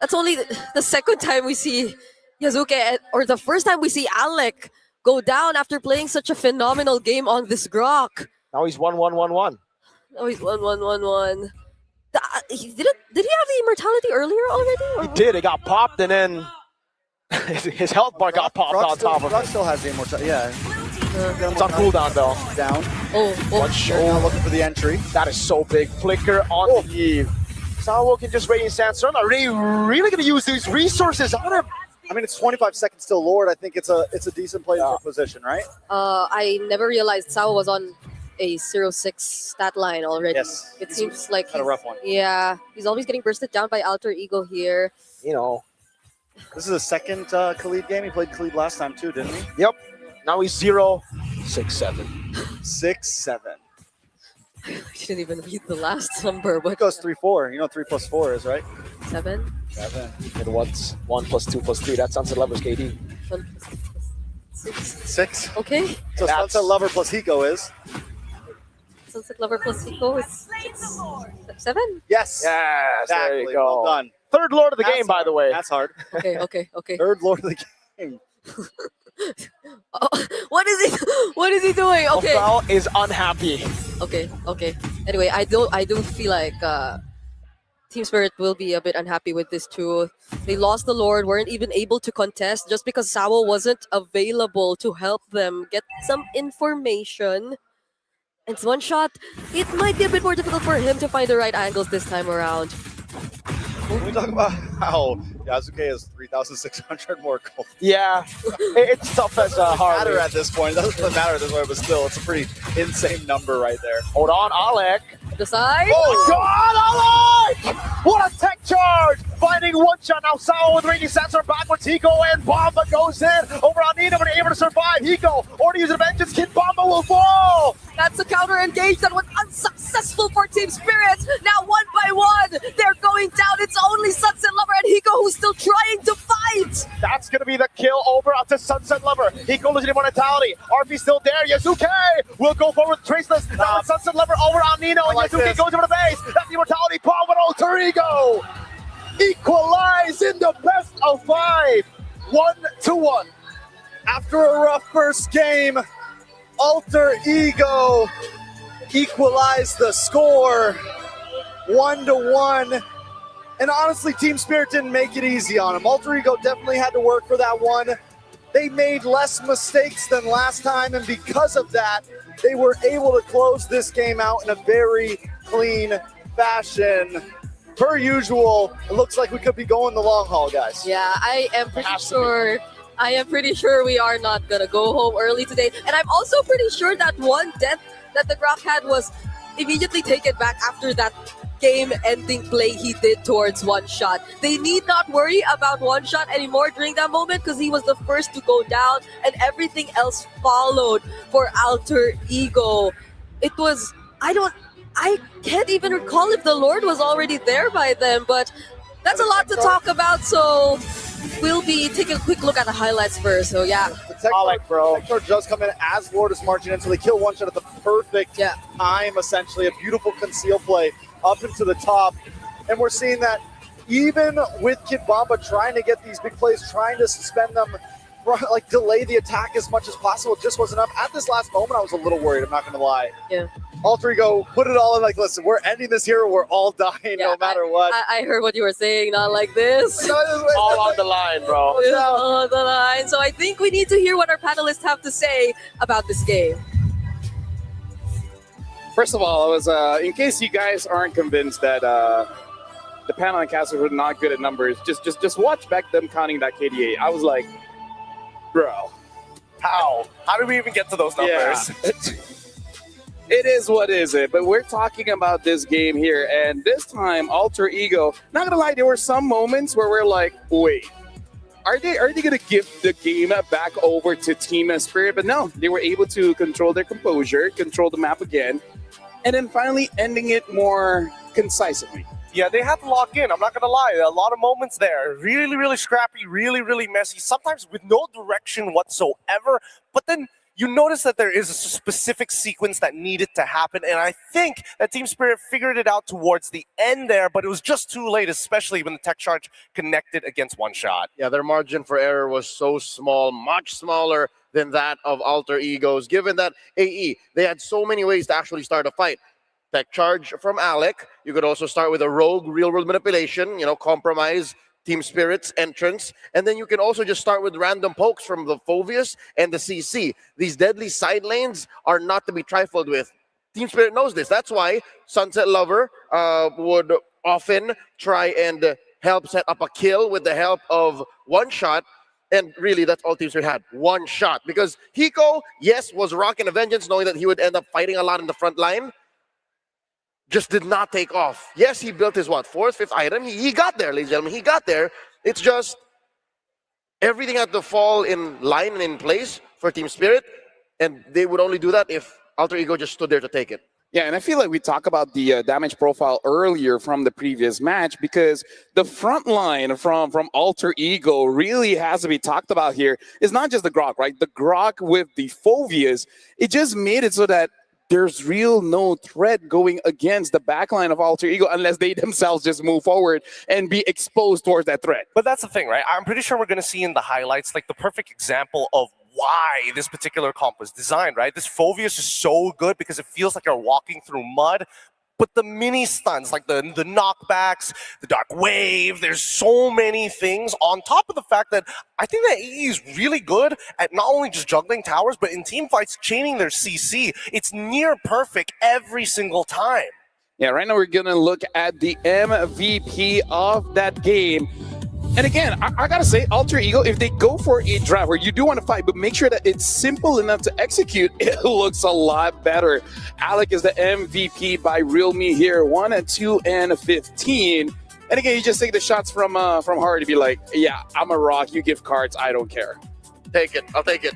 That's only the second time we see Yazuke, or the first time we see Alec go down after playing such a phenomenal game on this Grok. Now he's 1-1-1-1. Oh, he's 1-1-1-1. Did he have the immortality earlier already? He did. It got popped, and then his health bar got popped on top of Rock it. still has the immortality. Yeah. It's on cooldown though. Down. Oh, Now looking for the entry. That is so big. Flicker on the eve. Sawo can just Radiant Sandstorm. Are they really going to use these resources on him? I mean, it's 25 seconds still Lord. I think it's a decent play for position, right? I never realized Sao was on a 0-6 stat line already. Yes. It seems like had a rough one. Yeah, he's always getting bursted down by Alter Ego here. You know. This is the second Khalid game. He played Khalid last time too, didn't he? Yep. Now he's 0-6-7. 6-7. I didn't even read the last number, but It goes 3-4. You know 3 + 4 is, right? 7. 7. And what's 1 + 2 + 3? That's Sunset Lovers KD. 6. Okay. So Sunset Lover plus Hiko is? Sunset Lover plus Eco is 7. Yes. Yes, Exactly. there you go. Well done. Third Lord of the That's game, by hard. the way. That's hard. Okay. Third Lord of the game. Oh, what is he doing? Okay. Mofel is unhappy. Okay. Anyway, I do feel like Team Spirit will be a bit unhappy with this too. They lost the Lord, weren't even able to contest just because Sao wasn't available to help them get some information. And one shot, it might be a bit more difficult for him to find the right angles this time around. When we talk about how Yazuke has 3,600 more gold. Yeah, it's tough as a Doesn't Harley. matter at this point. It doesn't matter at this point, but still, it's a pretty insane number right there. Hold on, Alec. The side. Oh, God, Alec! What a tech charge! Finding one shot now. Sao with Radiant Sandstorm backwards. Hiko and Bomba goes in. Over on Nina, but able to survive. Hiko, or to use a vengeance. Kid Bomba will fall. That's a counter engage that was unsuccessful for Team Spirit. Now 1 by 1, they're going down. It's only Sunset Lover and Hiko who's still trying to fight. That's going to be the kill over to Sunset Lover. Hiko losing immortality. RP still there. Yazuke will go forward with Traceless. Now it's Sunset Lover over on Nino. And Yazuke goes over the base. That's the immortality bomb with Alter Ego. Equalize in the best of 5. 1-1. After a rough first game, Alter Ego equalized the score 1-1. And honestly, Team Spirit didn't make it easy on him. Alter Ego definitely had to work for that one. They made less mistakes than last time, and because of that, they were able to close this game out in a very clean fashion. Per usual, it looks like we could be going the long haul, guys. Yeah, I am pretty sure we are not gonna go home early today. And I'm also pretty sure that one death that the Grok had was immediately taken back after that game-ending play he did towards One Shot. They need not worry about One Shot anymore during that moment because he was the first to go down and everything else followed for Alter Ego. It was, I can't even recall if the Lord was already there by then, but that's a lot to talk about, so we'll be taking a quick look at the highlights first. So yeah. The tech charge does come in as Lord is marching in, so they kill One Shot at the perfect time, essentially. A beautiful conceal play up into the top. And we're seeing that even with Kid Bomba trying to get these big plays, trying to suspend them, like delay the attack as much as possible, it just wasn't enough. At this last moment, I was a little worried, I'm not going to lie. Yeah. Alter Ego put it all in, like, listen, we're ending this here, we're all dying no matter what. I heard what you were saying, not like this. All on the line, bro. It's all on the line. So I think we need to hear what our panelists have to say about this game. First of all, I was in case you guys aren't convinced that the panel and casters were not good at numbers, just watch back them counting that KDA. I was like, bro, how did we even get to those numbers? Yeah. It is what is it, but we're talking about this game here, and this time Alter Ego, not gonna lie, there were some moments where we're like, wait, are they gonna give the game back over to Team Spirit? But no, they were able to control their composure, control the map again, and then finally ending it more concisely. Yeah, they had to lock in. I'm not going to lie. A lot of moments there. Really, really scrappy, really, really messy, sometimes with no direction whatsoever. But then you notice that there is a specific sequence that needed to happen. And I think that Team Spirit figured it out towards the end there, but it was just too late, especially when the tech charge connected against one shot. Yeah, their margin for error was so small, much smaller than that of Alter Egos, given that AE, they had so many ways to actually start a fight. Tech charge from Alec. You could also start with a rogue real-world manipulation, compromise Team Spirit's entrance. And then you can also just start with random pokes from the Phoveus and the CC. These deadly side lanes are not to be trifled with. Team Spirit knows this. That's why Sunset Lover would often try and help set up a kill with the help of one shot. And really, that's all Team Spirit had, one shot. Because Hiko, yes, was rocking a vengeance, knowing that he would end up fighting a lot in the front line. Just did not take off. Yes, he built his, fourth, fifth item. He got there, ladies and gentlemen. He got there. It's just everything had to fall in line and in place for Team Spirit. And they would only do that if Alter Ego just stood there to take it. Yeah, and I feel like we talked about the damage profile earlier from the previous match, because the front line from Alter Ego really has to be talked about here. It's not just the Grok, right? The Grok with the Phoveus, it just made it so that there's no threat going against the backline of Alter Ego unless they themselves just move forward and be exposed towards that threat. But that's the thing, right? I'm pretty sure we're going to see in the highlights like the perfect example of why this particular comp was designed, right? This Phoveus is so good because it feels like you're walking through mud. But the mini stuns, like the knockbacks, the dark wave, there's so many things on top of the fact that I think that AE is really good at not only just juggling towers, but in team fights, chaining their CC. It's near perfect every single time. Yeah, right now we're going to look at the MVP of that game. And again, I gotta say, Alter Ego, if they go for a draft where you do want to fight, but make sure that it's simple enough to execute, it looks a lot better. Alec is the MVP by Real Me here, 1, 2, and 15. And again, you just take the shots from Hardy to be like, yeah, I'm a rock, you give cards, I don't care. Take it, I'll take it.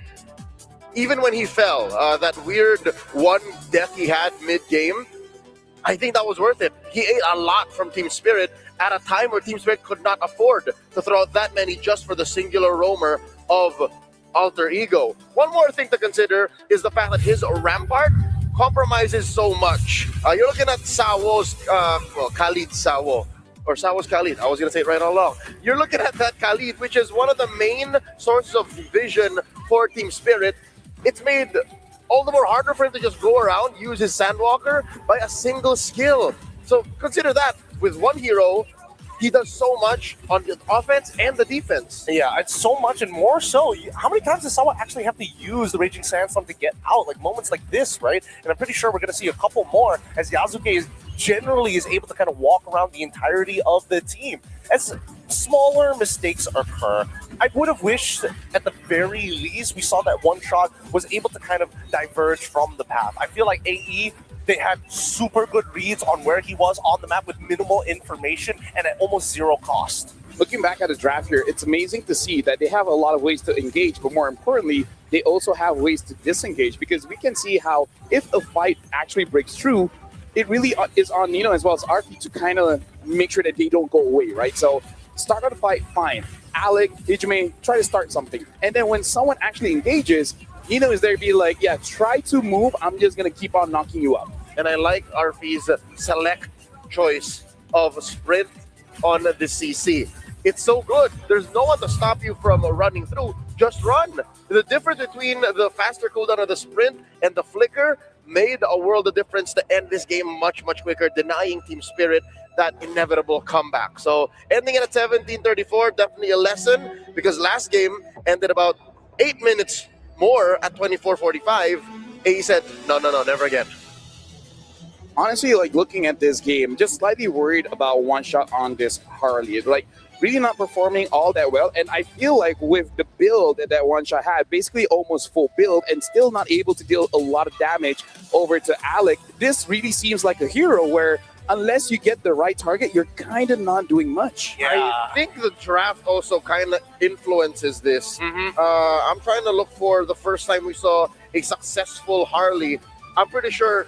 Even when he fell, that weird one death he had mid-game, I think that was worth it. He ate a lot from Team Spirit at a time where Team Spirit could not afford to throw out that many just for the singular roamer of Alter Ego. One more thing to consider is the fact that his Rampart compromises so much. You're looking at Sawo's, Khalid Sawo, or Sawo's Khalid. I was going to say it right all along. You're looking at that Khalid, which is one of the main sources of vision for Team Spirit. It's made all the more harder for him to just go around, use his Sandwalker by a single skill. So consider that. With one hero, he does so much on the offense and the defense. Yeah, it's so much and more so. How many times does someone actually have to use the Raging Sandstorm to get out? Like moments like this, right? And I'm pretty sure we're going to see a couple more as Yasuke generally is able to kind of walk around the entirety of the team. As smaller mistakes occur, I would have wished at the very least we saw that one shot was able to kind of diverge from the path. I feel like AE, they had super good reads on where he was on the map with minimal information and at almost zero cost. Looking back at the draft here, it's amazing to see that they have a lot of ways to engage, but more importantly, they also have ways to disengage, because we can see how if a fight actually breaks through, it really is on Nino as well as RP to kind of make sure that they don't go away, right? So start out the fight, fine. Alec, Hijime, try to start something. And then when someone actually engages, Nino is there to be like, yeah, try to move. I'm just going to keep on knocking you up. And I like RP's select choice of sprint on the CC. It's so good. There's no one to stop you from running through. Just run. The difference between the faster cooldown of the sprint and the flicker made a world of difference to end this game much, much quicker, denying Team Spirit that inevitable comeback. So ending it at 17:34, definitely a lesson, because last game ended about 8 minutes more at 24:45. AE said, no, never again. Honestly, like looking at this game, just slightly worried about one shot on this Harley. Like really not performing all that well. And I feel like with the build that one shot had, basically almost full build and still not able to deal a lot of damage over to Alec, this really seems like a hero where unless you get the right target, you're kind of not doing much. I think the draft also kind of influences this. I'm trying to look for the first time we saw a successful Harley. I'm pretty sure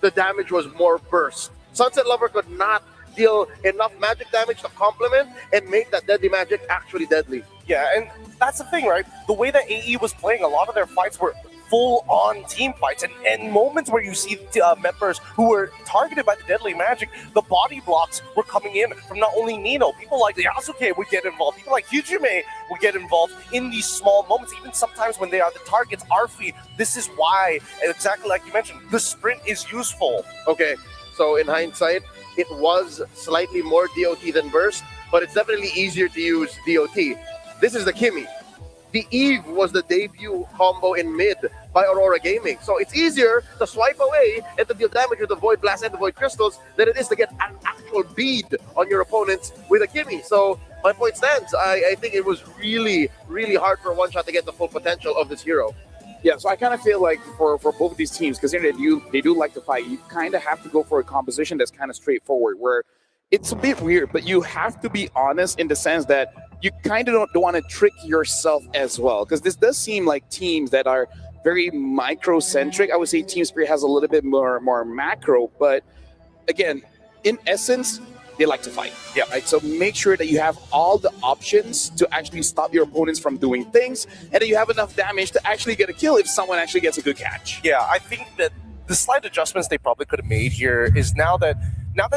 the damage was more burst. Sunset Lover could not deal enough magic damage to complement and make that deadly magic actually deadly. Yeah, and that's the thing, right? The way that AE was playing, a lot of their fights were full-on team fights, and moments where you see members who were targeted by the deadly magic, the body blocks were coming in from not only Nino, people like Yasuke would get involved, people like Hijime would get involved in these small moments, even sometimes when they are the targets. Arfi, this is why, exactly like you mentioned, the sprint is useful. Okay, so in hindsight, it was slightly more DOT than burst, but it's definitely easier to use DOT. This is the Kimmy. The Eve was the debut combo in mid by Aurora Gaming. So it's easier to swipe away and to deal damage with the Void Blast and the Void Crystals than it is to get an actual bead on your opponents with a Kimmy. So my point stands. I think it was really, really hard for One Shot to get the full potential of this hero. Yeah, so I kind of feel like for both of these teams, because they do like to fight, you kind of have to go for a composition that's kind of straightforward, where it's a bit weird, but you have to be honest in the sense that you kind of don't want to trick yourself as well, because this does seem like teams that are very micro-centric. I would say Team Spirit has a little bit more macro, but again, in essence, they like to fight. Yeah. Right. So make sure that you have all the options to actually stop your opponents from doing things, and that you have enough damage to actually get a kill if someone actually gets a good catch. Yeah, I think that the slight adjustments they probably could have made here is now that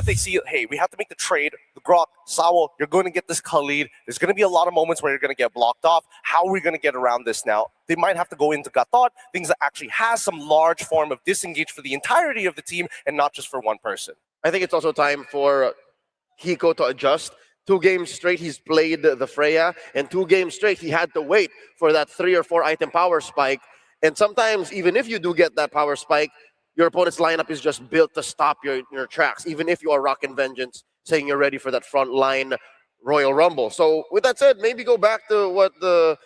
they see, hey, we have to make the trade, the Grok, Sawo, you're going to get this Khalid. There's going to be a lot of moments where you're going to get blocked off. How are we going to get around this now? They might have to go into Gatot, things that actually has some large form of disengage for the entirety of the team and not just for one person. I think it's also time for Hiko to adjust. 2 games straight he's played the Freya, and 2 games straight he had to wait for that 3 or 4 item power spike. And sometimes, even if you do get that power spike, your opponent's lineup is just built to stop your tracks, even if you are rocking Vengeance, saying you're ready for that front line Royal Rumble. So with that said, maybe go back to what the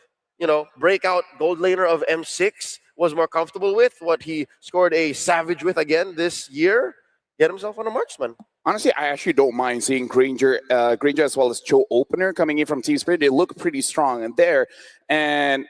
breakout gold laner of M6 was more comfortable with, what he scored a savage with again this year. Get himself on a marksman. Honestly, I actually don't mind seeing Granger as well as Cho Opener coming in from Team Spirit. They look pretty strong in there. And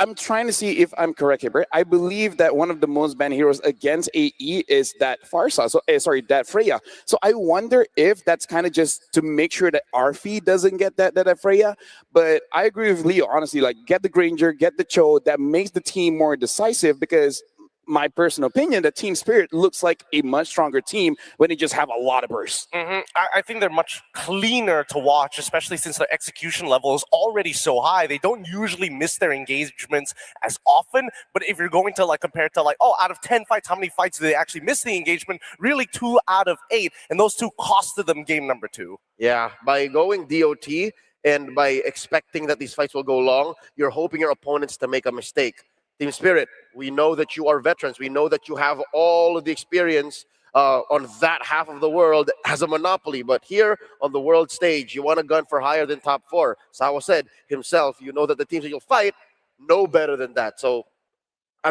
I'm trying to see if I'm correct here, Bert. I believe that one of the most banned heroes against AE is that Farsa. So, that Freya. So I wonder if that's kind of just to make sure that Arfi doesn't get that Freya. But I agree with Leo, honestly. Like, get the Granger, get the Cho. That makes the team more decisive, because my personal opinion, that Team Spirit looks like a much stronger team when they just have a lot of bursts. I think they're much cleaner to watch, especially since their execution level is already so high. They don't usually miss their engagements as often, but if you're going to compare it to out of 10 fights, how many fights do they actually miss the engagement? Really 2 out of 8, and those 2 costed them game number 2. Yeah, by going DOT and by expecting that these fights will go long, you're hoping your opponents to make a mistake. Team Spirit, we know that you are veterans. We know that you have all of the experience on that half of the world as a monopoly. But here on the world stage, you want to gun for higher than top 4. Sawa said himself, you know that the teams that you'll fight know better than that. So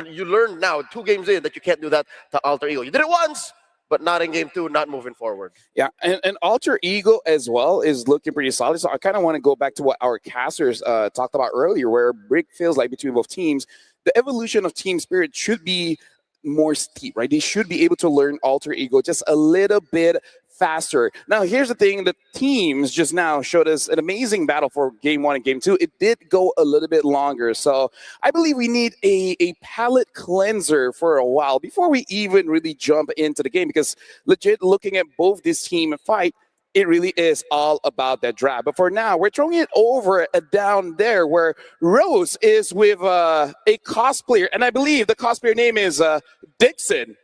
you learned now, 2 games in, that you can't do that to Alter Ego. You did it once, but not in game 2, not moving forward. Yeah, and Alter Ego as well is looking pretty solid. So I kind of want to go back to what our casters talked about earlier, where Brick feels like between both teams, the evolution of Team Spirit should be more steep, right? They should be able to learn Alter Ego just a little bit faster. Now, here's the thing. The teams just now showed us an amazing battle for game 1 and game 2. It did go a little bit longer. So I believe we need a palate cleanser for a while before we even really jump into the game, because legit looking at both this team fight, it really is all about that draft. But for now, we're throwing it over down there where Rose is with a cosplayer. And I believe the cosplayer name is Dixon.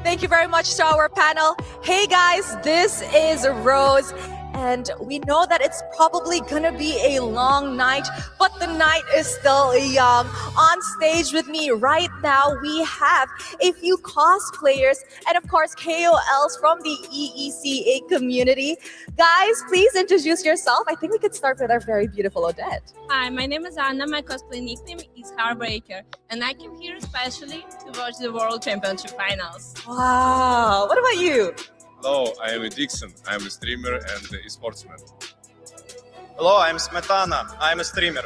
Thank you very much to our panel. Hey guys, this is Rose. And we know that it's probably gonna be a long night, but the night is still young. On stage with me right now, we have a few cosplayers and of course KOLs from the EECA community. Guys, please introduce yourself. I think we could start with our very beautiful Odette. Hi, my name is Anna. My cosplay nickname is Heartbreaker, and I came here especially to watch the World Championship Finals. Wow, what about you? Hello, I am Dixon. I am a streamer and a sportsman. Hello, I'm Smetana. I'm a streamer.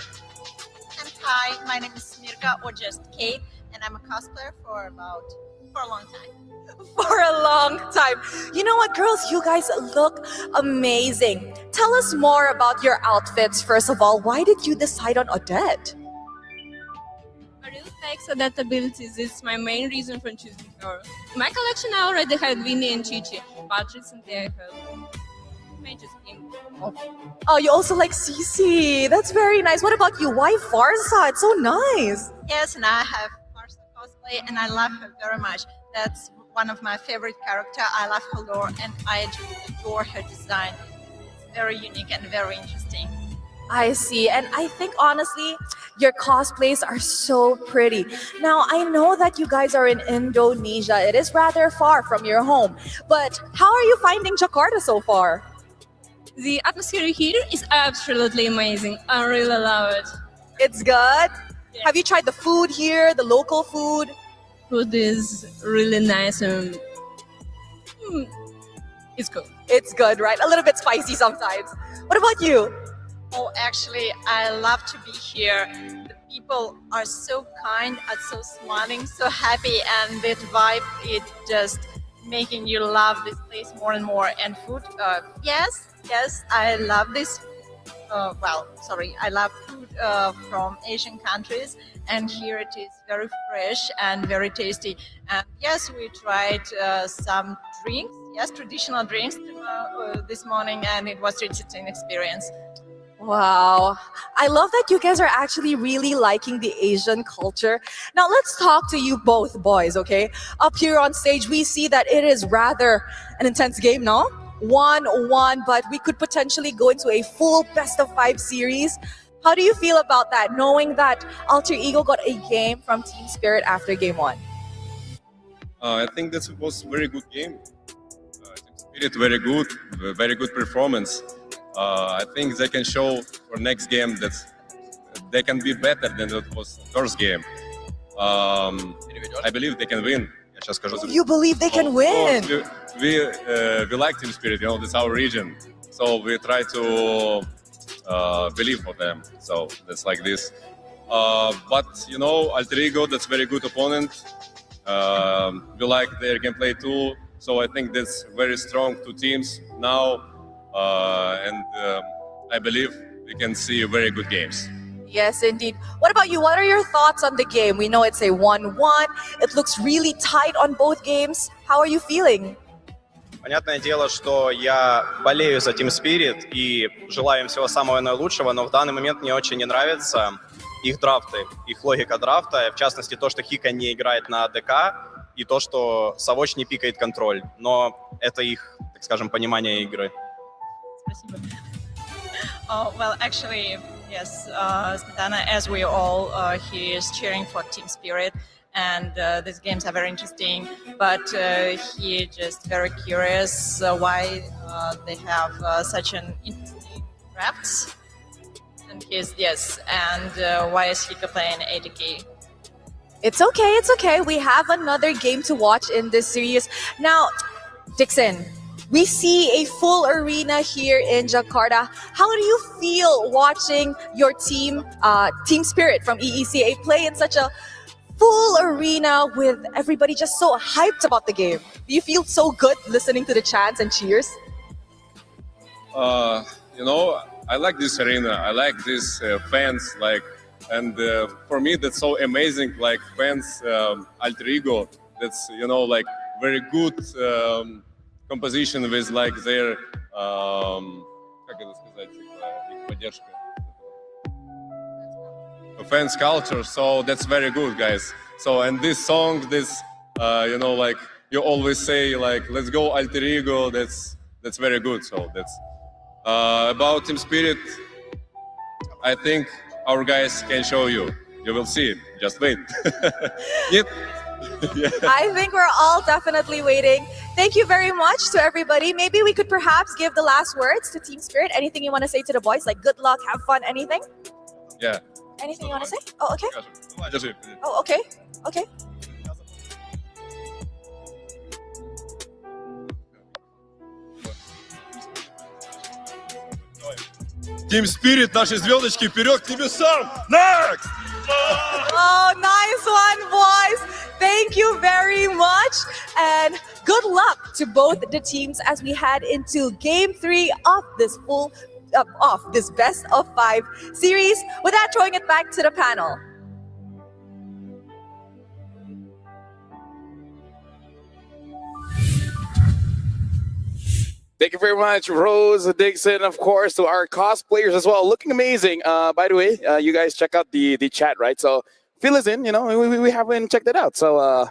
And hi, my name is Mirka or just Kate, and I'm a cosplayer for a long time. For a long time. You know what, girls? You guys look amazing. Tell us more about your outfits, first of all. Why did you decide on Odette? I really like adaptabilities. It's my main reason for choosing her. In my collection, I already had Winnie and Chichi, but recently I have Major Skin. Oh, you also like Cece. That's very nice. What about you? Why Farsa? It's so nice. Yes, and I have Farsa cosplay, and I love her very much. That's one of my favorite characters. I love her lore, and I just adore her design. It's very unique and very interesting. I see. And I think honestly, your cosplays are so pretty. Now, I know that you guys are in Indonesia. It is rather far from your home. But how are you finding Jakarta so far? The atmosphere here is absolutely amazing. I really love it. It's good? Yeah. Have you tried the food here, the local food? Food is really nice and it's good. It's good, right? A little bit spicy sometimes. What about you? Oh, actually, I love to be here. The people are so kind, are so smiling, so happy, and that vibe, it just making you love this place more and more. And food, yes, I love this. I love food from Asian countries, and here it is very fresh and very tasty. And yes, we tried some drinks, traditional drinks this morning, and it was really an experience. Wow. I love that you guys are actually really liking the Asian culture. Now let's talk to you both boys, okay? Up here on stage, we see that it is rather an intense game, no? 1-1, but we could potentially go into a full best of 5 series. How do you feel about that, knowing that Alter Ego got a game from Team Spirit after game 1? I think that was a very good game. Team Spirit, very good performance. I think they can show for next game that they can be better than it was first game. I believe they can win. You believe they can win? We like Team Spirit, that's our region. So we try to believe for them. So that's like this. But Alter Ego, that's very good opponent. We like their gameplay too. So I think that's very strong two teams now. And I believe we can see very good games. Yes, indeed. What about you? What are your thoughts on the game? We know it's a 1-1. It looks really tight on both games. How are you feeling? Понятное дело, что я болею за Team Spirit и желаю им всего самого наилучшего, но в данный момент мне очень не нравятся их драфты, их логика драфта, в частности то, что Хика не играет на ДК и то, что Савоч не пикает контроль. Но это их, так скажем, понимание игры. Oh, well, actually, yes, Smetana, as we all, he is cheering for Team Spirit, and these games are very interesting, but he just very curious why they have such an interesting drafts, and why is he playing ADK? It's okay. We have another game to watch in this series. Now, Dixon, we see a full arena here in Jakarta. How do you feel watching your team, Team Spirit from EECA, play in such a full arena with everybody just so hyped about the game? Do you feel so good listening to the chants and cheers? I like this arena. I like these fans, and for me that's so amazing. Like fans, Alter Ego. That's very good composition with like their как это сказать, их поддержка. Fans culture, so that's very good, guys. So and this song, this like you always say like let's go alter ego. That's very good. So that's about team spirit. I think our guys can show you. You will see it. Just wait. Yep. Yeah. I think we're all definitely waiting. Thank you very much to everybody. Maybe we could perhaps give the last words to Team Spirit. Anything you want to say to the boys? Like good luck, have fun, anything? Yeah. Anything you want to say? Oh, okay. Just Oh, okay. Okay. Team Spirit, наши звездочки, вперед к небесам! Next! Oh, nice one, boys. Thank you very much. And good luck to both the teams as we head into Game 3 of this best of 5 series. With that, throwing it back to the panel. Thank you very much, Rose Dixon, of course, to our cosplayers as well. Looking amazing. By the way, you guys check out the chat, right? So fill us in, we haven't checked it out. So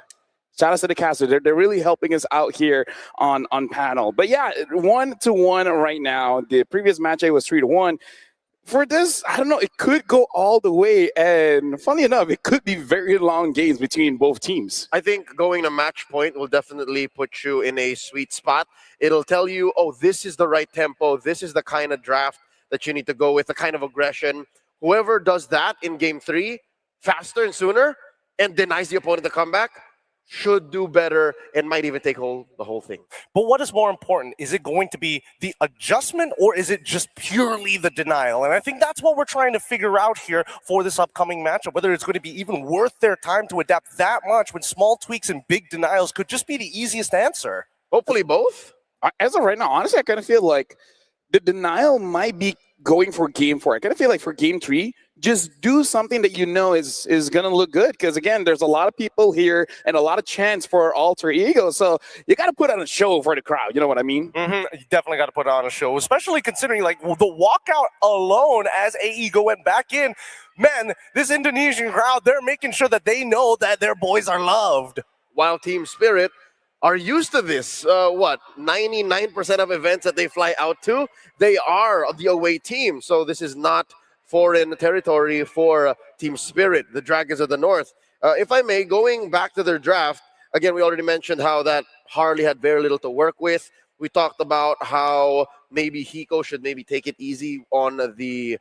shout out to the casters. They're really helping us out here on panel. But yeah, 1-1 right now. The previous match was 3-1. For this, I don't know, it could go all the way. And funny enough, it could be very long games between both teams. I think going to match point will definitely put you in a sweet spot. It'll tell you, oh, this is the right tempo. This is the kind of draft that you need to go with, the kind of aggression. Whoever does that in Game 3 faster and sooner and denies the opponent the comeback should do better and might even take the whole thing. But what is more important? Is it going to be the adjustment or is it just purely the denial? And I think that's what we're trying to figure out here for this upcoming matchup, whether it's going to be even worth their time to adapt that much when small tweaks and big denials could just be the easiest answer. Hopefully both. As of right now, honestly, I kind of feel like the denial might be going for Game 4. I kind of feel like for Game 3, just do something that you know is going to look good. Because, again, there's a lot of people here and a lot of chance for alter ego. So you got to put on a show for the crowd. You know what I mean? You definitely got to put on a show, especially considering like the walkout alone as AEGO went back in. Man, this Indonesian crowd, they're making sure that they know that their boys are loved. While Team Spirit are used to this. 99% of events that they fly out to, they are the away team. So this is not foreign territory for Team Spirit, the Dragons of the North. If I may, going back to their draft, again, we already mentioned how that Harley had very little to work with. We talked about how maybe Hiko should maybe take it easy on the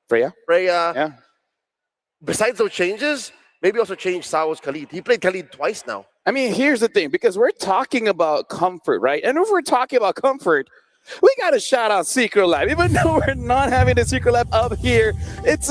Freya. Yeah. Besides those changes, maybe also change Sao's Khalid. He played Khalid twice now. I mean, here's the thing, because we're talking about comfort, right? And if we're talking about comfort, we got to shout out Secret Lab. Even though we're not having the Secret Lab up here, it's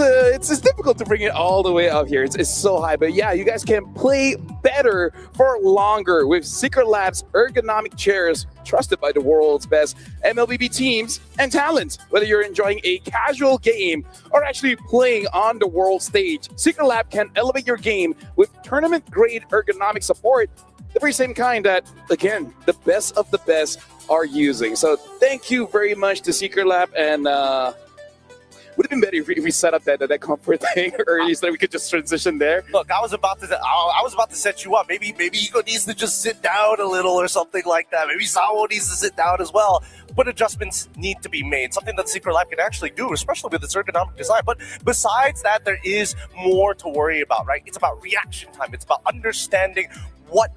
difficult to bring it all the way up here. It's so high. But yeah, you guys can play better for longer with Secret Lab's ergonomic chairs, trusted by the world's best MLBB teams and talents. Whether you're enjoying a casual game or actually playing on the world stage, Secret Lab can elevate your game with tournament-grade ergonomic support, the very same kind that, again, the best of the best are using. So thank you very much to Secret Lab, and would have been better if we set up that comfort thing early so that we could just transition there. Look, I was about to set you up. Maybe Hiko needs to just sit down a little or something like that. Maybe Sao needs to sit down as well. But adjustments need to be made, something that Secret Lab can actually do, especially with its ergonomic design. But besides that, there is more to worry about, right? It's about reaction time. It's about understanding what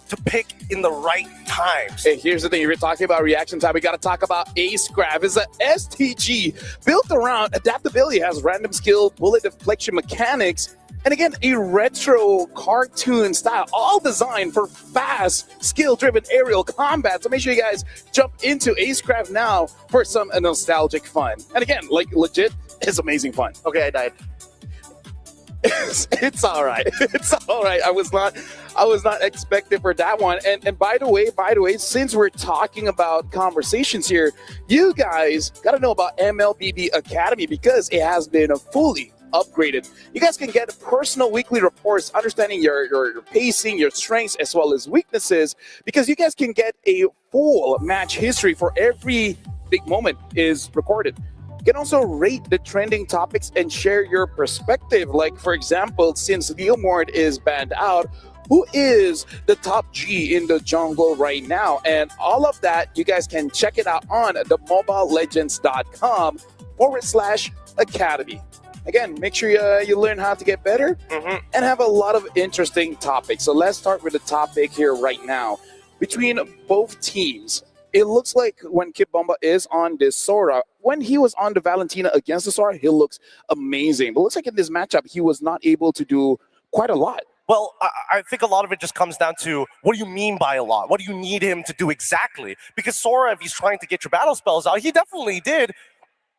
to pick in the right times. Hey, here's the thing. If you're talking about reaction time, we got to talk about Acecraft. It's an STG built around adaptability. It has random skill, bullet deflection mechanics, and again, a retro cartoon style, all designed for fast, skill-driven aerial combat. So make sure you guys jump into Acecraft now for some nostalgic fun. And again, like legit, it's amazing fun. Okay, I died. It's all right. It's all right. I was not expecting for that one. And by the way, since we're talking about conversations here, you guys got to know about MLBB Academy because it has been fully upgraded. You guys can get personal weekly reports, understanding your pacing, your strengths, as well as weaknesses, because you guys can get a full match history for every big moment is recorded. You can also rate the trending topics and share your perspective. Like, for example, since Leomord is banned out, who is the top G in the jungle right now? And all of that, you guys can check it out on themobilelegends.com/academy. Again, make sure you learn how to get better and have a lot of interesting topics. So let's start with the topic here right now. Between both teams, it looks like when Kid Bomba is on this Sora, when he was on the Valentina against the Sora, he looks amazing. But it looks like in this matchup, he was not able to do quite a lot. Well, I think a lot of it just comes down to, what do you mean by a lot? What do you need him to do exactly? Because Sora, if he's trying to get your battle spells out, he definitely did.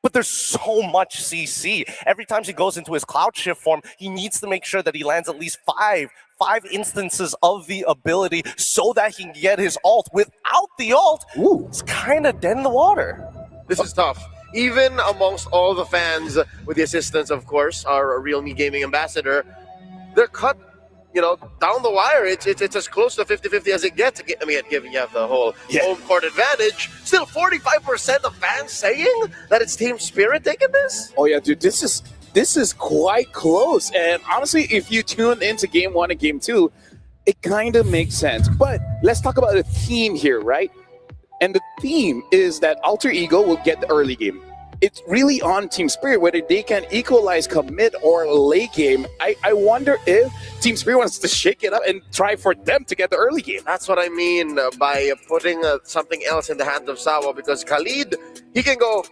But there's so much CC. Every time he goes into his Cloud Shift form, he needs to make sure that he lands at least five instances of the ability so that he can get his ult. Without the ult, it's kind of dead in the water. This is tough. Even amongst all the fans, with the assistance, of course, our Realme Gaming ambassador, they're cut, down the wire. It's as close to 50-50 as it gets. I mean, given you have the whole home court advantage, still 45% of fans saying that it's Team Spirit taking this? Oh yeah, dude, this is quite close. And honestly, if you tune into Game 1 and Game 2, it kind of makes sense. But let's talk about the theme here, right? And the theme is that Alter Ego will get the early game. It's really on Team Spirit whether they can equalize come mid or late game. I wonder if Team Spirit wants to shake it up and try for them to get the early game. That's what I mean by putting something else in the hands of Sawa, because Khalid, he can go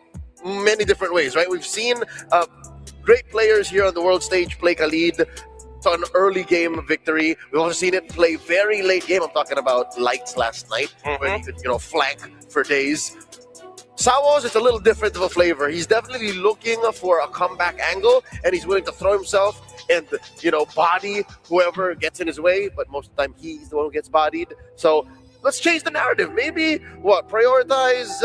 many different ways, right? We've seen great players here on the world stage play Khalid to an early game victory. We've also seen it play very late game. I'm talking about Lights last night, where he could, flank for days. Sawa's, it's a little different of a flavor. He's definitely looking for a comeback angle, and he's willing to throw himself and, body whoever gets in his way, but most of the time he's the one who gets bodied. So let's change the narrative. Maybe, prioritize...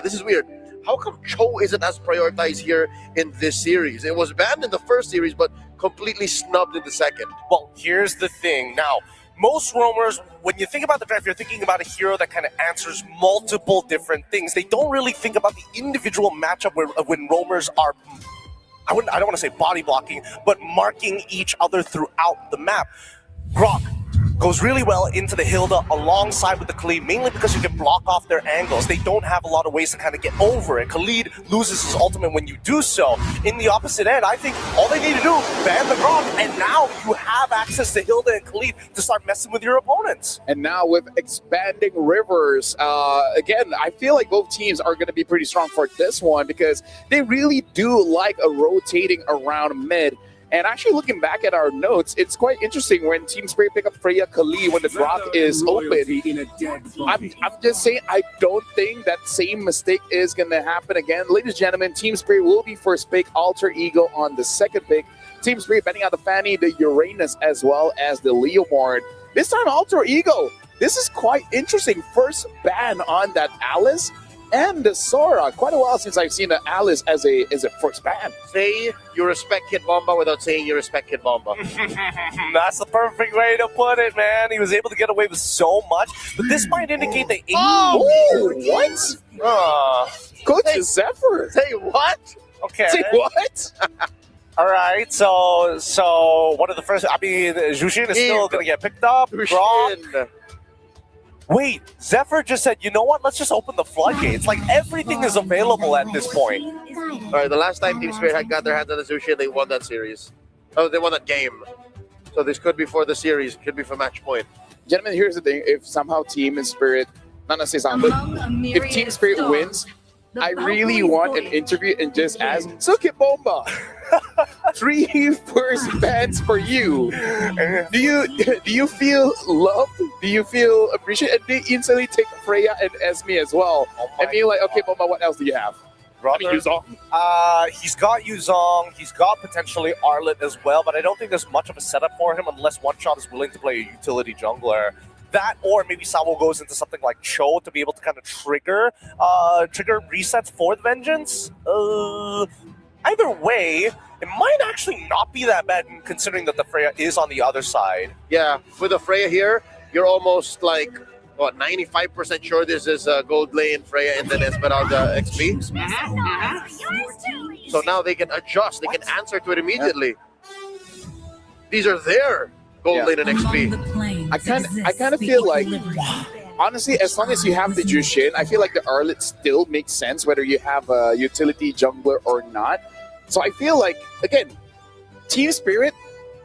this is weird. How come Cho isn't as prioritized here in this series? It was banned in the first series, but completely snubbed in the second. Well, here's the thing. Now, most roamers, when you think about the draft, you're thinking about a hero that kind of answers multiple different things. They don't really think about the individual matchup when roamers are, I don't want to say body blocking, but marking each other throughout the map. Grok goes really well into the Hilda alongside with the Khalid, mainly because you can block off their angles. They don't have a lot of ways to kind of get over it. Khalid loses his ultimate when you do so. In the opposite end, I think all they need to do, ban the Grok, and now you have access to Hilda and Khalid to start messing with your opponents. And now with expanding rivers, again, I feel like both teams are going to be pretty strong for this one because they really do like a rotating around mid. And actually looking back at our notes, it's quite interesting when Team Spirit pick up Freya Khalid when the Grok is open. I'm just saying, I don't think that same mistake is going to happen again. Ladies and gentlemen, Team Spirit will be first pick, Alter Ego on the second pick. Team Spirit banning out the Fanny, the Uranus, as well as the Leomord. This time, Alter Ego. This is quite interesting. First ban on that Alice and the Sora. Quite a while since I've seen an Alice as a first ban. Say you respect Kid Bomba without saying you respect Kid Bomba. That's the perfect way to put it, man. He was able to get away with so much, but this might indicate that... What? Coach Zephyr. Say what? Okay. Say what? All right, so one of the first... I mean, Jushin is still going to get picked up. Grok. Wait, Zephyr just said, you know what? Let's just open the floodgates. Like, everything is available at this point. All right, the last time Team Spirit had got their hands on the Zushi, they won that series. Oh, they won that game. So this could be for the series, could be for match point. Gentlemen, here's the thing. If somehow Team Spirit, not necessarily, but if Team Spirit wins, I really want an interview and just ask, so Kid Bomba, 3 first bans for you. Do you feel loved? Do you feel appreciated? And they instantly take Freya and Esme as well. And be like, okay, Bomba, what else do you have? Yuzong. He's got Yuzong. He's got potentially Arlet as well, but I don't think there's much of a setup for him unless One Shot is willing to play a utility jungler. That, or maybe Sawo goes into something like Cho to be able to kind of trigger resets for the Vengeance. either way, it might actually not be that bad considering that the Freya is on the other side. Yeah, with the Freya here, you're almost like, what, 95% sure this is Gold Lane, Freya, and then Esmeralda XP. So now they can adjust, they can answer to it immediately. These are their Gold Lane and XP. I kind of feel like, honestly, as long as you have the Jushin, I feel like the Arlet still makes sense whether you have a utility jungler or not. So I feel like, again, Team Spirit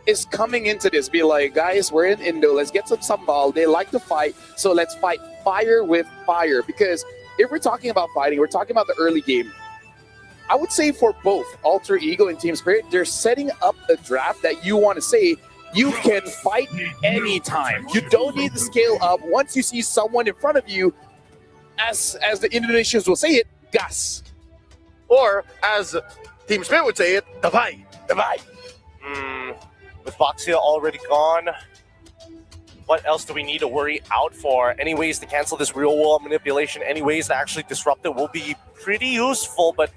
is coming into this, be like, guys, we're in Indo, let's get some sambal. They like to fight, so let's fight fire with fire. Because if we're talking about fighting, we're talking about the early game. I would say for both Alter Ego and Team Spirit, they're setting up a draft that you want to say, you can fight anytime. You don't need to scale up. Once you see someone in front of you, as the Indonesians will say it, gas. Or, as Team Spirit would say it, davai, davai. With Boxia already gone, what else do we need to worry out for? Any ways to cancel this real-world manipulation, any ways to actually disrupt it will be pretty useful, but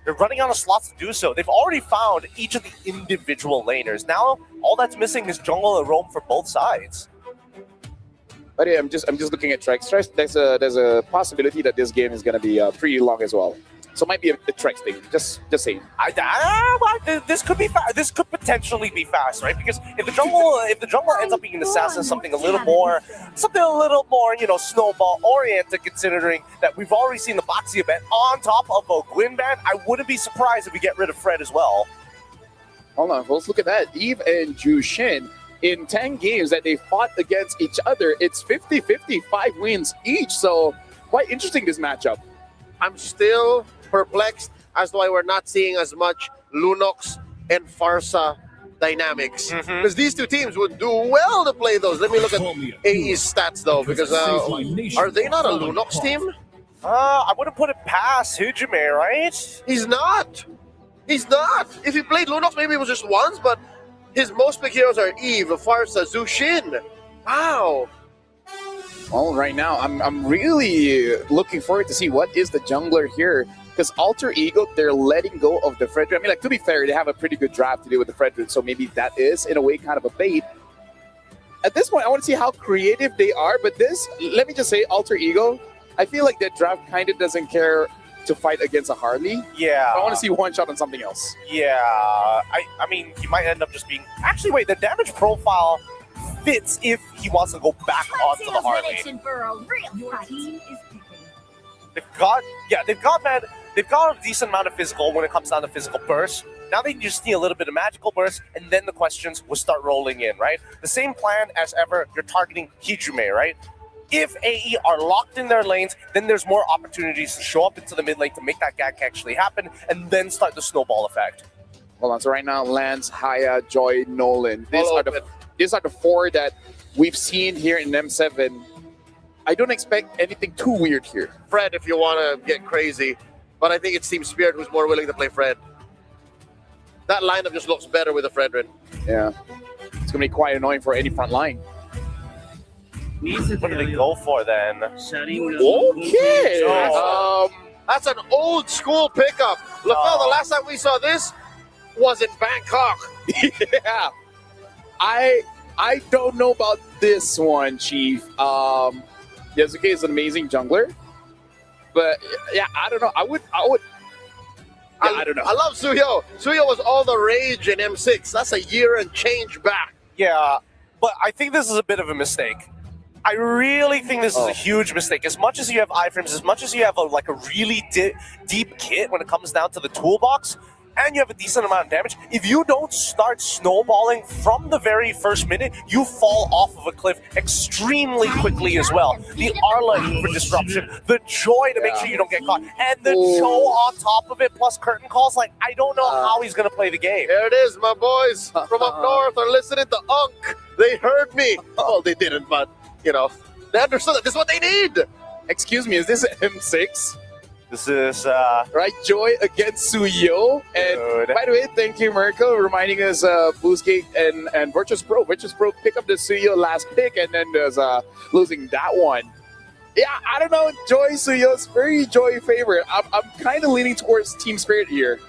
they're running out of slots to do so. They've already found each of the individual laners. Now, all that's missing is jungle and roam for both sides. But yeah, I'm just looking at Trex. There's a possibility that this game is going to be pretty long as well. So it might be a Trex thing. Just saying. This could be this could potentially be fast, right? Because if the jungle ends up being an assassin, something a little more, snowball oriented. Considering that we've already seen the Boxia ban on top of a Gwyn ban, I wouldn't be surprised if we get rid of Fred as well. Hold on, let's look at that. Eve and Jushin, in 10 games that they fought against each other, it's 50-50, 5 wins each. So quite interesting, this matchup. I'm still perplexed as to why we're not seeing as much Lunox and Farsa dynamics. Because these two teams would do well to play those. Let me look at AE's stats though, because are they not a Lunox team? I wouldn't put it past Hijime, right? He's not. He's not. If he played Lunox, maybe it was just once, but his most big heroes are Eve, Farsa, Zushin. Wow. Well, right now, I'm really looking forward to see what is the jungler here. Because Alter Ego, they're letting go of the Fredrin. I mean, like, to be fair, they have a pretty good draft to do with the Fredrin, so maybe that is, in a way, kind of a bait. At this point, I want to see how creative they are, but this, let me just say, Alter Ego, I feel like that draft kind of doesn't care to fight against a Harley. Yeah. I want to see one shot on something else. Yeah. I mean, he might end up just being... Actually, wait, the damage profile fits if he wants to go back onto the Harley. They've got a decent amount of physical when it comes down to physical burst. Now they just need a little bit of magical burst, and then the questions will start rolling in, right? The same plan as ever, you're targeting Hijime, right? If AE are locked in their lanes, then there's more opportunities to show up into the mid lane to make that gank actually happen, and then start the snowball effect. Hold on, so right now, Lance, Haya, Joy, Nolan. These are the 4 that we've seen here in M7. I don't expect anything too weird here. Fred, if you want to get crazy, but I think it's Team Spirit who's more willing to play Fred. That lineup just looks better with a Fredrin. Yeah. It's going to be quite annoying for any front line. What do they go for then? Okay. That's an old school pickup. LaFell, the last time we saw this was in Bangkok. Yeah. I don't know about this one, Chief. Yasuke is an amazing jungler. But yeah, I don't know. I don't know. I love Suyo. Suyo was all the rage in M6. That's a year and change back. Yeah, but I think this is a bit of a mistake. I really think this is a huge mistake. As much as you have iframes, as much as you have a really deep kit when it comes down to the toolbox, and you have a decent amount of damage, if you don't start snowballing from the very first minute, you fall off of a cliff extremely quickly as well. The Arla for disruption, the Joy to make sure you don't get caught, and the Cho on top of it, plus curtain calls, like, I don't know how he's going to play the game. There it is, my boys from up north are listening to Unk. They heard me. Well, they didn't, but, they understood that this is what they need. Excuse me, is this M6? This is right, Joy against Suyo. And by the way, thank you, Mirko, reminding us Boostgate and Virtus Pro. Virtus Pro pick up the Suyo last pick and then there's losing that one. Yeah, I don't know. Joy Suyo's very Joy favorite. I'm kind of leaning towards Team Spirit here.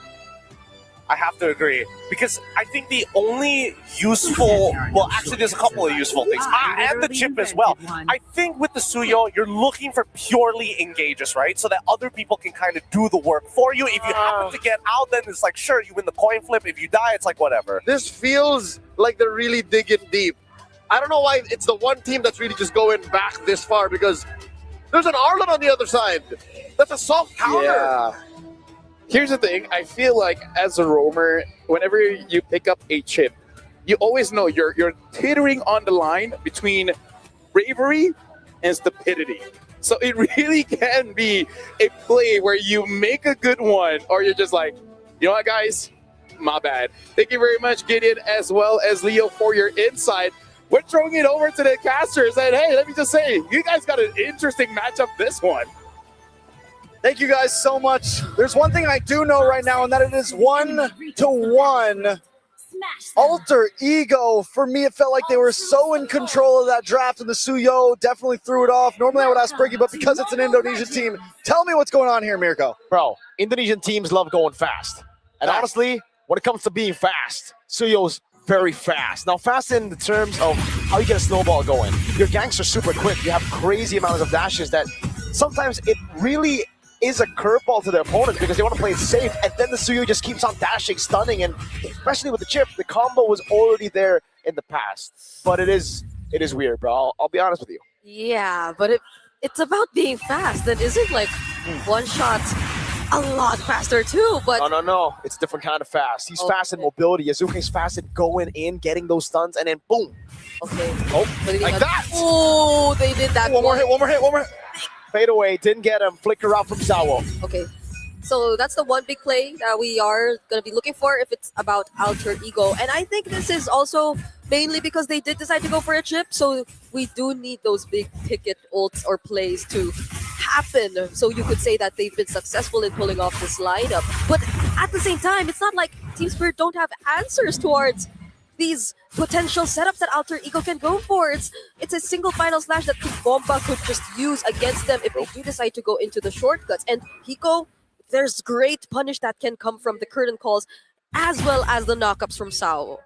I have to agree. Because I think the only useful, well, actually, there's a couple of useful things. And the chip as well. I think with the Suyo, you're looking for purely engages, right? So that other people can kind of do the work for you. If you happen to get out, then it's like, sure, you win the coin flip. If you die, it's like, whatever. This feels like they're really digging deep. I don't know why it's the one team that's really just going back this far, because there's an Arlen on the other side. That's a soft counter. Yeah. Here's the thing. I feel like as a roamer, whenever you pick up a chip, you always know you're teetering on the line between bravery and stupidity. So it really can be a play where you make a good one, or you're just like, you know what, guys? My bad. Thank you very much, Gideon, as well as Leo, for your insight. We're throwing it over to the casters, and hey, let me just say, you guys got an interesting matchup this one. Thank you guys so much. There's one thing I do know right now, and that it is 1-1. Alter Ego, for me, it felt like they were so in control of that draft, and the Suyo definitely threw it off. Normally I would ask Briggy, but because it's an Indonesian team, tell me what's going on here, Mirko. Bro, Indonesian teams love going fast. And honestly, when it comes to being fast, Suyo's very fast. Now, fast in the terms of how you get a snowball going. Your ganks are super quick. You have crazy amounts of dashes that sometimes it really is a curveball to the opponent because they want to play it safe, and then the Suyo just keeps on dashing, stunning, and especially with the chip, the combo was already there in the past. But it is weird, bro. I'll be honest with you. Yeah, but it's about being fast. That isn't like one shot a lot faster too, but No. It's a different kind of fast. He's fast in mobility. Yazuke's fast in going in, getting those stuns, and then boom. Okay. Oh, like that. Oh, they did that. One more hit. Fade away, didn't get him. Flicker out from Zawo. Okay. So that's the one big play that we are going to be looking for if it's about Alter Ego. And I think this is also mainly because they did decide to go for a chip. So we do need those big ticket ults or plays to happen. So you could say that they've been successful in pulling off this lineup. But at the same time, it's not like Team Spirit don't have answers towards these potential setups that Alter Ego can go for. It's a single final slash that Bomba could just use against them if they do decide to go into the shortcuts. And Hiko, there's great punish that can come from the curtain calls as well as the knockups from Sao.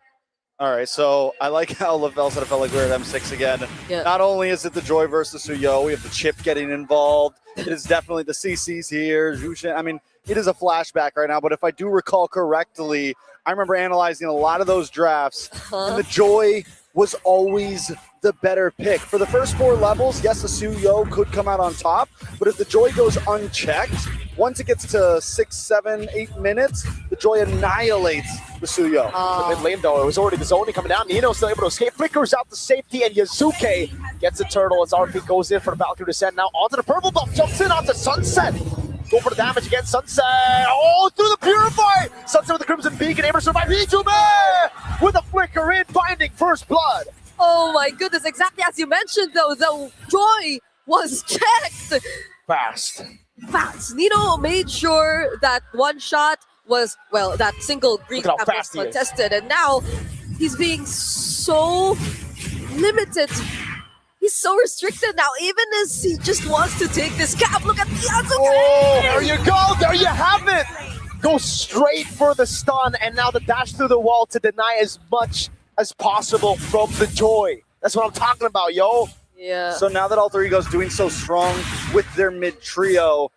All right, so I like how Lavelle said it felt like we were at M6 again. Yeah. Not only is it the Joy versus Suyo, we have the chip getting involved. It is definitely the CCs here, Jushin. I mean, it is a flashback right now, but if I do recall correctly, I remember analyzing a lot of those drafts, and the Joy was always the better pick. For the first 4 levels, yes, the Suyo could come out on top, but if the Joy goes unchecked, once it gets to 6, 7, 8 minutes, the Joy annihilates the Suyo. The mid lane, though, it was already the zoning coming down. Nino still able to escape, flickers out to safety, and Yazuke gets a turtle as RP goes in for the Valkyrie descent. Now onto the purple buff, jumps in onto Sunset. Go for the damage against Sunset. Oh, through the Purify! Sunset with the Crimson Beacon, able to survive. Hijume with a flicker in, finding first blood. Oh my goodness, exactly as you mentioned though, the Joy was checked. Fast. Nino made sure that one shot was, well, that single green Look at how cap was fast he is. contested, and now he's being so limited. He's so restricted now, even as he just wants to take this cap. Look at Yazuke! Oh, there you go. There you have it. Go straight for the stun, and now the dash through the wall to deny as much as possible from the Joy. That's what I'm talking about, yo. Yeah. So now that Alter Ego's doing so strong with their mid trio,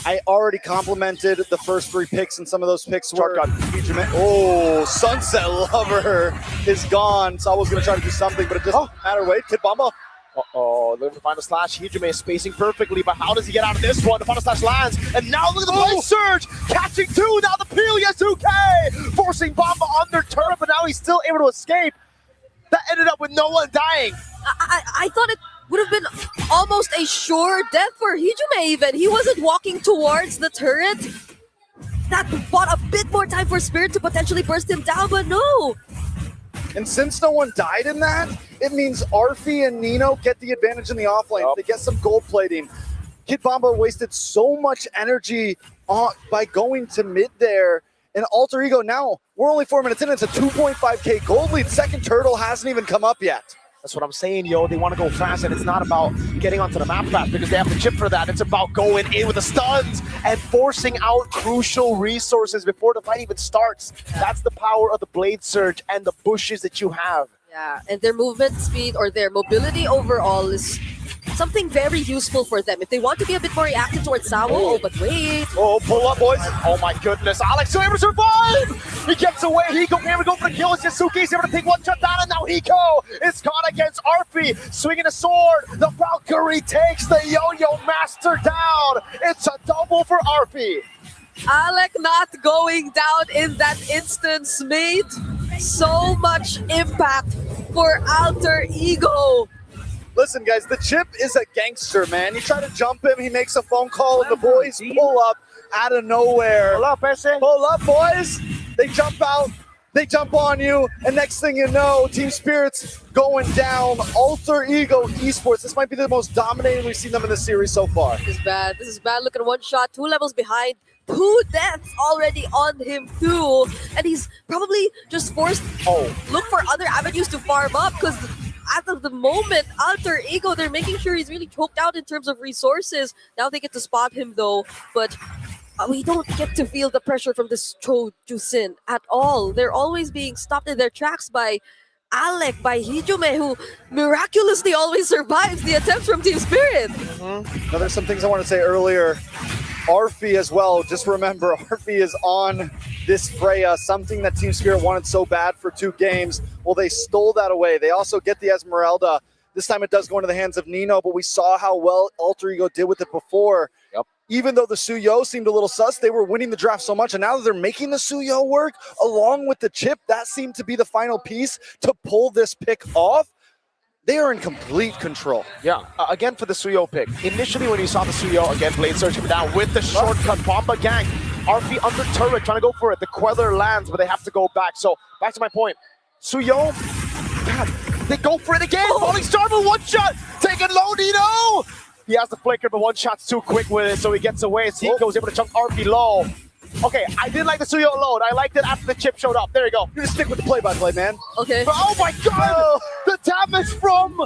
I already complimented the first 3 picks, and some of those picks were Hijume. Oh, Sunset Lover is gone. So I was going to try to do something, but it doesn't matter. Wait, Kid Bomba. Uh-oh, look at the final slash. Hijume is spacing perfectly, but how does he get out of this one? The final slash lands, and now look at the blade surge! Catching 2, now the peel, Yazuke! Forcing Bomba on their turret, but now he's still able to escape. That ended up with no one dying. I thought it would have been almost a sure death for Hijume even. He wasn't walking towards the turret. That bought a bit more time for Spirit to potentially burst him down, but no. And since no one died in that, it means Arfi and Nino get the advantage in the offlane. They get some gold plating. Kid Bomba wasted so much energy by going to mid there. And Alter Ego now, we're only 4 minutes in. It's a 2.5k gold lead. Second turtle hasn't even come up yet. That's what I'm saying, yo. They want to go fast, and it's not about getting onto the map fast because they have the chip for that. It's about going in with the stuns and forcing out crucial resources before the fight even starts. That's the power of the Blade Surge and the bushes that you have. Yeah, and their movement speed or their mobility overall is something very useful for them. If they want to be a bit more reactive towards Sawo, but wait. Oh, pull up, boys. Oh my goodness. Alex able to survive. He gets away. Hiko can able to go for the kill. Yasuke's able to take one shot down, and now Hiko is caught against Arfi, swinging a sword. The Valkyrie takes the Yo-Yo Master down. It's a double for Arfi. Alec not going down in that instance made so much impact for Alter Ego. Listen, guys, the chip is a gangster, man. You try to jump him, he makes a phone call, and the boys pull up out of nowhere. Pull up, Ese. Pull up, boys. They jump out, they jump on you, and next thing you know, Team Spirit's going down. Alter Ego Esports. This might be the most dominating we've seen them in the series so far. This is bad. This is bad. Look at one shot, 2 levels behind. 2 deaths already on him too. And he's probably just forced look for other avenues to farm up because as of the moment, Alter Ego, they're making sure he's really choked out in terms of resources. Now they get to spot him though, but we don't get to feel the pressure from this Cho Jusin at all. They're always being stopped in their tracks by Alec, by Hijume, who miraculously always survives the attempts from Team Spirit. Now, there's some things I want to say earlier. Arfi as well. Just remember, Arfi is on this Freya, something that Team Spirit wanted so bad for 2 games. Well, they stole that away. They also get the Esmeralda. This time it does go into the hands of Nino, but we saw how well Alter Ego did with it before. Yep. Even though the Suyo seemed a little sus, they were winning the draft so much, and now that they're making the Suyo work, along with the chip, that seemed to be the final piece to pull this pick off. They are in complete control. Yeah, again for the Suyo pick. Initially when you saw the Suyo, again, Blade Surge coming down with the shortcut Bomba Gang. RP under turret, trying to go for it. The Queller lands, but they have to go back. So, back to my point. Suyo, God, they go for it again. Falling Star with one shot. Taking low, Nino. He has the flicker, but one shot's too quick with it, so he gets away as he goes able to chunk RP low. Okay, I did like the Suyo load. I liked it after the chip showed up. There you go. You just stick with the play-by-play, man. Okay. But, oh my god! The damage from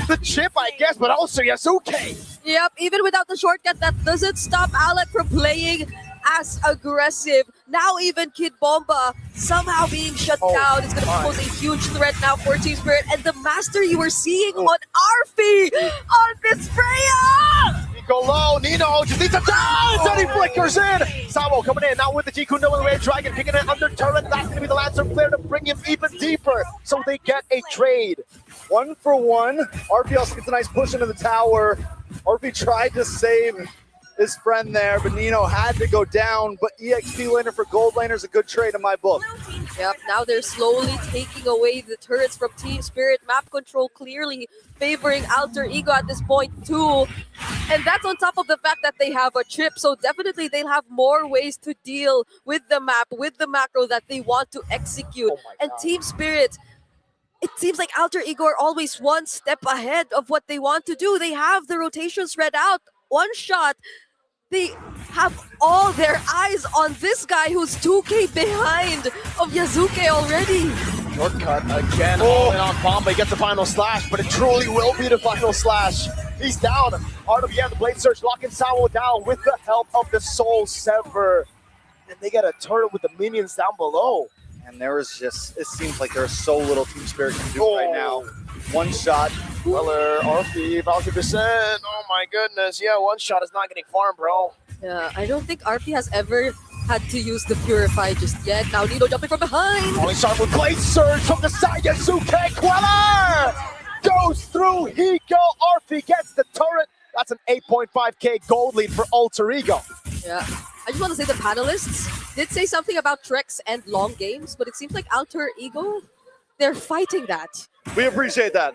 the chip, I guess, but also Yasuke. Yep, even without the shortcut, that doesn't stop Alec from playing as aggressive. Now even Kid Bomba somehow being shut down is going to pose a huge threat now for Team Spirit. And the master you were seeing on Arfi on this Freya! Go low, Nino just needs a dance, and he flickers in. Sawo coming in now with the Jiku No Red Dragon, picking it under turret. That's going to be the Lancer Flare to bring him even deeper. So they get a trade. 1 for 1. RP also gets a nice push into the tower. RP tried to save his friend there, but Nino had to go down. But EXP laner for gold laner is a good trade in my book. Yep, now they're slowly taking away the turrets from Team Spirit. Map control clearly favoring Alter Ego at this point too. And that's on top of the fact that they have a chip, so definitely they'll have more ways to deal with the map, with the macro that they want to execute. And Team Spirit, it seems like Alter Ego are always one step ahead of what they want to do. They have the rotation spread out. One shot, they have all their eyes on this guy who's 2k behind of Yasuke already. Shortcut again, all in on Bomba. He gets the final slash, but it truly will be the final slash. He's down. RWM, the Blade Surge, locking Sawo down with the help of the Soul Sever. And they get a turret with the minions down below. And there is just, it seems like there's so little Team Spirit can do right now. One shot. Weller, RP, about 50%. Oh my goodness. Yeah, one shot is not getting farmed, bro. Yeah, I don't think RP has ever had to use the Purify just yet. Now Nino jumping from behind. Only start with Blade Surge from the side. Yasuke Queller goes through Hiko. RP gets the turret. That's an 8.5k gold lead for Alter Ego. Yeah. I just want to say the panelists did say something about treks and long games, but it seems like Alter Ego, they're fighting that. We appreciate that.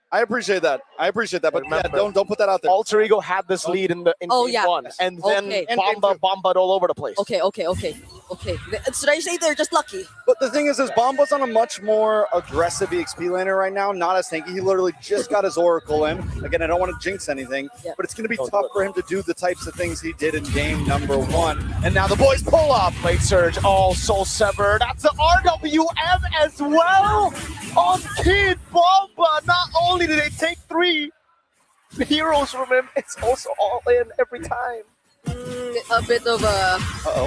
I appreciate that. But Remember, yeah, don't put that out there. Alter Ego had this lead in game one, and then Bomba'd all over the place. Okay. Should I say they're just lucky? But the thing is Bomba's on a much more aggressive EXP laner right now, not as tanky. He literally just got his Oracle in. Again, I don't want to jinx anything, but it's going to be tough for him to do the types of things he did in game number 1. And now the boys pull up. Blade Surge, all soul severed. That's the RWM as well on Kid Bomba. Not only did they take 3 heroes from him, it's also all in every time. A bit of a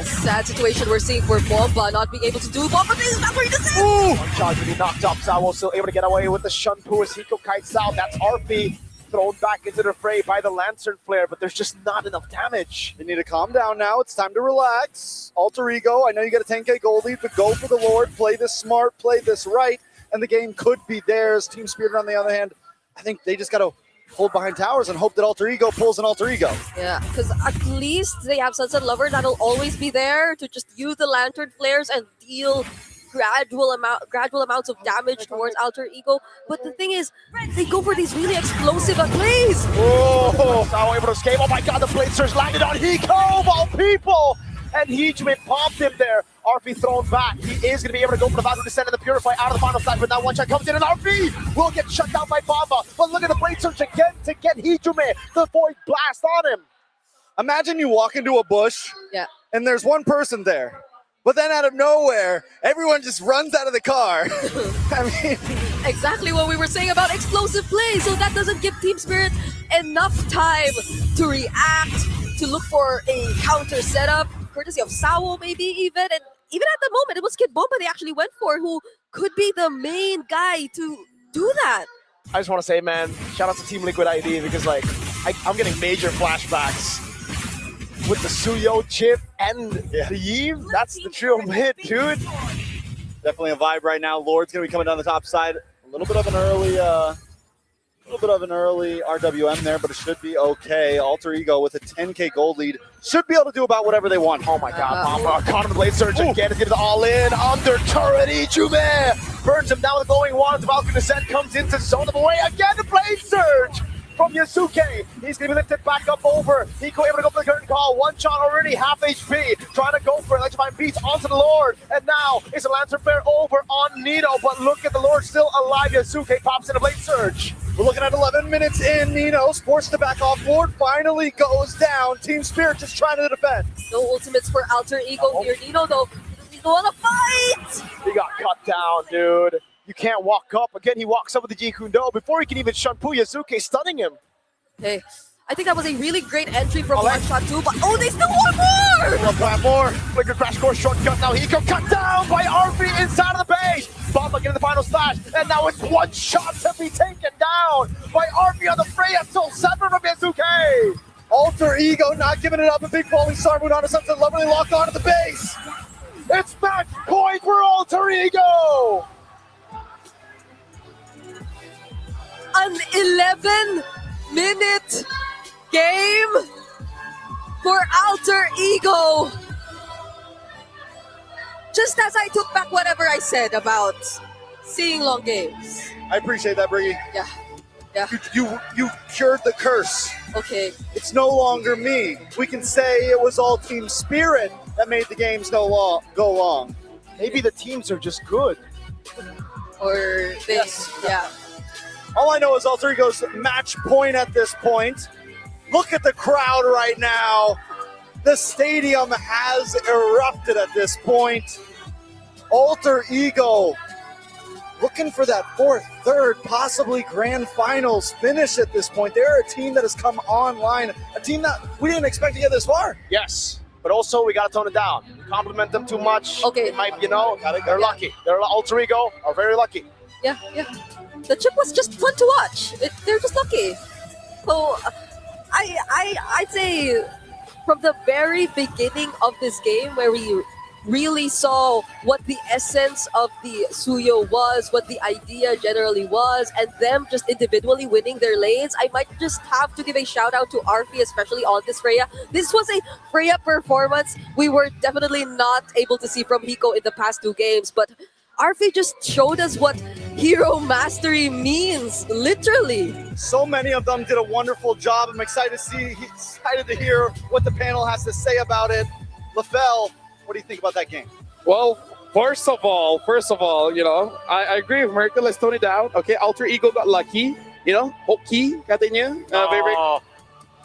sad situation we're seeing for Bomba not being able to do Bomba things. That's where he does it. One charge really knocked up. Zawo still able to get away with the Shunpu as Hiko kites out. That's Arfi thrown back into the fray by the Lantern Flare, but there's just not enough damage. They need to calm down now. It's time to relax. Alter Ego, I know you got a 10k gold lead, but go for the Lord. Play this smart, play this right, and the game could be theirs. Team Spirit, on the other hand, I think they just got to hold behind towers and hope that Alter Ego pulls an Alter Ego. Yeah, because at least they have Sunset Lover that'll always be there to just use the Lantern Flares and deal gradual amounts of damage towards Alter Ego. But the thing is, they go for these really explosive plays. Oh, now able to escape. Oh my god, the Blade Surge landed on Hiko of all people! And Heejman popped him there. RP thrown back. He is going to be able to go for the Valkyrie Descent and the Purify out of the final stage, but now one shot comes in and RP will get shut down by Bomba. But look at the Blade Surge again to get Heejman the Void Blast on him. Imagine you walk into a bush and there's one person there. But then out of nowhere, everyone just runs out of the car. I mean, exactly what we were saying about explosive plays. So that doesn't give Team Spirit enough time to react, to look for a counter setup, courtesy of Zawo maybe even. And even at the moment, it was Kid Bomba they actually went for, who could be the main guy to do that. I just want to say, man, shout out to Team Liquid ID because, like, I'm getting major flashbacks with the Suyo, Chip, and the Yves. That's the trio mid, dude. Definitely a vibe right now. Lord's going to be coming down the top side. A little bit of an early RWM there, but it should be okay. Alter Ego with a 10k gold lead should be able to do about whatever they want. Oh my god, Bomba caught him the Blade Surge again. He's getting the all-in under turret. Ijume burns him down with the glowing wand. The Valkyrie Descent comes into zone of away again. The Blade Surge from Yasuke. He's going to be lifted back up over. Hiko able to go for the curtain call. One shot already, half HP. Trying to go for it. Electrifying beats onto the Lord. And now it's a Lantern Flare over on Nino. But look at the Lord still alive. Yasuke pops in a Blade Surge. We're looking at 11 minutes in. Nino's forced to back off. Lord finally goes down. Team Spirit just trying to defend. No ultimates for Alter Ego here. Nino, though, he's going to fight. He got cut down, dude. You can't walk up. Again, he walks up with the Jikundo before he can even Shunpu Yasuke, stunning him. Hey, I think that was a really great entry from One Shot 2, but they still want more! One more! Flicker Crash Course shortcut. Now Hiko cut down by RV inside of the base. Bomba getting the final slash, and now it's one shot to be taken down by RV on the Freya Soul 7 from Yasuke. Alter Ego not giving it up. A big falling star moon on a Sunset Lovely locked onto the base. It's match point for Alter Ego! An 11-minute game for Alter Ego. Just as I took back whatever I said about seeing long games. I appreciate that, Briggy. Yeah. You cured the curse. Okay. It's no longer me. We can say it was all Team Spirit that made the games go long. Maybe the teams are just good. Or this, yeah. All I know is Alter Ego's match point at this point. Look at the crowd right now. The stadium has erupted at this point. Alter Ego looking for that fourth, third, possibly grand finals finish at this point. They're a team that has come online, a team that we didn't expect to get this far. Yes, but also we got to tone it down. We compliment them too much. Okay. It might, they're lucky. They're Alter Ego are very lucky. Yeah. The chip was just fun to watch. They're just lucky. So I'd say from the very beginning of this game, where we really saw what the essence of the Suyo was, what the idea generally was, and them just individually winning their lanes, I might just have to give a shout out to Arfi, especially on this Freya. This was a Freya performance we were definitely not able to see from Hiko in the past 2 games, but Arfi just showed us what hero mastery means, literally. So many of them did a wonderful job. I'm excited to hear what the panel has to say about it. LaFell, what do you think about that game? Well, first of all, you know, I agree with Merkel. Let's tone it down. Okay, Alter Ego got lucky. You know, hockey, katanya.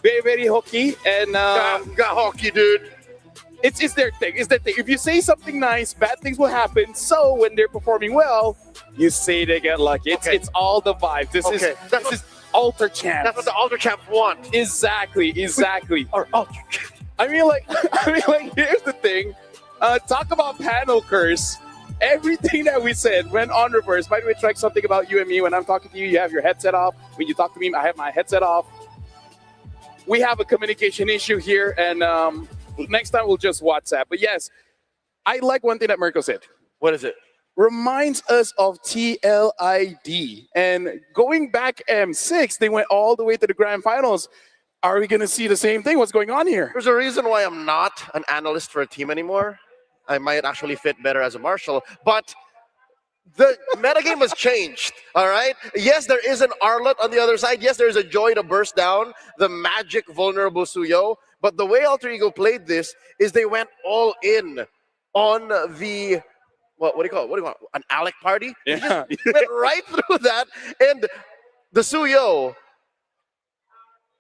Very hockey. And got hockey, dude. It's their thing. It's their thing. If you say something nice, bad things will happen. So when they're performing well, you say they get lucky. It's all the vibes. This is Alter Champs. That's what the Alter Champs want. Exactly. Or Alter Champs. I mean, like, here's the thing. Talk about panel curse. Everything that we said went on reverse. By the way, track something about you and me. When I'm talking to you, you have your headset off. When you talk to me, I have my headset off. We have a communication issue here, and next time we'll just WhatsApp. But yes, I like one thing that Mirko said. What is it? Reminds us of TLID. And going back M6, they went all the way to the grand finals. Are we going to see the same thing? What's going on here? There's a reason why I'm not an analyst for a team anymore. I might actually fit better as a marshal. But the metagame has changed, all right? Yes, there is an Arlott on the other side. Yes, there is a Joy to burst down the magic vulnerable Suyo. But the way Alter Ego played this is they went all in on the, what do you call it? What do you want? An Alec party? Yeah. They just went right through that. And the Suyo,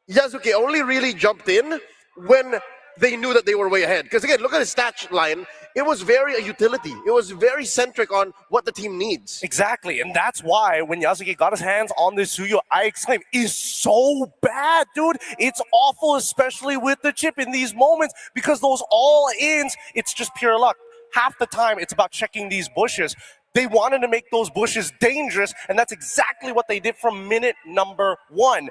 Yasuke only really jumped in when they knew that they were way ahead. Because again, look at his stat line. It was very a utility. It was very centric on what the team needs. Exactly, and that's why when Yasuke got his hands on this Suyo, I exclaimed, "It's so bad, dude. It's awful, especially with the chip in these moments, because those all-ins, it's just pure luck. Half the time, it's about checking these bushes. They wanted to make those bushes dangerous, and that's exactly what they did from minute number 1.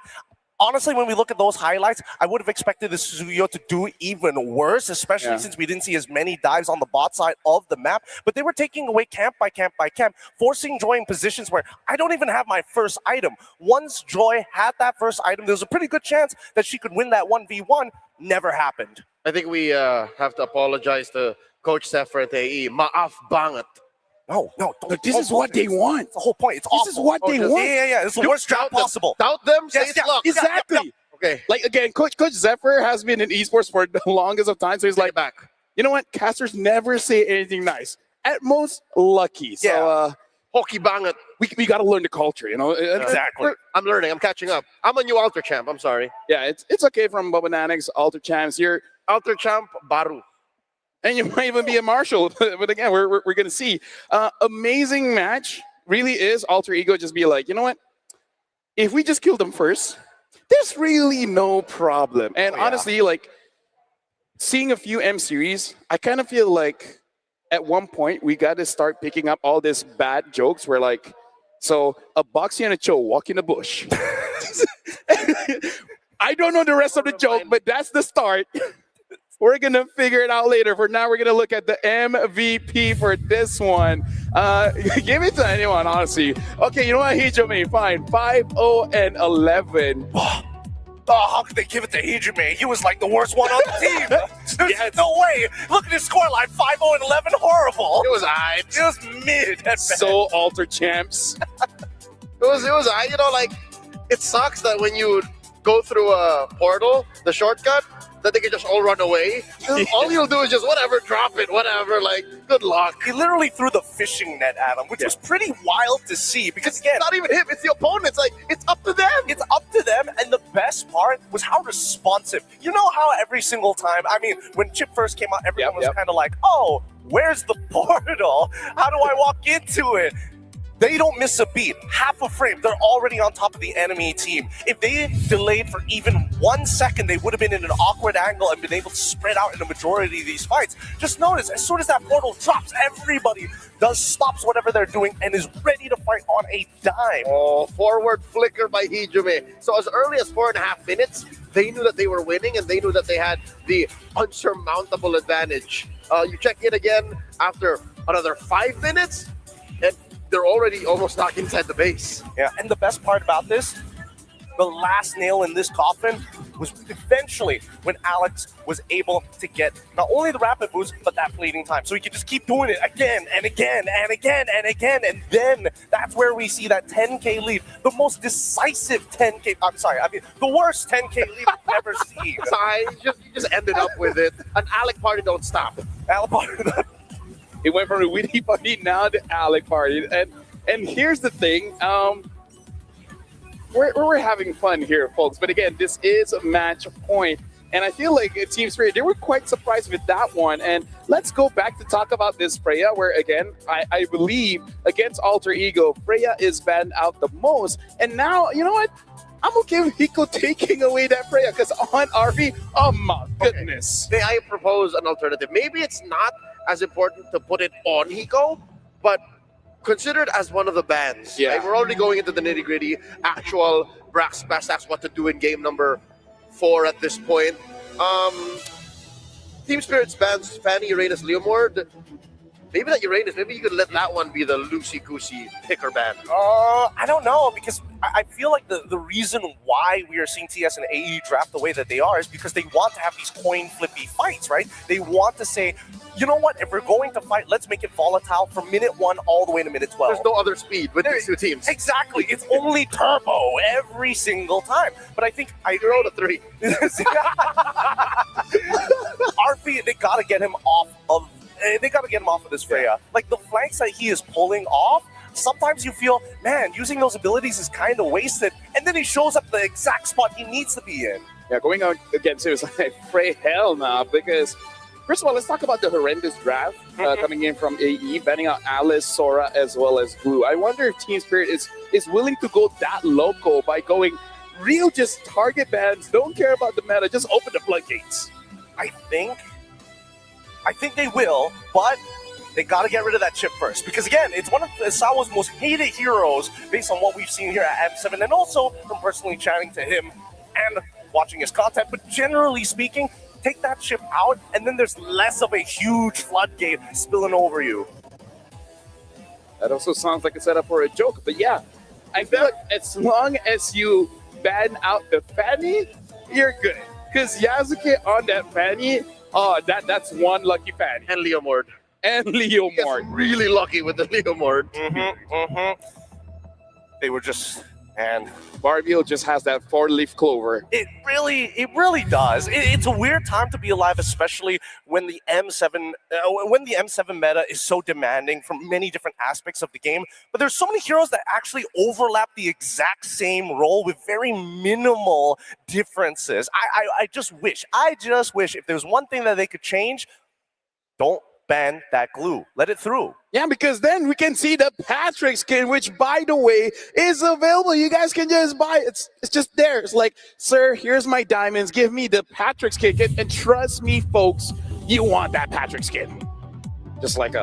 Honestly, when we look at those highlights, I would have expected the Suzuyo to do even worse, especially since we didn't see as many dives on the bot side of the map. But they were taking away camp by camp by camp, forcing Joy in positions where I don't even have my first item. Once Joy had that first item, there was a pretty good chance that she could win that 1v1. Never happened. I think we have to apologize to Coach Zephyr at AE. Maaf banget. No. This is what they want. That's the whole point. It's awful. This is what they want. Yeah. It's the worst drought possible. Doubt them, say it's luck. Exactly. Okay. Like, again, Coach Zephyr has been in esports for the longest of time, so he's like, back. You know what? Casters never say anything nice. At most, lucky. So, Hockey banget. We got to learn the culture, you know? Exactly. I'm learning. I'm catching up. I'm a new Alter Champ. I'm sorry. Yeah, it's okay from Bobananics, Alter Champs. You're Alter Champ Baru. And you might even be a marshal. But again, we're going to see. Amazing match. Really is. Alter Ego just be like, you know what? If we just kill them first, there's really no problem. And honestly, like, seeing a few M series, I kind of feel like at one point we got to start picking up all these bad jokes where, like, so a Boxy and a Cho walk in the bush. I don't know the rest of the joke, but that's the start. We're going to figure it out later. For now, we're going to look at the MVP for this one. Give it to anyone, honestly. Okay, you know what? Hijome, fine. 5-0-11. How could they give it to Hijime? He was like the worst one on the team. There's no way. Look at his scoreline, 5-0-11, horrible. It was aight. It was mid at best. So Alter Champs. It was aight. You know, like, it sucks that when you go through a portal, the shortcut, that they can just all run away. All you'll do is just whatever, drop it, whatever, like, good luck. He literally threw the fishing net at him, which was pretty wild to see because, again, it's not even him, it's the opponents. Like, it's up to them. It's up to them, and the best part was how responsive. You know how every single time, I mean, when Chip first came out, everyone was kind of like, oh, where's the portal? How do I walk into it? They don't miss a beat. Half a frame, they're already on top of the enemy team. If they delayed for even 1 second, they would have been in an awkward angle and been able to spread out in the majority of these fights. Just notice, as soon as that portal drops, everybody stops whatever they're doing and is ready to fight on a dime. Oh, forward flicker by Hijime. So as early as 4.5 minutes, they knew that they were winning and they knew that they had the unsurmountable advantage. You check in again after another 5 minutes, and they're already almost not inside the base. Yeah, and the best part about this, the last nail in this coffin was eventually when Alex was able to get not only the rapid boost, but that fleeting time. So he could just keep doing it again and again and again and again. And then that's where we see that 10K lead, the most decisive 10K. I'm sorry, I mean, the worst 10K lead I've ever seen. Sorry, you just ended up with it. An Alec party don't stop. Alec party. It went from a Witty party now to Alec party. And here's the thing. We're having fun here, folks. But again, this is a match point. And I feel like Team Spirit, they were quite surprised with that one. And let's go back to talk about this Freya, where again, I believe against Alter Ego, Freya is banned out the most. And now, you know what? I'm okay with Hiko taking away that Freya, because on RV, oh my goodness. Okay. I propose an alternative. Maybe it's not as important to put it on Hiko, but consider it as one of the bans. Yeah. Like, we're already going into the nitty-gritty, actual brass tacks, what to do in game number 4 at this point. Team Spirit's bans Fanny, Uranus, Leomord. Maybe that Uranus, maybe you could let that one be the loosey-goosey picker ban. I don't know, because I feel like the reason why we are seeing TS and AE draft the way that they are is because they want to have these coin flippy fights, right? They want to say, you know what, if we're going to fight, let's make it volatile from minute 1 all the way to minute 12. There's no other speed with these two teams. Exactly. It's only turbo every single time. But I think I rolled a 3. RP, they got to get him off of this Freya. Like, the flanks that he is pulling off, sometimes you feel, man, using those abilities is kind of wasted. And then he shows up the exact spot he needs to be in. Yeah, going on against it was like, pray hell now, because first of all, let's talk about the horrendous draft coming in from AE, banning out Alice, Sora, as well as Blue. I wonder if Team Spirit is willing to go that loco by going real just target bans, don't care about the meta, just open the floodgates. I think they will, but they got to get rid of that chip first. Because again, it's one of Sawa's most hated heroes based on what we've seen here at M7, and also from personally chatting to him and watching his content. But generally speaking, take that chip out, and then there's less of a huge floodgate spilling over you. That also sounds like a setup for a joke, but yeah, I feel like as long as you ban out the Fanny, you're good. Because Yasuke on that Fanny, oh, that's one lucky Fanny. And Leomord. And Leomord. Really lucky with the Leomord. They were just, and Barbiel just has that 4-leaf clover. It really does. It's a weird time to be alive, especially when the M7 meta is so demanding from many different aspects of the game. But there's so many heroes that actually overlap the exact same role with very minimal differences. I just wish if there's one thing that they could change, don't ban that glue. Let it through. Yeah, because then we can see the Patrick skin, which, by the way, is available. You guys can just buy it. It's just there. It's like, sir, here's my diamonds. Give me the Patrick skin. And trust me, folks, you want that Patrick skin. Just like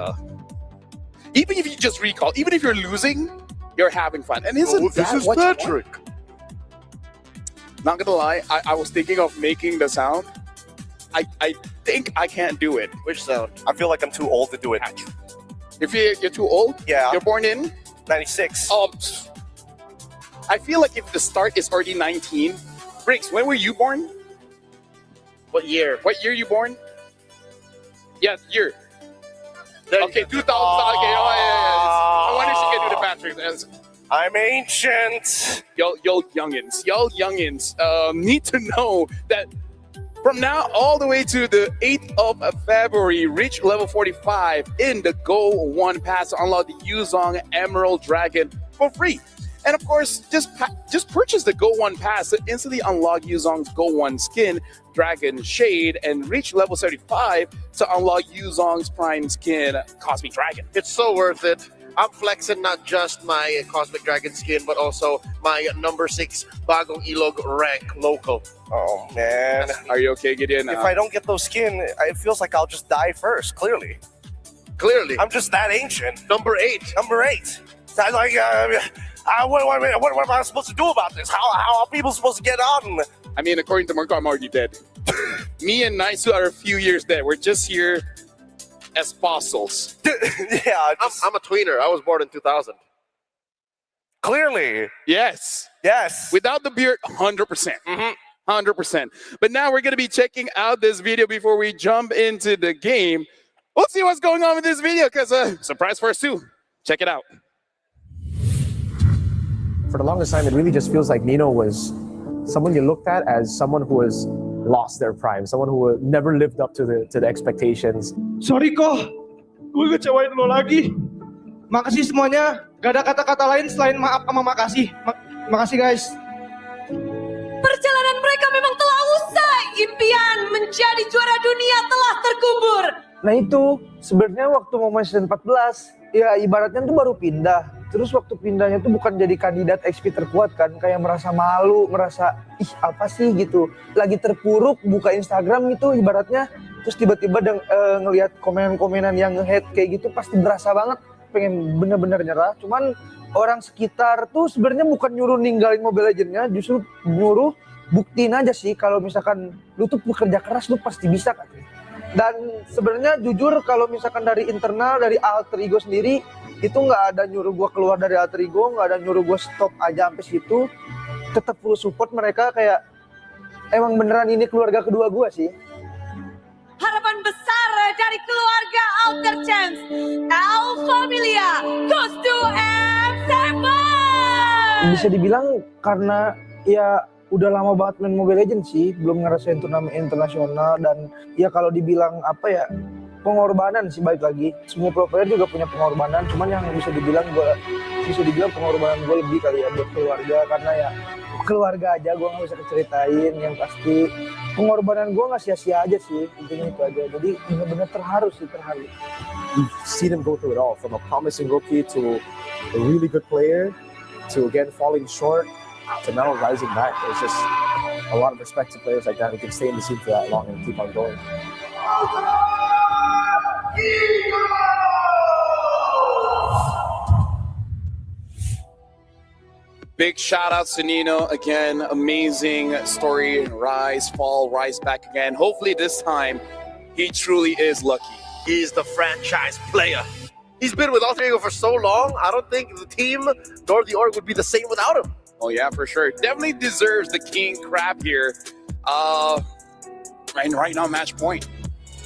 even if you just recall, even if you're losing, you're having fun. And isn't this is Patrick? Not gonna lie, I was thinking of making the sound. I think I can't do it. Which sound? I feel like I'm too old to do it. If you're too old? Yeah. You're born in? 96. I feel like if the start is already 19. Briggs, when were you born? What year? What year you born? Yeah, year. Okay, 2000. Okay, I wonder if she can do the Patrick. I'm ancient. Y'all youngins need to know that from now all the way to the 8th of February, reach level 45 in the Go 1 Pass to unlock the Yuzong Emerald Dragon for free. And of course, just purchase the Go 1 Pass to instantly unlock Yuzong's Go 1 skin, Dragon Shade, and reach level 75 to unlock Yuzong's Prime skin, Cosmic Dragon. It's so worth it. I'm flexing not just my Cosmic Dragon skin, but also my number 6 Bagong Ilog rank local. Oh, man. Are you okay, Gideon? If I don't get those skin, it feels like I'll just die first, clearly. I'm just that ancient. Number 8. So I'm like, what am I supposed to do about this? How are people supposed to get on? I mean, according to Marco, I'm already dead. Me and Naisu are a few years dead. We're just here as fossils. Yeah, I'm a tweener. I was born in 2000. Clearly. Yes. Yes. Without the beard, 100%. 100%. But now we're going to be checking out this video before we jump into the game. We'll see what's going on with this video because surprise for us too. Check it out. For the longest time, it really just feels like Nino was someone you looked at as someone who has lost their prime, someone who never lived up to the expectations. Sorry kok, gue ngecewain lo lagi. Makasih semuanya. Gak ada kata-kata lain selain maaf sama makasih. Makasih guys. Perjalanan mereka memang telah usai. Impian menjadi juara dunia telah terkubur. Nah itu sebenarnya waktu mau main season 14, ya ibaratnya tuh baru pindah. Terus waktu pindahnya tuh bukan jadi kandidat XP terkuat kan, kayak merasa malu, merasa ih apa sih gitu. Lagi terpuruk buka Instagram gitu ibaratnya, terus tiba-tiba ngelihat komen-komenan yang nge-hate kayak gitu pasti berasa banget pengen bener-bener nyerah. Cuman orang sekitar tuh sebenarnya bukan nyuruh ninggalin Mobile Legends-nya, justru nyuruh buktiin aja sih kalau misalkan lu tuh bekerja keras lu pasti bisa kan. Dan sebenarnya jujur kalau misalkan dari internal, dari alter ego sendiri, itu nggak ada nyuruh gue keluar dari alter ego, nggak ada nyuruh gue stop aja sampai situ. Tetap full support mereka, kayak emang beneran ini keluarga kedua gue sih. Harapan besar dari keluarga Alter Champs, El Familia goes to M7. Bisa dibilang karena ya udah lama banget main Mobile Legends sih, belum ngerasain turnamen internasional, dan ya kalau dibilang apa ya, pengorbanan sih, balik lagi semua pro player juga punya pengorbanan, cuman yang bisa dibilang pengorbanan gue lebih kali ya buat keluarga, karena ya keluarga aja gue nggak bisa ceritain, yang pasti pengorbanan gue nggak sia-sia aja sih, intinya itu aja. Jadi benar-benar terharu sih, terharu. We've seen him go through it all, from a promising rookie to a really good player to again falling short to now rising back. It's just a lot of respect to players like that who can stay in the scene for that long and keep on going. Big shout outs to Nino again. Amazing story. Rise, fall, rise back again. Hopefully this time he truly is lucky. He's the franchise player. He's been with Alter Ego for so long. I don't think the team nor the org would be the same without him. Oh yeah, for sure. Definitely deserves the king crab here. And right now, match point.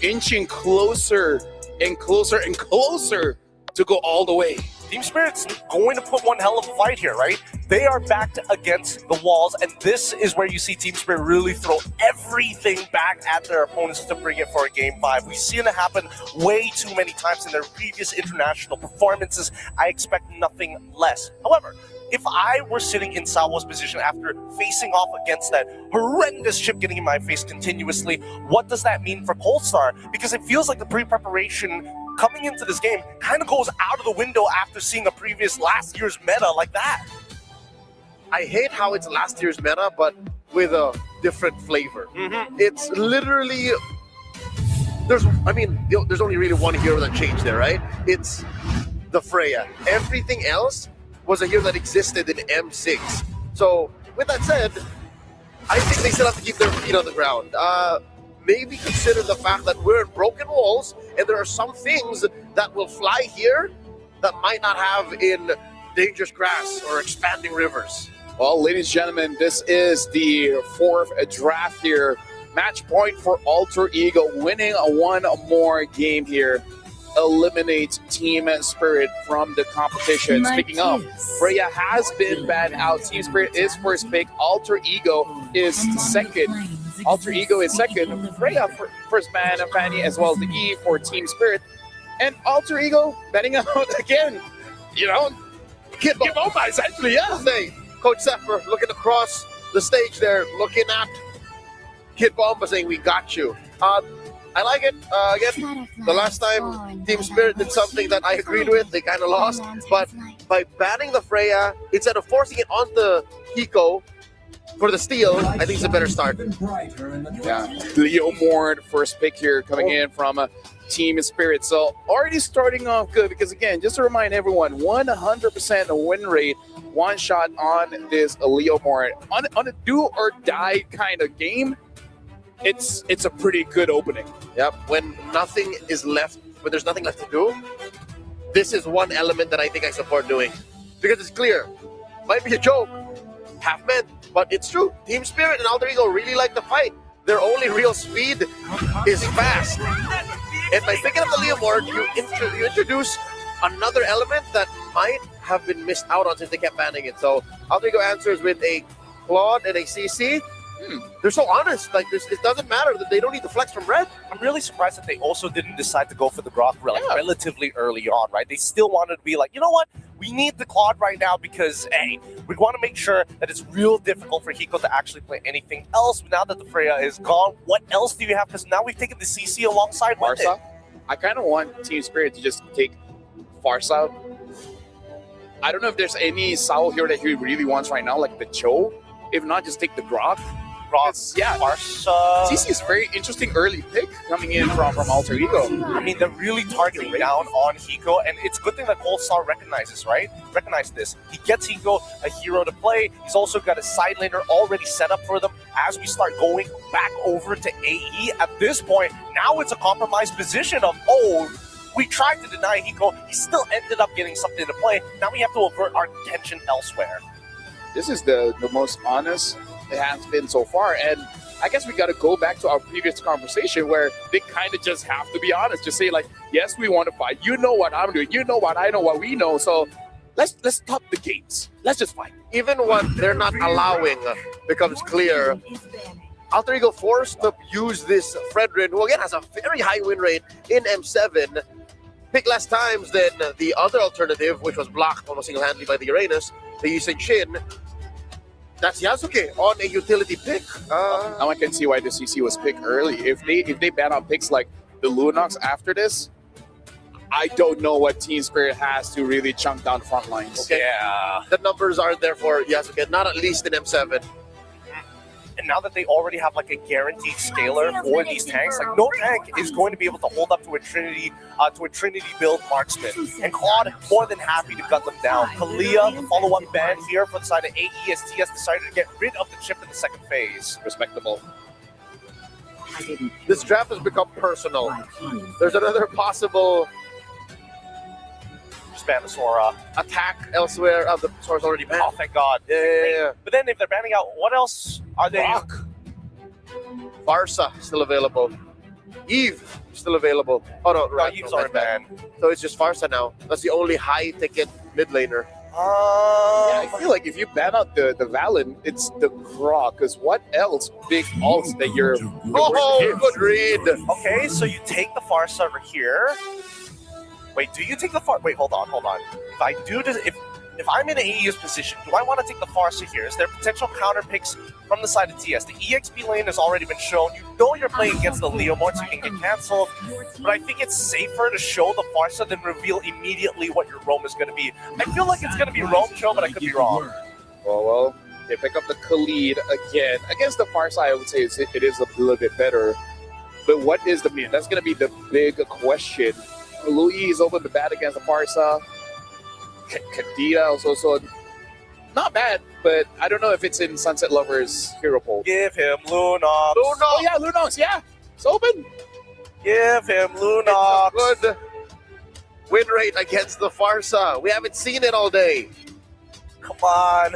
Inching closer and closer and closer to go all the way. Team Spirit's going to put one hell of a fight here, right? They are backed against the walls, and this is where you see Team Spirit really throw everything back at their opponents to bring it for a Game 5. We've seen it happen way too many times in their previous international performances. I expect nothing less. However, if I were sitting in Salvo's position after facing off against that horrendous chip getting in my face continuously, what does that mean for Polestar? Because it feels like the pre-preparation coming into this game kind of goes out of the window after seeing a previous last year's meta like that. I hate how it's last year's meta, but with a different flavor. It's literally, there's only really one hero that changed there, right? It's the Freya. Everything else was a hero that existed in M6. So with that said, I think they still have to keep their feet on the ground. Maybe consider the fact that we're in broken walls and there are some things that will fly here that might not have in dangerous grass or expanding rivers. Well, ladies and gentlemen, this is the fourth draft here. Match point for Alter Ego, winning one more game here. Eliminates Team Spirit from the competition. Speaking of, Freya has been banned out. Team Spirit is first pick. Alter Ego is second. Alter Ego is second. Freya first ban, and Fanny as well as the E for Team Spirit. And Alter Ego banning out again. You know, Kid Bomba essentially, yeah. Say, Coach Zephyr looking across the stage there, looking at Kid Bomba saying, "We got you." I like it. Again, the last time Team Spirit did something that I agreed with, they kind of lost. But by banning the Freya, instead of forcing it onto Hiko for the steal, I think it's a better start. Yeah, Leo Mord, first pick here coming in from Team Spirit. So already starting off good because, again, just to remind everyone, 100% win rate, one shot on this Leo Mord. On a do or die kind of game, it's a pretty good opening. Yep. When there's nothing left to do, this is one element that I think I support doing. Because it's clear, Might be a joke, half meant, but it's true. Team Spirit and Alter Ego really like to fight. Their only real speed is fast. And by picking up the Leomord, you introduce another element that might have been missed out on since they kept banning it. So Alter Ego answers with a Claude and a CC. They're so honest. Like this, it doesn't matter that they don't need to flex from red. I'm really surprised that they also didn't decide to go for the Grok relatively early on, right? They still wanted to be like, you know what? We need the Claude right now because, hey, we want to make sure that it's real difficult for Hiko to actually play anything else. Now that the Freya is gone, what else do you have? Because now we've taken the CC alongside with it. Farsa. I kind of want Team Spirit to just take Farsa. I don't know if there's any Sao here that he really wants right now, like the Cho. If not, just take the Grok. Yeah, Farsa. CC is very interesting early pick coming in from Alter Ego. I mean, they're really targeting down on Hiko, and it's a good thing that Polestar recognizes, right? Recognize this. He gets Hiko a hero to play. He's also got a side laner already set up for them as we start going back over to AE. At this point, now it's a compromised position of, oh, we tried to deny Hiko. He still ended up getting something to play. Now we have to avert our attention elsewhere. This is the most honest it has been so far, and I guess we got to go back to our previous conversation where they kind of just have to be honest, just say like, yes, we want to fight, you know what I'm doing, you know what I know, what we know, so let's stop the games, let's just fight. Even what they're not allowing becomes clear. Alter Ego forced to use this Fredrin, who again has a very high win rate in M7, pick less times than the other alternative, which was blocked almost single-handedly by the Uranus, the Yusen Shin. That's Yasuke on a utility pick. Now I can see why the CC was picked early. If they ban out picks like the Lunox after this, I don't know what Team Spirit has to really chunk down front lines. Okay. Yeah. The numbers aren't there for Yasuke, not at least in M7. And now that they already have like a guaranteed scaler for these tanks, like no tank is going to be able to hold up to a Trinity build marksman. And Claude more than happy to cut them down. Kalia, the follow-up ban here for the side of AE as TS decided to get rid of the chip in the second phase. Respectable. This draft has become personal. There's another possible Spanosaura attack elsewhere. The Sora's already banned. Oh, thank God. Yeah. But then if they're banning out, what else are they? Rock. Farsa still available. Eve still available. Oh no, right. Eve's already banned. So it's just Farsa now. That's the only high ticket mid laner. Yeah, I feel like if you ban out the Valen, it's the Grok, because what else big alts that you're... Oh, good read. Okay, so you take the Farsa over here. Wait, do you take the Farsa? Wait, hold on. If I do this, if I'm in an AE's position, do I want to take the Farsa here? Is there potential counter picks from the side of TS? The EXP lane has already been shown. You know you're playing against the Leomord, so you can get canceled. But I think it's safer to show the Farsa than reveal immediately what your roam is going to be. I feel like it's going to be roam show, but I could be wrong. Well, they pick up the Khalid again. Against the far side, I would say it is a little bit better. But what is the mean? That's going to be the big question. Louis is open to bat against the Farsa. Kadita also not bad, but I don't know if it's in Sunset Lovers hero poll. Give him Lunox. Oh yeah, Lunox, yeah. It's open. Give him Lunox. It's a good win rate against the Farsa. We haven't seen it all day. Come on.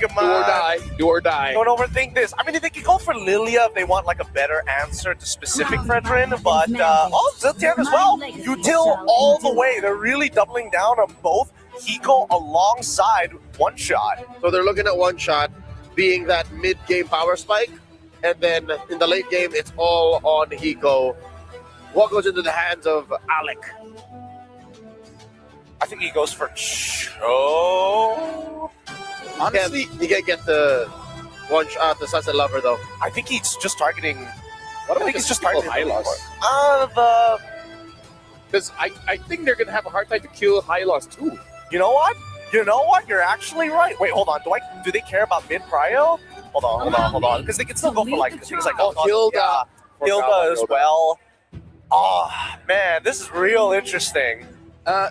Come on. Do or die. Don't overthink this. I mean, they could go for Lilia if they want like a better answer to specific Fredrin, but Ziltian as well. Util all the way. They're really doubling down on both Hiko alongside One Shot. So they're looking at One Shot being that mid-game power spike, and then in the late game, it's all on Hiko. What goes into the hands of Alec? I think he goes for Cho. Honestly, you can't get the One Shot, the Sunset Lover, though. I think he's just targeting... What about he's just targeting Hylos? Because I think they're going to have a hard time to kill Hylos, too. You know what? You're actually right. Wait, hold on. Do they care about mid-prio? Hold on. Because they can still go for like things like Hilda. Hilda as well. Oh, man, this is real interesting.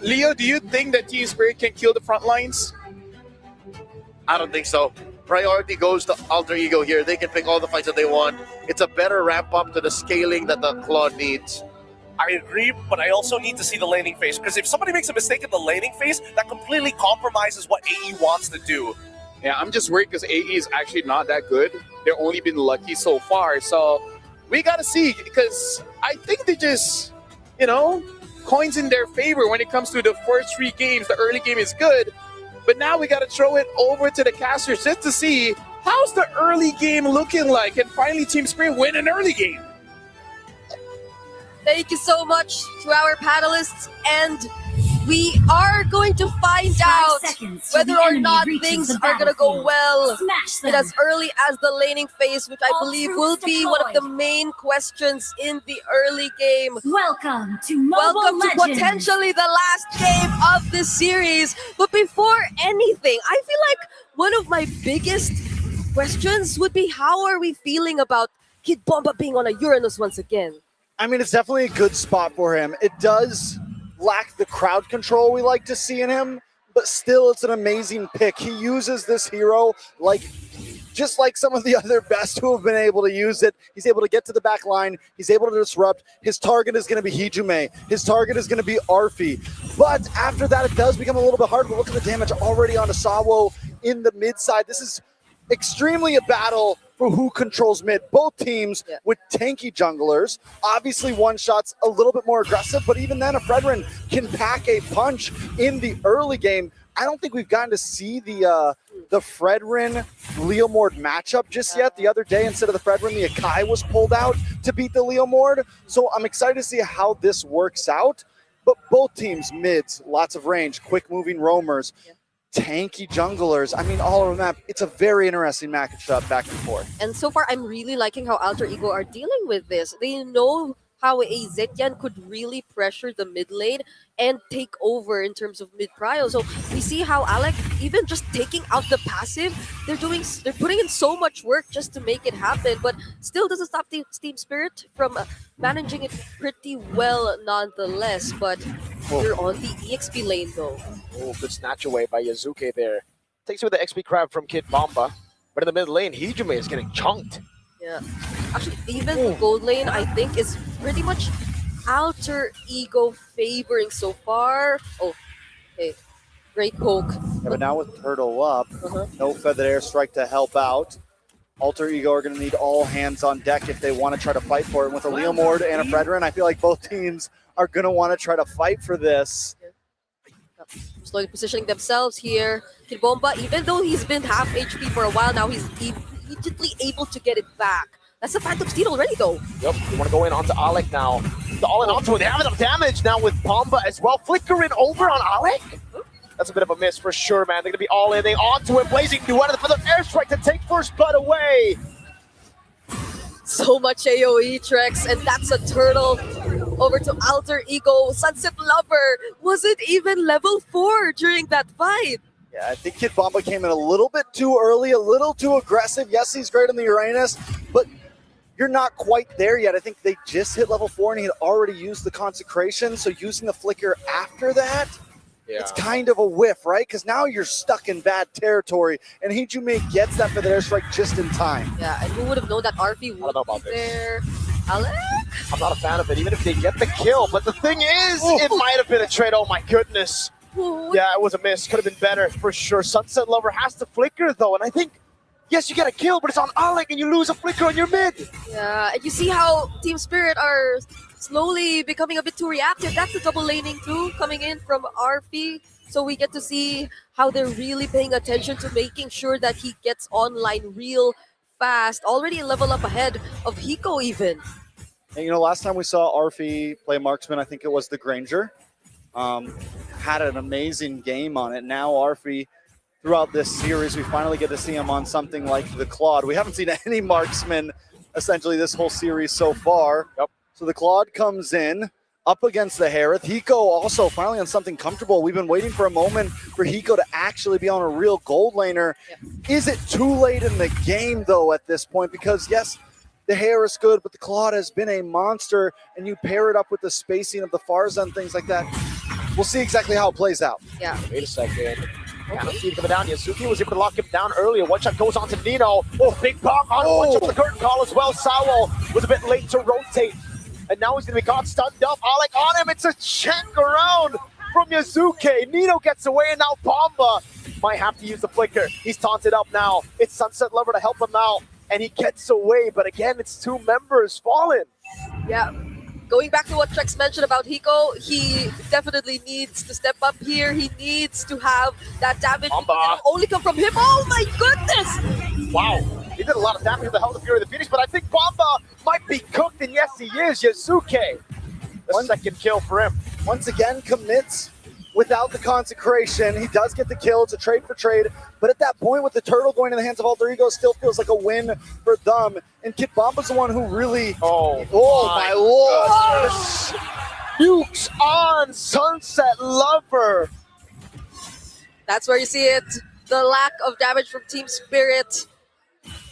Leo, do you think that Team Spirit can kill the front lines? I don't think so. Priority goes to Alter Ego here. They can pick all the fights that they want. It's a better ramp up to the scaling that the Claude needs. I agree, but I also need to see the laning phase, because if somebody makes a mistake in the laning phase, that completely compromises what AE wants to do. Yeah, I'm just worried because AE is actually not that good. They've only been lucky so far. So we got to see, because I think they just, coins in their favor when it comes to the first 3 games. The early game is good, but now we got to throw it over to the casters just to see how's the early game looking like. And finally, Team Spirit win an early game. Thank you so much to our panelists, and we are going to find out whether or not things are going to go well in as early as the laning phase, which I believe will be one of the main questions in the early game. Welcome to potentially the last game of this series. But before anything, I feel like one of my biggest questions would be, how are we feeling about Kid Bomba being on a Uranus once again? I mean, it's definitely a good spot for him. It does lack the crowd control we like to see in him, but still it's an amazing pick. He uses this hero just like some of the other best who have been able to use it. He's able to get to the back line. He's able to disrupt. His target is going to be Hijume. His target is going to be Arfi. But after that, it does become a little bit hard. But look at the damage already on Asawo in the mid side. This is extremely a battle for who controls mid. Both teams with tanky junglers. Obviously, one shot's a little bit more aggressive, but even then, a Fredrin can pack a punch in the early game. I don't think we've gotten to see the Fredrin Leomord matchup just yet. The other day, instead of the Fredrin, the Akai was pulled out to beat the Leomord. So I'm excited to see how this works out. But both teams, mids, lots of range, quick moving roamers, tanky junglers. I mean, all over the map. It's a very interesting matchup back and forth. And so far, I'm really liking how Alter Ego are dealing with this. They know how a Zetian could really pressure the mid lane and take over in terms of mid prio. So we see how Alec, even just taking out the passive, they're putting in so much work just to make it happen, but still doesn't stop the Team Spirit from managing it pretty well nonetheless. But you're on the EXP lane though. Oh, good snatch away by Yazuke there. Takes away the XP grab from Kid Bomba, but in the mid lane, Hijume is getting chunked. Yeah, actually, even the gold lane, I think, is pretty much Alter Ego favoring so far. Oh, okay, great poke. Yeah, but now with Turtle up, no Feathered Airstrike to help out. Alter Ego are going to need all hands on deck if they want to try to fight for it. And with a Leomord and a Fredrin, I feel like both teams are going to want to try to fight for this. Slowly positioning themselves here. Kid Bomba, even though he's been half HP for a while now, he's immediately able to get it back. That's a Phantom Steed already, though. Yep, you want to go in onto Alec now. The all-in onto it. They have enough damage now with Bomba as well. Flickering over on Alec. That's a bit of a miss for sure, man. They're going to be all in. They onto it. Blazing through one of the Feather Airstrike to take first blood away. So much AoE, Trex, and that's a turtle. Over to Alter Ego. Sunset Lover wasn't even level 4 during that fight. Yeah, I think Kid Bomba came in a little bit too early, a little too aggressive. Yes, he's great on the Uranus, but you're not quite there yet. I think they just hit level 4 and he had already used the Consecration, so using the Flicker after that, it's kind of a whiff, right? Because now you're stuck in bad territory, and Hijume gets that for the airstrike just in time. Yeah, and who would have known that RP would be there? Alec? I'm not a fan of it, even if they get the kill. But the thing is, it might have been a trade. Oh my goodness. Yeah, it was a miss. Could have been better for sure. Sunset Lover has to flicker though, and I think, yes, you get a kill, but it's on Alec and you lose a flicker on your mid. Yeah, and you see how Team Spirit are slowly becoming a bit too reactive. That's the double laning too, coming in from RP. So we get to see how they're really paying attention to making sure that he gets online real fast. Already a level up ahead of Hiko even. And last time we saw Arfi play marksman, I think it was the Granger. Had an amazing game on it. Now Arfi, throughout this series, we finally get to see him on something like the Claude. We haven't seen any marksman essentially this whole series so far. Yep. So the Claude comes in up against the Harith. Hiko also finally on something comfortable. We've been waiting for a moment for Hiko to actually be on a real gold laner. Yep. Is it too late in the game though at this point? Because yes, the hair is good, but the Claude has been a monster, and you pair it up with the spacing of the Farza and things like that. We'll see exactly how it plays out. Yeah. Wait a second. Kind of see him coming down. Yasuki was able to lock him down earlier. One shot goes on to Nino. Oh, big pop on one shot with the curtain call as well. Sawo was a bit late to rotate. And now he's going to be caught stunned up. Alec on him. It's a check around from Yazuke. Nino gets away, and now Bomba might have to use the flicker. He's taunted up now. It's Sunset Lover to help him out, and he gets away. But again, it's 2 members fallen. Yeah. Going back to what Trex mentioned about Hiko, he definitely needs to step up here. He needs to have that damage. It'll only come from him. Oh my goodness! Wow. He did a lot of damage with the Hell of Fury of the Phoenix, but I think Bomba might be cooked, and yes, he is. Yazuke, the second kill for him. Once again, commits without the consecration. He does get the kill. It's a trade for trade. But at that point, with the turtle going in the hands of Alter Ego, still feels like a win for them. And Kid Bomba's the one who really... Oh my lord! Nukes on Sunset Lover. That's where you see it. The lack of damage from Team Spirit.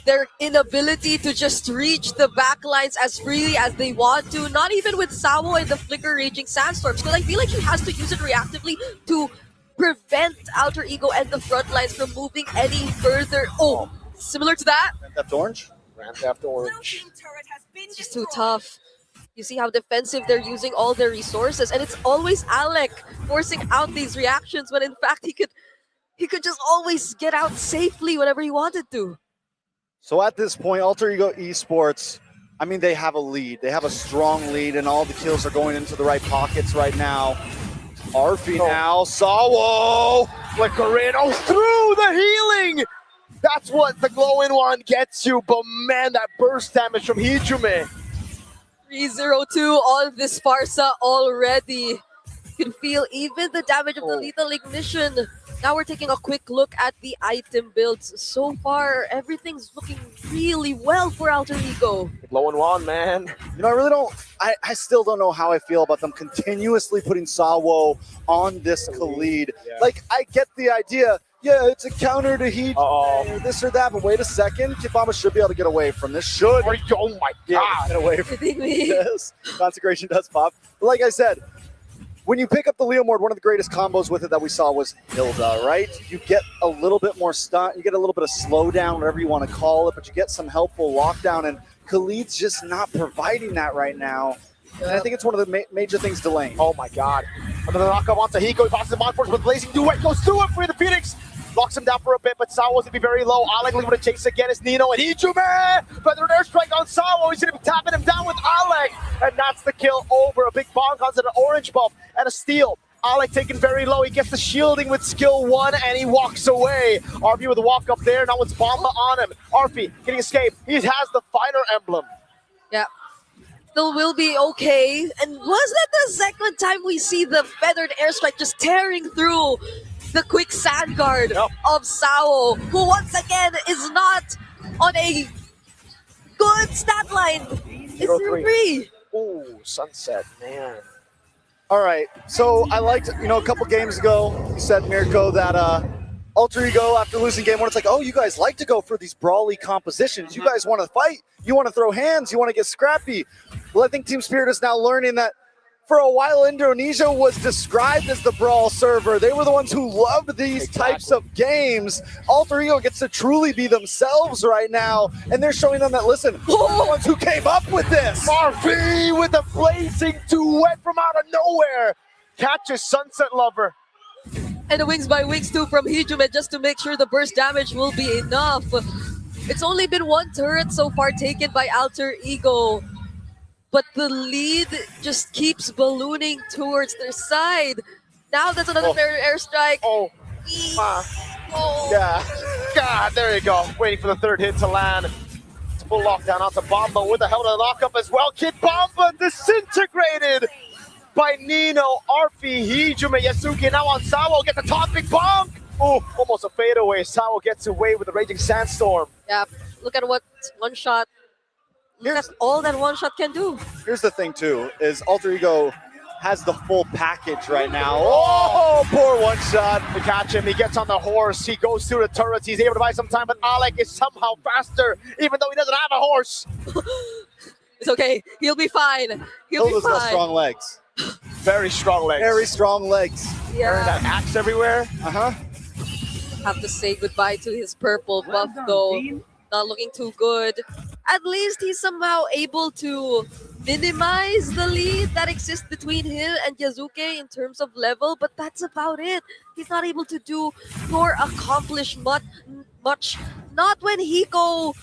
Their inability to just reach the backlines as freely as they want to. Not even with Sawo and the Flicker Raging Sandstorms. Because I feel like he has to use it reactively to prevent Alter Ego and the front lines from moving any further. Oh, similar to that. Grand Theft Orange? Grand Theft Orange. It's just too tough. You see how defensive they're using all their resources. And it's always Alec forcing out these reactions when in fact he could just always get out safely whenever he wanted to. So at this point, Alter Ego Esports, I mean, they have a lead. They have a strong lead, and all the kills are going into the right pockets right now. Arfi now, Sawo, flicker in, through the healing! That's what the glow-in one gets you, but man, that burst damage from Hijume. 302 on this Farsa already. You can feel even the damage of the lethal ignition. Now we're taking a quick look at the item builds. So far, everything's looking really well for Alter Ego. Low and one, man. You know, I really don't, I still don't know how I feel about them continuously putting Sawo on this Khalid. Yeah. Like, I get the idea, yeah, it's a counter to Heat, or this or that, but wait a second, Kid Bomba should be able to get away from this. Should. Oh my God. Get away from this. Consecration does pop. But like I said, when you pick up the Leomord, one of the greatest combos with it that we saw was Hilda, right? You get a little bit more stun, you get a little bit of slowdown, whatever you want to call it, but you get some helpful lockdown, and Khalid's just not providing that right now. And I think it's one of the major things delaying. Oh my God. Another knockup onto Hiko, he passes the Monforce with Blazing Duet, goes through it for the Phoenix. Locks him down for a bit, but Sawo's going to be very low. Alec looking to chase again is Nino and Hijume! Feather and Airstrike on Sawo. He's going to be tapping him down with Alec. And that's the kill over. A big bonk onto an orange buff and a steal. Alec taken very low. He gets the shielding with skill 1 and he walks away. RP with a walk up there. Now it's Bomba on him. RP getting escape. He has the fighter emblem. Yeah. Still will be okay. And was that the second time we see the feathered airstrike just tearing through the quick sand guard of Sawo, who once again is not on a good stat line. It's 0-3. Ooh, Sunset, man. All right, so I liked, a couple games ago, you said, Mirko, that Alter Ego, after losing game 1, it's like, oh, you guys like to go for these brawly compositions. You guys want to fight. You want to throw hands. You want to get scrappy. Well, I think Team Spirit is now learning that for a while, Indonesia was described as the brawl server. They were the ones who loved these types of games. Alter Ego gets to truly be themselves right now, and they're showing them that, listen, we're the ones who came up with this. RP with a blazing duet from out of nowhere. Catches Sunset Lover. And the wings by wings too from Hijume just to make sure the burst damage will be enough. It's only been 1 turret so far taken by Alter Ego, but the lead just keeps ballooning towards their side. Now that's another airstrike. Yeah. God, there you go. Waiting for the third hit to land. It's full lockdown onto Bomba with the hell of a lockup as well. Kid Bomba disintegrated by Nino, Arfi, Hijume, Yasuki. Now on Sawo, get the topic bonk. Oh, almost a fadeaway. Sawo gets away with the Raging Sandstorm. Yeah, look at what one shot. That's all that one shot can do. Here's the thing too, is Alter Ego has the full package right now. Oh, poor one shot. To catch him, he gets on the horse. He goes through the turrets. He's able to buy some time, but Alec is somehow faster, even though he doesn't have a horse. It's okay. He'll be fine. He'll be fine. Got strong legs. Very strong legs. Very strong legs. Yeah. Wearing that axe everywhere. Have to say goodbye to his purple buff though. Not looking too good. At least he's somehow able to minimize the lead that exists between him and Yazuke in terms of level, but that's about it. He's not able to do nor accomplish much. Not when Hiko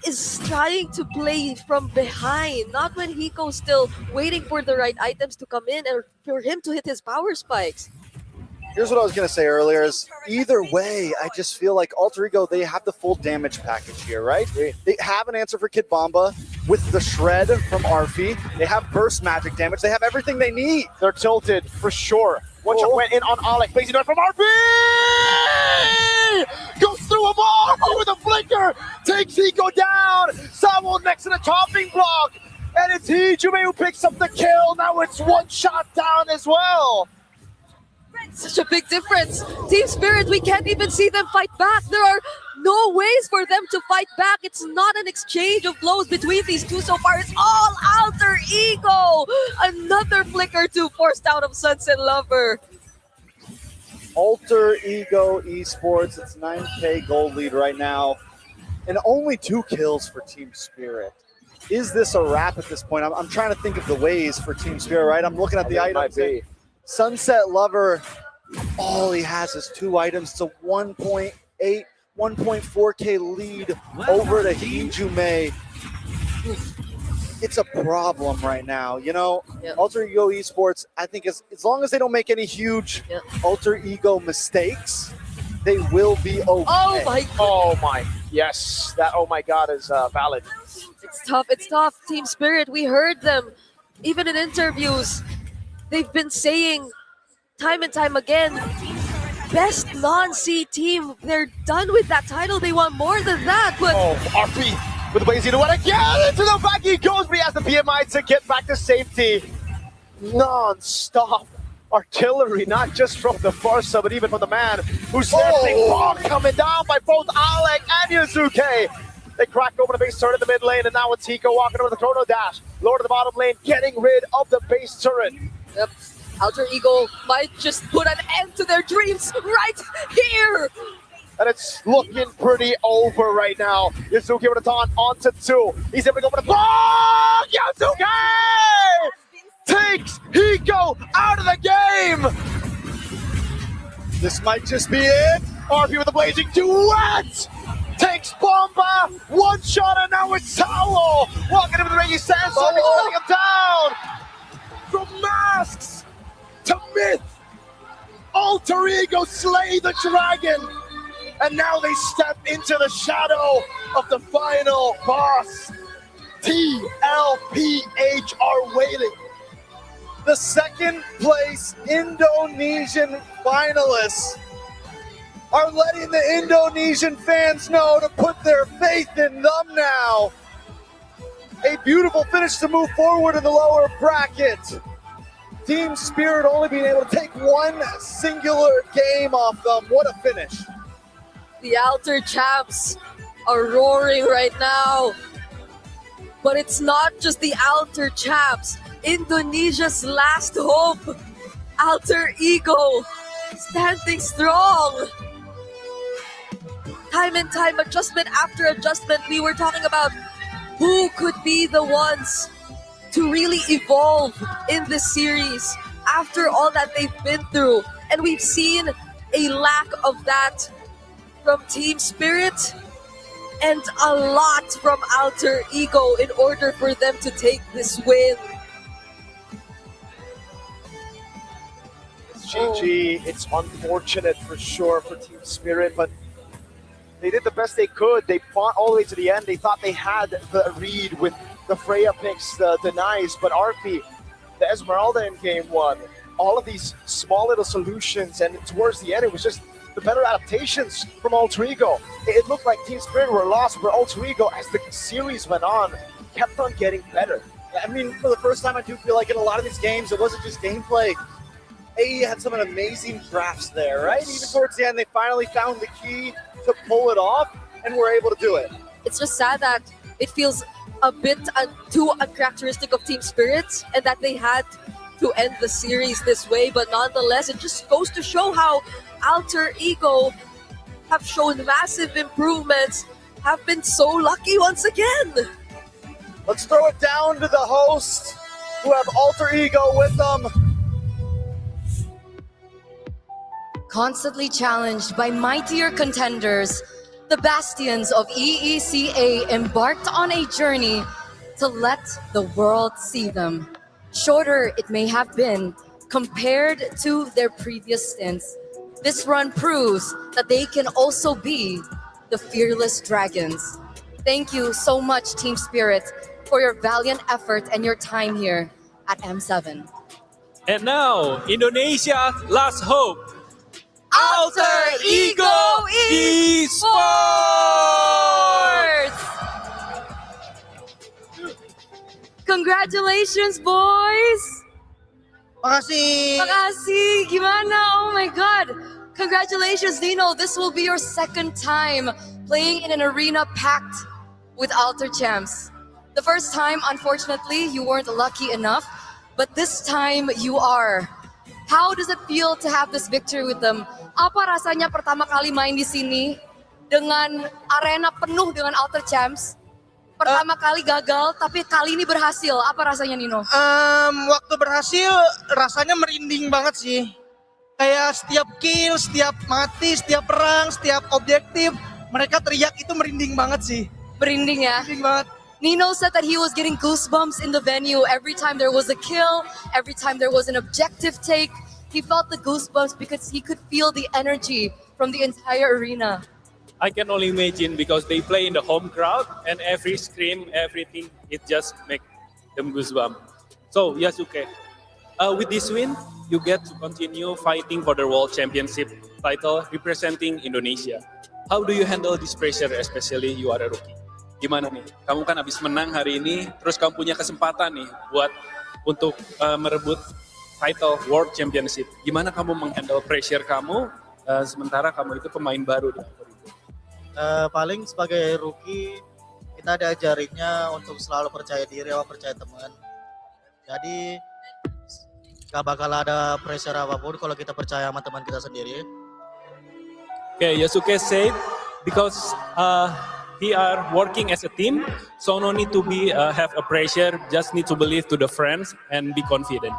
is trying to play from behind, not when Hiko's still waiting for the right items to come in and for him to hit his power spikes. Here's what I was going to say earlier is either way, I just feel like Alter Ego, they have the full damage package here, right? They have an answer for Kid Bomba with the Shred from Arfi. They have burst magic damage. They have everything they need. They're tilted for sure. One shot went in on Alec. Blazing Dart from Arfi! Goes through them all with a flicker. Takes Hiko down. Samuel next to the chopping block. And it's Hijume who picks up the kill. Now it's one shot down as well. Such a big difference. Team Spirit, we can't even see them fight back. There are no ways for them to fight back. It's not an exchange of blows between these two so far. It's all Alter Ego. Another flicker to forced out of Sunset Lover. Alter Ego Esports, it's 9K gold lead right now. And only 2 kills for Team Spirit. Is this a wrap at this point? I'm trying to think of the ways for Team Spirit, right? I'm looking at the items. Sunset Lover, all he has is 2 items. It's a 1.8, 1.4K lead over to Hijume. It's a problem right now. You know, Alter Ego Esports, I think as long as they don't make any huge Alter Ego mistakes, they will be okay. Oh my God. Oh my, yes, that oh my God is valid. It's tough, it's tough. Team Spirit, we heard them, even in interviews. They've been saying time and time again, best non-C team. They're done with that title. They want more than that. But RP with the Blazing Duet again. Into the back he goes, but he has the PMI to get back to safety. Non-stop artillery, not just from the Farsa, but even from the man who's coming down by both Alec and Yazuke. They cracked over the base turret in the mid lane, and now it's Hiko walking over the Chrono Dash. Lower to the bottom lane, getting rid of the base turret. Yep. Alter Ego might just put an end to their dreams right here. And it's looking pretty over right now. Yazuki with a taunt onto 2. He's able to go for the block! Yazuki takes Hiko out of the game! This might just be it. RP with the Blazing Duet! Takes Bomba, 1 shot, and now it's Towel! Walking into the Reggie Sandstorm, he's letting him down! From masks to myth, Alter Ego slay the dragon, and now they step into the shadow of the final boss. TLPH are waiting. The second place Indonesian finalists are letting the Indonesian fans know to put their faith in them now. A beautiful finish to move forward in the lower bracket. Team Spirit only being able to take 1 singular game off them. What a finish. The Alter champs are roaring right now. But it's not just the Alter champs. Indonesia's last hope. Alter Ego standing strong. Time and time, adjustment after adjustment, we were talking about who could be the ones to really evolve in this series after all that they've been through. And we've seen a lack of that from Team Spirit and a lot from Alter Ego in order for them to take this win. It's GG. It's unfortunate for sure for Team Spirit, but they did the best they could. They fought all the way to the end. They thought they had the read with the Freya picks, the denies, but RP, the Esmeralda in game 1, all of these small little solutions, and towards the end, it was just the better adaptations from Alter Ego. It looked like Team Spirit were lost, but Alter Ego, as the series went on, kept on getting better. I mean, for the first time, I do feel like in a lot of these games, it wasn't just gameplay. AE had some amazing drafts there, right? Even towards the end, they finally found the key to pull it off, and were able to do it. It's just sad that it feels a bit too uncharacteristic of Team Spirit, and that they had to end the series this way, but nonetheless, it just goes to show how Alter Ego have shown massive improvements, have been so lucky once again. Let's throw it down to the host who have Alter Ego with them. Constantly challenged by mightier contenders, the Bastions of EECA embarked on a journey to let the world see them. Shorter it may have been compared to their previous stints, this run proves that they can also be the fearless dragons. Thank you so much, Team Spirit, for your valiant effort and your time here at M7. And now, Indonesia's last hope, Alter Ego Esports! Congratulations, boys! Makasih. Makasih. Gimana? Oh my God. Congratulations, Nino. This will be your second time playing in an arena packed with Alter Champs. The first time, unfortunately, you weren't lucky enough, but this time you are. How does it feel to have this victory with them? Apa rasanya pertama kali main di sini dengan arena penuh dengan Alter Champs? Pertama kali gagal, tapi kali ini berhasil. Apa rasanya, Nino? Waktu berhasil rasanya merinding banget sih. Kayak setiap kill, setiap mati, setiap perang, setiap objektif, mereka teriak itu merinding banget sih. Merinding ya? Merinding banget. Nino said that he was getting goosebumps in the venue every time there was a kill, every time there was an objective take. He felt the goosebumps because he could feel the energy from the entire arena. I can only imagine because they play in the home crowd and every scream, everything, it just make them goosebumps. So Yasuke, with this win, you get to continue fighting for the World Championship title representing Indonesia. How do you handle this pressure, especially you are a rookie? Gimana nih? Kamu kan habis menang hari ini, terus kamu punya kesempatan nih untuk merebut title World Championship. Gimana kamu menghandle pressure kamu sementara kamu itu pemain baru di Korea? Paling sebagai rookie kita diajarinnya untuk selalu percaya diri sama percaya teman. Jadi gak bakal ada pressure apapun kalau kita percaya sama teman kita sendiri. Okay, Yasuke said because he are working as a team, so no need to be have a pressure, just need to believe to the friends and be confident.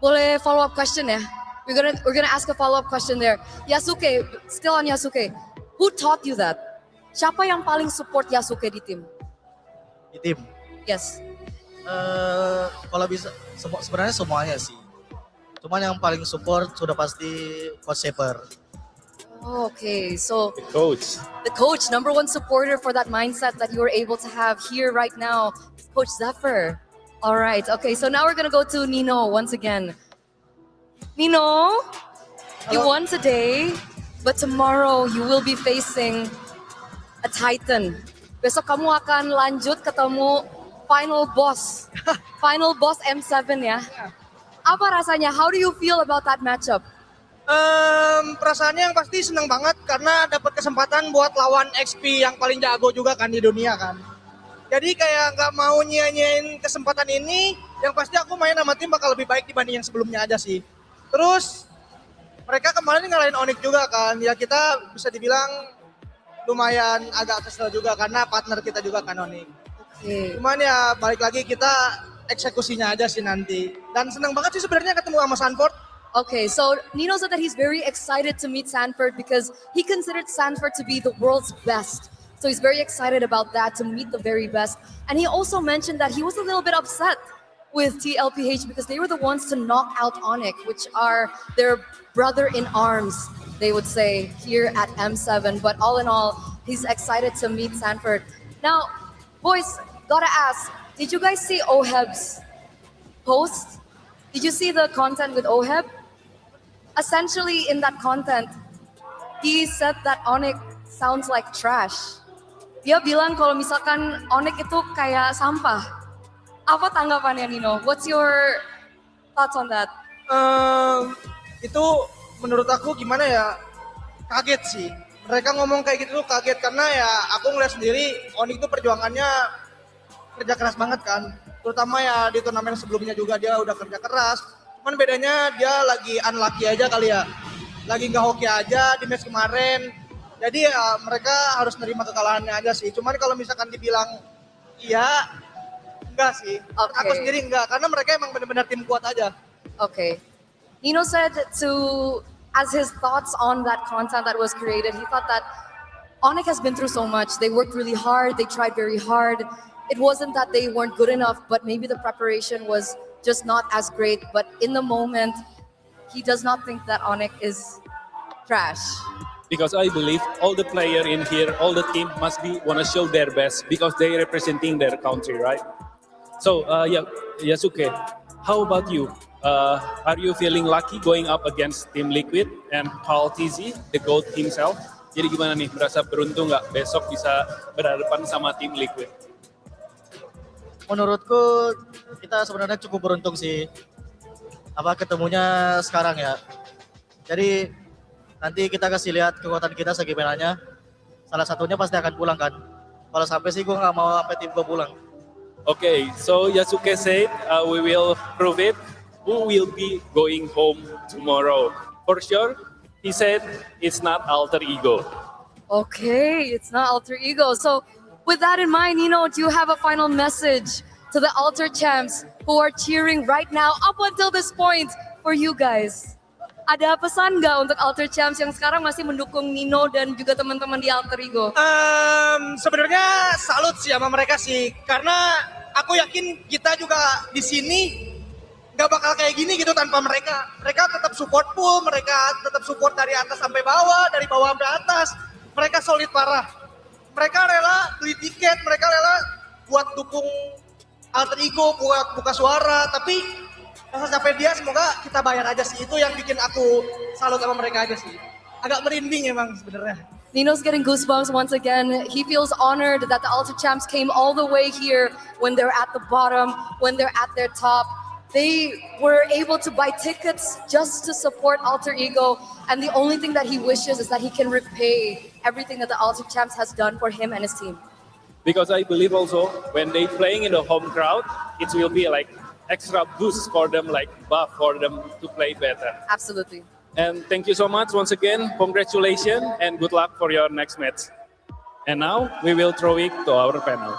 Boleh follow up question ya? We're gonna ask a follow up question there. Yasuke, still on Yasuke. Who taught you that? Siapa yang paling support Yasuke di tim? Di tim? Yes. Kalau bisa, sebenarnya semuanya sih. Cuman yang paling support sudah pasti Coach Shepard. Oh, okay, so the coach, number one supporter for that mindset that you were able to have here right now, is Coach Zephyr. All right, okay, so now we're gonna go to Nino once again. Nino, you won today, but tomorrow you will be facing a Titan. Besok kamu akan lanjut ketemu final boss M7 ya. Apa rasanya? How do you feel about that matchup? Perasaannya yang pasti seneng banget karena dapat kesempatan buat lawan XP yang paling jago juga kan di dunia kan. Jadi kayak nggak mau nyanyain kesempatan ini, yang pasti aku main sama tim bakal lebih baik dibanding yang sebelumnya aja sih. Terus mereka kemarin ngalahin Onyx juga kan, ya kita bisa dibilang lumayan agak kesel juga karena partner kita juga kan Onyx. Okay. Cuman ya balik lagi kita eksekusinya aja sih nanti. Dan seneng banget sih sebenarnya ketemu sama Sanford. Okay, so Nino said that he's very excited to meet Sanford because he considered Sanford to be the world's best. So he's very excited about that, to meet the very best. And he also mentioned that he was a little bit upset with TLPH because they were the ones to knock out Onyx, which are their brother in arms, they would say, here at M7. But all in all, he's excited to meet Sanford. Now, boys, gotta ask, did you guys see Oheb's post? Did you see the content with Oheb? Essentially, in that content, he said that Onyx sounds like trash. Dia bilang kalau misalkan Onyx itu kayak sampah. Apa tanggapannya Nino? What's your thoughts on that? Itu menurut aku gimana ya, kaget sih. Mereka ngomong kayak gitu tuh kaget karena ya aku ngeliat sendiri Onyx itu perjuangannya kerja keras banget kan. Terutama ya di turnamen sebelumnya juga dia udah kerja keras. Cuman bedanya dia lagi unlucky aja kali ya. Lagi nggak hoki aja di match kemarin. Jadi ya mereka harus nerima kekalahannya aja sih. Cuman kalau misalkan dibilang iya, Enggak sih. Aku sendiri enggak, karena mereka emang benar-benar tim kuat aja. Okay. Nino said as his thoughts on that content that was created, he thought that Onyx has been through so much. They worked really hard. They tried very hard. It wasn't that they weren't good enough, but maybe the preparation was just not as great. But in the moment, he does not think that Onyx is trash. Because I believe all the player in here, all the team must be want to show their best because they representing their country, right? So Yasuke, how about you? Are you feeling lucky going up against Team Liquid and Carl TZ, the GOAT himself? Jadi gimana nih, merasa beruntung nggak besok bisa berhadapan sama Team Liquid? Menurutku kita sebenarnya cukup beruntung sih. Ketemunya sekarang ya. Jadi nanti kita kasih lihat kekuatan kita segimananya. Salah satunya pasti akan pulang kan. Kalau sampai sih gue nggak mau sampai tim gue pulang. Okay, so Yasuke said we will prove it. Who will be going home tomorrow? For sure, he said it's not alter ego. Okay, it's not alter ego. So with that in mind, Nino, do you have a final message to the alter champs who are cheering right now up until this point for you guys? Ada pesan nggak untuk alter champs yang sekarang masih mendukung Nino dan juga teman-teman di alter ego? Sebenarnya salut sih sama mereka sih, karena aku yakin kita juga di sini nggak bakal kayak gini gitu tanpa mereka. Mereka tetap support full, mereka tetap support dari atas sampai bawah, dari bawah sampai atas. Mereka solid parah. Mereka rela beli tiket, mereka rela buat dukung alter ego, buat buka suara. Tapi rasa capek dia semoga kita bayar aja sih. Itu yang bikin aku salut sama mereka aja sih. Agak merinding emang sebenarnya. Nino's getting goosebumps once again. He feels honored that the alter champs came all the way here when they're at the bottom, when they're at their top. They were able to buy tickets just to support Alter Ego, and the only thing that he wishes is that he can repay everything that the Alter Champs has done for him and his team. Because I believe also when they playing in the home crowd, it will be like extra boost for them, like buff for them to play better. Absolutely. And thank you so much once again. Congratulations and good luck for your next match. And now we will throw it to our panel.